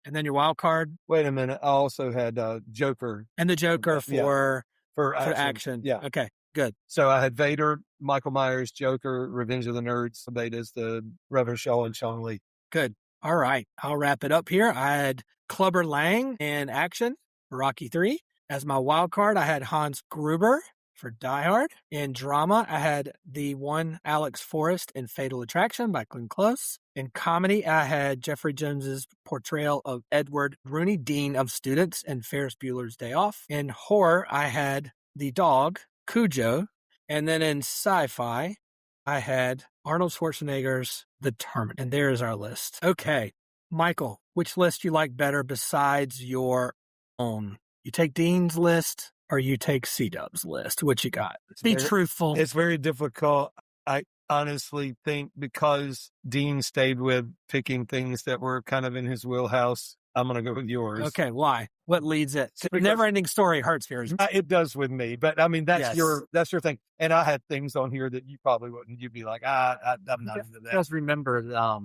Speaker 5: And then your wild card
Speaker 7: Wait a minute. I also had Joker
Speaker 5: and the Joker for
Speaker 7: for
Speaker 5: action.
Speaker 7: Yeah.
Speaker 5: Okay. Good.
Speaker 7: So I had Vader, Michael Myers, Joker, Revenge of the Nerds, Betas, the Reverend Shaw, and Chong Li.
Speaker 5: Good. All right, I'll wrap it up here. I had Clubber Lang in action for Rocky 3. As my wild card, I had Hans Gruber for Die Hard. In drama, I had the one Alex Forrest in Fatal Attraction by Glenn Close. In comedy, I had Jeffrey Jones's portrayal of Edward Rooney, Dean of Students, in Ferris Bueller's Day Off. In horror, I had the dog, Cujo. And then in sci-fi, I had Arnold Schwarzenegger's The Terminator. And there is our list. Okay, Michael, which list you like better besides your own? You take Dean's list or you take C-Dub's list? What you got? Be truthful.
Speaker 7: It's very difficult. I honestly think because Dean stayed with picking things that were kind of in his wheelhouse, I'm going to go with yours.
Speaker 5: Okay, why? What leads it? Never-ending story hurts fears.
Speaker 7: It does with me, but I mean that's your thing. And I had things on here that you probably wouldn't. You'd be like, I'm not into that.
Speaker 6: Just remember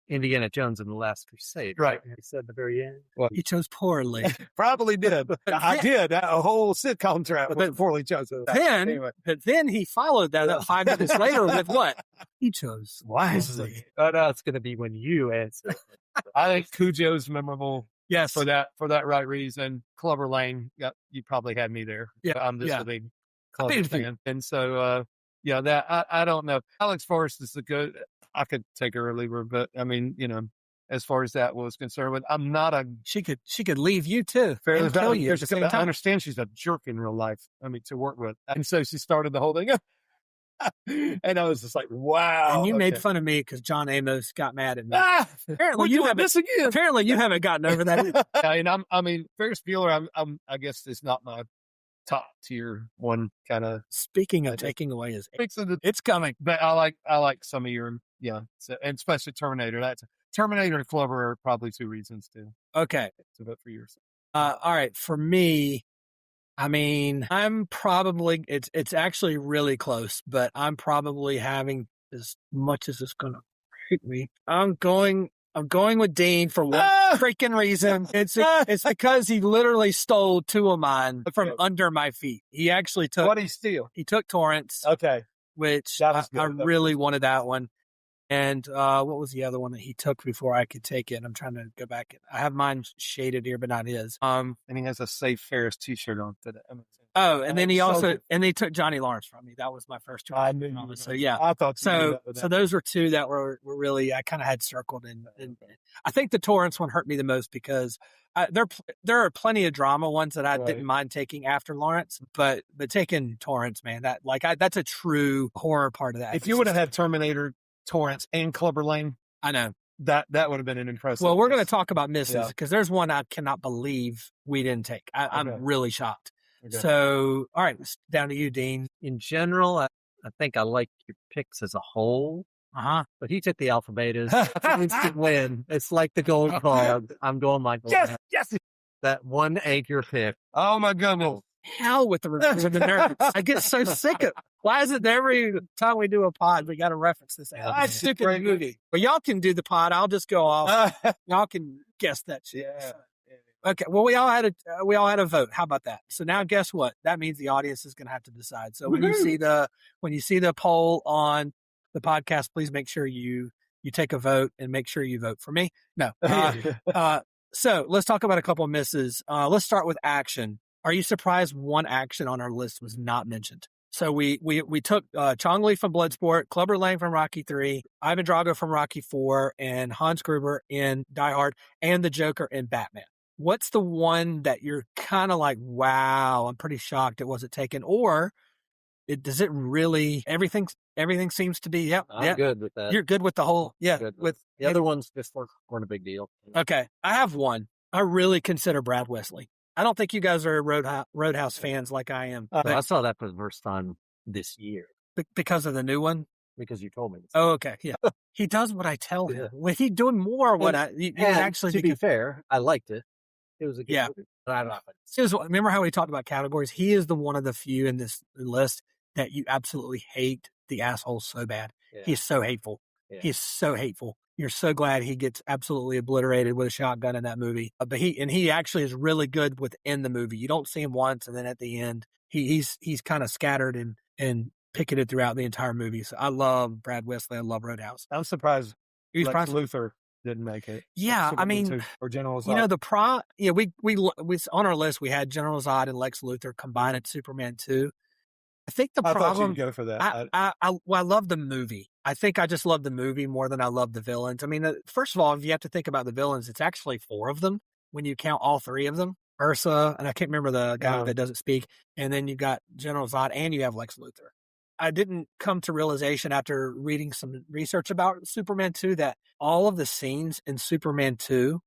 Speaker 6: Indiana Jones and the Last Crusade,
Speaker 7: right?
Speaker 6: He said at the very end.
Speaker 5: Well, you chose poorly.
Speaker 7: Probably did. I did. A whole sitcom track was poorly chosen.
Speaker 5: But then he followed that up 5 minutes later with what? He chose wisely.
Speaker 6: But it's going to be when you answer.
Speaker 7: I think Cujo's memorable.
Speaker 5: Yes,
Speaker 7: for that right reason. Clubber Lang, you probably had me there.
Speaker 5: Yeah,
Speaker 7: I'm just a big Clubber fan, and so that I don't know. Alex Forrest is a good. I could take her or leave her, but I mean, as far as that was concerned, but I'm not a.
Speaker 5: She could leave you too.
Speaker 7: Fairly
Speaker 5: kill you.
Speaker 7: I understand she's a jerk in real life. I mean, to work with, and so she started the whole thing. And I was just like, wow.
Speaker 5: And you made fun of me because John Amos got mad at me.
Speaker 7: Apparently you haven't. This again.
Speaker 5: Apparently you haven't gotten over that.
Speaker 7: And Ferris Bueller, I guess it's not my top tier one kind of.
Speaker 5: Speaking of taking away his, it's coming.
Speaker 7: But I like some of your So, and especially Terminator. That's Terminator and Clubber are probably two reasons
Speaker 5: to
Speaker 7: vote for yours.
Speaker 5: All right, for me. I mean, I'm probably, it's actually really close, but I'm probably having as much as it's going to hurt me. I'm going with Dean for one freaking reason. It's because he literally stole 2 of mine from under my feet. He actually took.
Speaker 7: What did he steal?
Speaker 5: He took Torrance.
Speaker 7: Okay.
Speaker 5: Which I really wanted that one. And what was the other one that he took before I could take it? I'm trying to go back. I have mine shaded here, but not his.
Speaker 7: And he has a Safe Ferris T-shirt on today.
Speaker 5: Oh, and then he took Johnny Lawrence from me. That was my first choice.
Speaker 7: I knew.
Speaker 5: So yeah,
Speaker 7: I thought
Speaker 5: so. So those were 2 that were really I kind of had circled, and I think the Torrance one hurt me the most because there are plenty of drama ones that I didn't mind taking after Lawerence, but taking Torrance, man, that's a true horror part of that.
Speaker 7: If you would have had Terminator, Torrance, and Clubber Lang,
Speaker 5: I know
Speaker 7: that would have been an impressive.
Speaker 5: Well, we're going to talk about misses because there's one I cannot believe we didn't take. I'm really shocked. Okay. So, all right, it's down to you, Dean.
Speaker 6: In general, I think I like your picks as a whole. But he took the alpha betas. Instant win. It's like the gold card. I'm going Michael.
Speaker 7: Yes.
Speaker 6: That one anchor pick.
Speaker 7: Oh my goodness.
Speaker 5: Hell with the nerds. I get so sick of. Why is it every time we do a pod we got to reference this? I stick in the movie. But y'all can do the pod. I'll just go off. Y'all can guess that shit.
Speaker 7: Yeah.
Speaker 5: Okay. Well, we all had a vote. How about that? So now, guess what? That means the audience is going to have to decide. So when you see the poll on the podcast, please make sure you take a vote and make sure you vote for me. No. So let's talk about a couple of misses. Let's start with action. Are you surprised one action on our list was not mentioned? So we took Chong Li from Bloodsport, Clubber Lang from Rocky 3, Ivan Drago from Rocky 4, and Hans Gruber in Die Hard, and the Joker in Batman. What's the one that you're kind of like, wow, I'm pretty shocked it wasn't taken? Or does it really, everything seems to be,
Speaker 6: I'm good with that.
Speaker 5: You're good with the whole,
Speaker 6: with the other ones just weren't a big deal.
Speaker 5: Okay. I have one. I really consider Brad Wesley. I don't think you guys are Roadhouse fans like I am.
Speaker 6: I saw that for the first time this year.
Speaker 5: Because of the new one?
Speaker 6: Because you told me.
Speaker 5: Oh, okay. Yeah. He does what I tell him. Well, he's doing more what you actually
Speaker 6: to be fair, I liked it. It was a good movie. But I don't know.
Speaker 5: Remember how we talked about categories? He is the one of the few in this list that you absolutely hate the asshole so bad. Yeah. He's so hateful. Yeah. He's so hateful. You're so glad he gets absolutely obliterated with a shotgun in that movie. But he actually is really good within the movie. You don't see him once, and then at the end, he's kind of scattered and picketed throughout the entire movie. So I love Brad Wesley. I love Roadhouse.
Speaker 7: I'm surprised. Lex Luthor didn't make it.
Speaker 5: Yeah, I
Speaker 7: Superman
Speaker 5: mean,
Speaker 7: 2 or General
Speaker 5: you know,
Speaker 7: Zod.
Speaker 5: we on our list, we had General Zod and Lex Luthor combined at Superman 2. I think the
Speaker 7: I thought
Speaker 5: problem,
Speaker 7: you'd go for that.
Speaker 5: I love the movie. I think I just love the movie more than I love the villains. I mean, first of all, if you have to think about the villains, it's actually 4 of them when you count all 3 of them. Ursa, and I can't remember the guy that doesn't speak. And then you got General Zod and you have Lex Luthor. I didn't come to realization after reading some research about Superman 2 that all of the scenes in Superman 2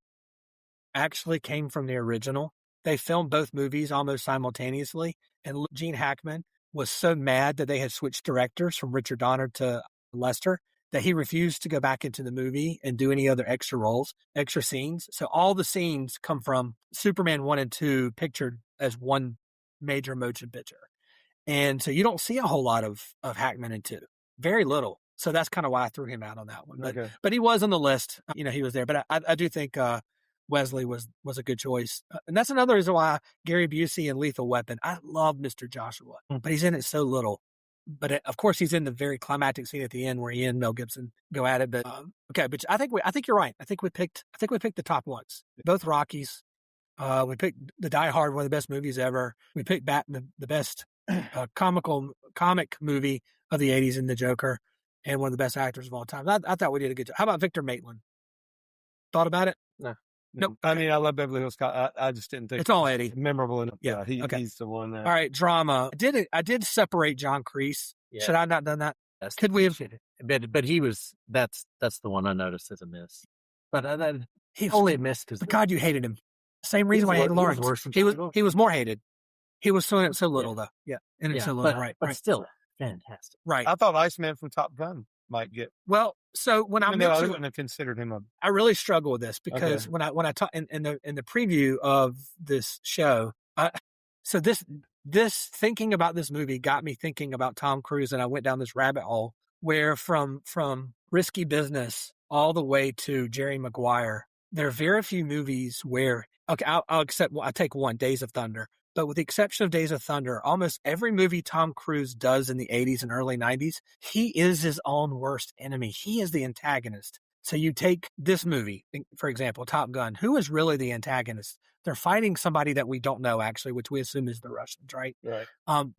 Speaker 5: actually came from the original. They filmed both movies almost simultaneously. And Gene Hackman was so mad that they had switched directors from Richard Donner to Lester that he refused to go back into the movie and do any other extra roles, extra scenes. So all the scenes come from Superman 1 and 2 pictured as one major motion picture. And so you don't see a whole lot of Hackman in 2. Very little. So that's kind of why I threw him out on that one. But he was on the list. You know, he was there. But I do think Wesley was a good choice. And that's another reason why Gary Busey and Lethal Weapon, I love Mr. Joshua, but he's in it so little. But of course, he's in the very climactic scene at the end where he and Mel Gibson go at it. But okay, but I think you're right. I think we picked the top ones. Both Rockies. We picked The Die Hard, one of the best movies ever. We picked the best comic movie of the '80s in The Joker, and one of the best actors of all time. I thought we did a good job. How about Victor Maitland? Thought about it?
Speaker 7: No.
Speaker 5: Nope.
Speaker 7: I mean, I love Beverly Hills Cop. I just didn't think
Speaker 5: it's all Eddie.
Speaker 7: Memorable enough.
Speaker 5: Yeah,
Speaker 7: he's the one.
Speaker 5: All right, drama. I did separate John Kreese. Yeah. Should I not done that? Could we have?
Speaker 6: But he was. That's the one I noticed as a miss. But he only missed because
Speaker 5: God, you hated him. Same reason why I hated Lawerence. He was more hated. He was so little though. Yeah, and it's so little. But
Speaker 6: still fantastic.
Speaker 5: Right.
Speaker 7: I thought Iceman from Top Gun might get.
Speaker 5: Well, so when I
Speaker 7: wouldn't have considered him
Speaker 5: I really struggle with this because when I talk in the preview of this show, so this thinking about this movie got me thinking about Tom Cruise, and I went down this rabbit hole where from Risky Business all the way to Jerry Maguire, there are very few movies where I'll take one, Days of Thunder. But with the exception of Days of Thunder, almost every movie Tom Cruise does in the 80s and early 90s, he is his own worst enemy. He is the antagonist. So you take this movie, for example, Top Gun. Who is really the antagonist? They're fighting somebody that we don't know, actually, which we assume is the Russians, right?
Speaker 7: Right.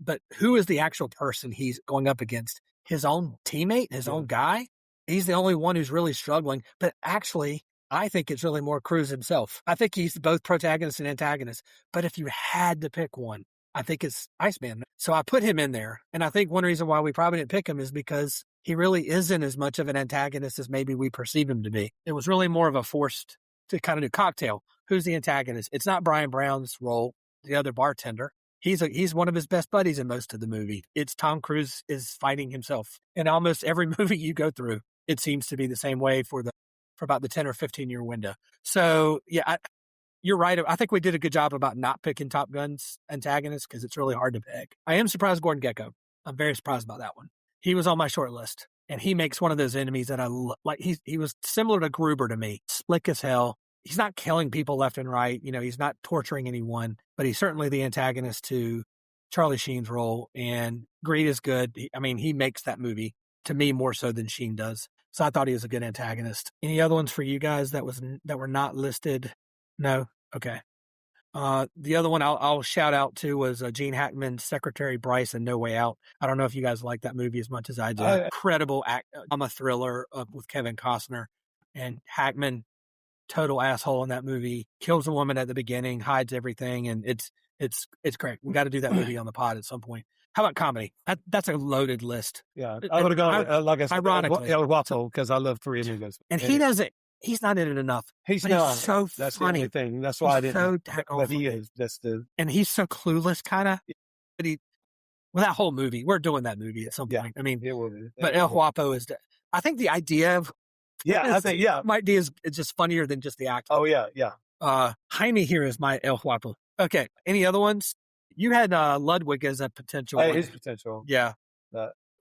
Speaker 5: But who is the actual person he's going up against? His own teammate, his own guy? He's the only one who's really struggling. But actually, I think it's really more Cruise himself. I think he's both protagonist and antagonist. But if you had to pick one, I think it's Iceman. So I put him in there. And I think one reason why we probably didn't pick him is because he really isn't as much of an antagonist as maybe we perceive him to be. It was really more of a forced to kind of do cocktail. Who's the antagonist? It's not Brian Brown's role, the other bartender. He's one of his best buddies in most of the movie. It's Tom Cruise is fighting himself. In almost every movie you go through, it seems to be the same way for about the 10 or 15 year window. So yeah, you're right. I think we did a good job about not picking Top Gun's antagonists because it's really hard to pick. I am surprised Gordon Gecko. I'm very surprised about that one. He was on my short list, and he makes one of those enemies that I like. He was similar to Gruber to me, slick as hell. He's not killing people left and right. You know, he's not torturing anyone, but he's certainly the antagonist to Charlie Sheen's role. And Greed is good. He makes that movie to me more so than Sheen does. So I thought he was a good antagonist. Any other ones for you guys that were not listed? No? Okay. The other one I'll shout out to was Gene Hackman's Secretary Bryce and No Way Out. I don't know if you guys like that movie as much as I do. Incredible drama thriller with Kevin Costner. And Hackman, total asshole in that movie, kills a woman at the beginning, hides everything, and it's great. We got to do that movie on the pod at some point. How about comedy? That's a loaded list.
Speaker 7: Yeah, I would have gone, like I said,
Speaker 5: ironically,
Speaker 7: El Guapo, because I love Three Amigos.
Speaker 5: And he doesn't, he's not in it enough.
Speaker 7: He's not.
Speaker 5: He's so
Speaker 7: that's
Speaker 5: funny.
Speaker 7: The only thing. That's why
Speaker 5: he's
Speaker 7: I didn't.
Speaker 5: So
Speaker 7: but he is. That's the.
Speaker 5: And he's so clueless, kind of. But that whole movie, we're doing that movie at some point. I mean,
Speaker 7: it will be.
Speaker 5: But El Guapo is, I think the idea of, might be is just funnier than just the acting.
Speaker 7: Oh, yeah.
Speaker 5: Jaime here is my El Guapo. Okay. Any other ones? You had Ludwig as a potential.
Speaker 7: His potential.
Speaker 5: Yeah.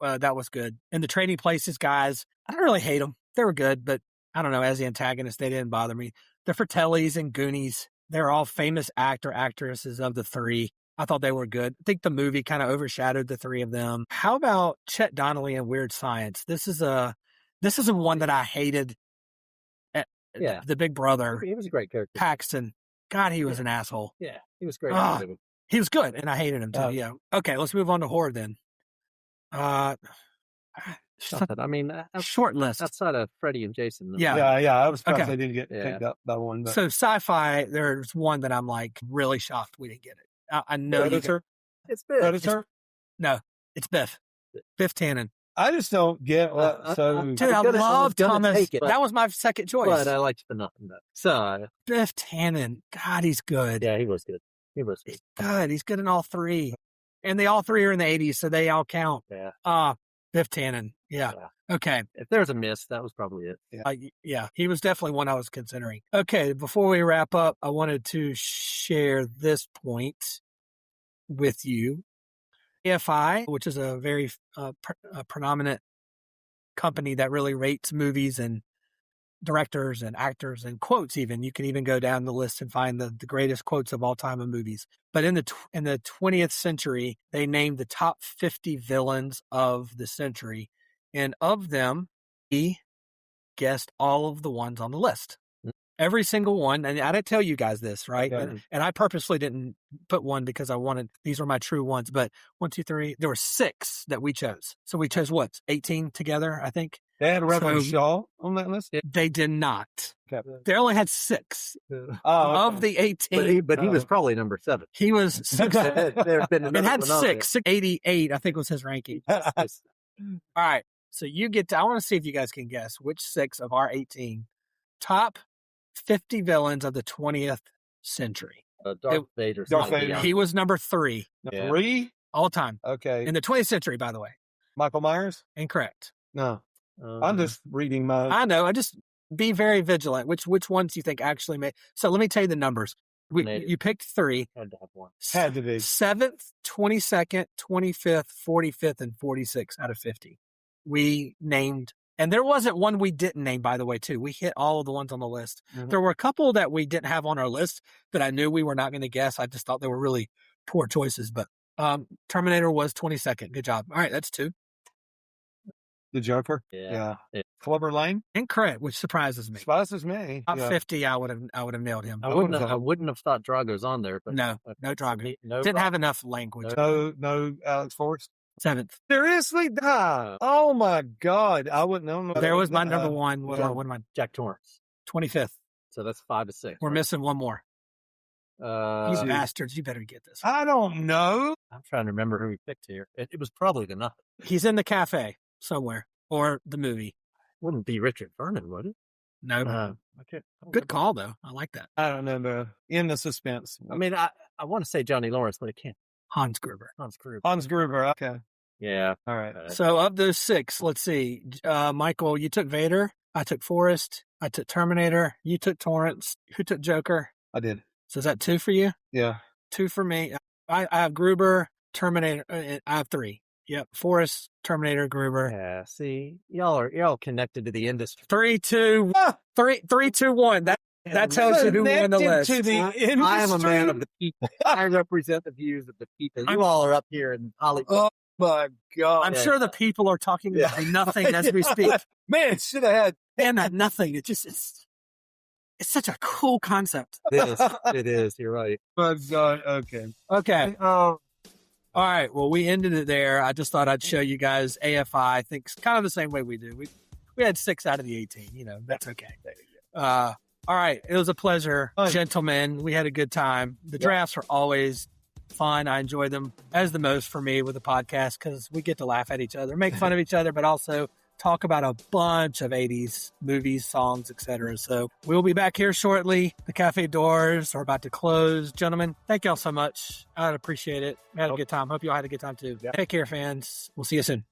Speaker 5: That was good. And the Trading Places guys, I don't really hate them. They were good, but I don't know. As the antagonist, they didn't bother me. The Fratellis and Goonies, they're all famous actresses of the three. I thought they were good. I think the movie kind of overshadowed the three of them. How about Chet Donnelly and Weird Science? This is a one that I hated
Speaker 6: Yeah.
Speaker 5: the big brother,
Speaker 6: He was a great character.
Speaker 5: Paxton. God, he was an asshole.
Speaker 6: Yeah, he was great.
Speaker 5: Ah. He was good, and I hated him too.
Speaker 6: Oh.
Speaker 5: Yeah. Okay, let's move on to horror then.
Speaker 6: I mean,
Speaker 5: Short list.
Speaker 6: outside of Freddy and Jason.
Speaker 5: Yeah.
Speaker 7: I was surprised
Speaker 5: Okay.
Speaker 7: they didn't get picked up by one. But
Speaker 5: So sci-fi, there's one that I'm like really shocked we didn't get it. I know you
Speaker 7: Predator.
Speaker 6: It's big.
Speaker 7: Predator.
Speaker 5: No, it's Biff. Biff Tannen.
Speaker 7: I just don't get what.
Speaker 5: Dude, I
Speaker 6: gonna- I
Speaker 5: love
Speaker 6: was gonna
Speaker 5: Thomas.
Speaker 6: take it,
Speaker 5: That was my second choice.
Speaker 6: But I liked the nothing. So,
Speaker 5: Biff Tannen. God, he's good.
Speaker 6: yeah, he was good. He was good.
Speaker 5: He's good. He's good in all three. And they all three are in the 80s, so they all count.
Speaker 6: Yeah.
Speaker 5: Biff Tannen. Yeah. Okay.
Speaker 6: If there's a miss, that was probably it.
Speaker 5: Yeah, he was definitely one I was considering. Okay, before we wrap up, I wanted to share this point with you. AFI, which is a very predominant company that really rates movies and directors and actors and quotes even. You can even go down the list and find the greatest quotes of all time of movies. But in the 20th century, they named the top 50 villains of the century. And of them, he guessed all of the ones on the list. Every single one. And I didn't tell you guys this, right?
Speaker 7: Yeah.
Speaker 5: And I purposely didn't put one because I wanted, these were my true ones. But 1, 2, 3, there were 6 that we chose. So we chose what? 18 together, I think.
Speaker 7: They had Reverend
Speaker 5: So-
Speaker 7: Shaw on that list.
Speaker 5: They did not.
Speaker 7: Okay.
Speaker 5: They only had 6
Speaker 7: Oh,
Speaker 5: of the 18.
Speaker 6: But he was probably number 7.
Speaker 5: He was 6.
Speaker 6: There have been
Speaker 5: It had
Speaker 6: another one
Speaker 5: 6. 88, I think was his ranking. All right. So you get to, I want to see if you guys can guess which 6 of our 18 top 50 villains of the 20th century.
Speaker 6: Darth Vader.
Speaker 7: Darth Vader.
Speaker 5: He was number 3
Speaker 6: Yeah.
Speaker 7: 3.
Speaker 5: all time
Speaker 7: Okay.
Speaker 5: in the 20th century, by the way.
Speaker 7: Michael Myers.
Speaker 5: Incorrect.
Speaker 7: No, I'm just reading my.
Speaker 5: I know. I just be very vigilant. Which ones do you think actually made? So let me tell you the numbers. You picked 3.
Speaker 6: Had to have one.
Speaker 7: Had to be.
Speaker 5: 7th, 22nd, 25th, 45th, and 46 out of 50. We named, and there wasn't one we didn't name, by the way, too. We hit all of the ones on the list.
Speaker 7: Mhm.
Speaker 5: There were a couple that we didn't have on our list that I knew we were not going to guess. I just thought they were really poor choices. But Terminator was 22nd. Good job. All right, that's 2.
Speaker 7: The Joker.
Speaker 6: Yeah.
Speaker 7: Clubber Lane.
Speaker 5: Incorrect, which surprises me.
Speaker 7: Surprises me.
Speaker 5: Top
Speaker 7: Yeah.
Speaker 5: 50, I would have nailed him.
Speaker 6: I wouldn't have thought Drago's on there. But
Speaker 5: No Drago.
Speaker 6: No.
Speaker 5: Didn't have enough language.
Speaker 7: No Alex Forrest.
Speaker 5: 7th.
Speaker 7: Seriously? Oh my God. I wouldn't know.
Speaker 5: There was my number 1. What am I?
Speaker 6: Jack Torrance.
Speaker 5: 25th.
Speaker 6: So that's 5 to 6.
Speaker 5: We're missing one more. You
Speaker 6: Uh,
Speaker 5: bastards, you better get this.
Speaker 7: I don't know.
Speaker 6: I'm trying to remember who we picked here. It was probably the nothing.
Speaker 5: He's in the cafe somewhere or the movie.
Speaker 6: Wouldn't be Richard Vernon, would it?
Speaker 5: No.
Speaker 6: I can't.
Speaker 5: Good call, though. I like that.
Speaker 7: I don't know. But in the suspense.
Speaker 6: I mean, I want to say Johnny Lawerence, but it can't.
Speaker 5: Hans Gruber.
Speaker 6: Hans Gruber.
Speaker 7: Hans Gruber. Okay.
Speaker 6: Yeah.
Speaker 7: All right.
Speaker 5: So of those 6, let's see. Michael, you took Vader. I took Forrest. I took Terminator. You took Torrance. Who took Joker?
Speaker 7: I did.
Speaker 5: So is that 2 for you?
Speaker 7: Yeah.
Speaker 5: 2 for me. I have Gruber, Terminator. I have 3. Yep. Forrest, Terminator, Gruber.
Speaker 6: Yeah. See, y'all connected to the industry.
Speaker 5: 3, 2, 3, 2, 1. That tells you who won the list.
Speaker 7: To the industry.
Speaker 6: I am a man of the people. I represent the views of the people. You all are up here in Hollywood.
Speaker 7: Oh my God.
Speaker 5: I'm sure the people are talking about nothing as we speak.
Speaker 7: Man, should have had.
Speaker 5: And that nothing. It's such a cool concept.
Speaker 6: It is. You're right.
Speaker 7: My God. Okay.
Speaker 5: Okay. All right. Well, we ended it there. I just thought I'd show you guys AFI. I think it's kind of the same way we do. We had 6 out of the 18. You know, that's okay. All right. It was a pleasure, gentlemen. We had a good time. The drafts are always fun. I enjoy them as the most for me with the podcast because we get to laugh at each other, make fun of each other, but also talk about a bunch of 80s movies, songs, etc. So we'll be back here shortly. The cafe doors are about to close. Gentlemen, thank y'all so much. I'd appreciate it. We had a good time. Hope y'all had a good time too. Take care, fans. We'll see you soon.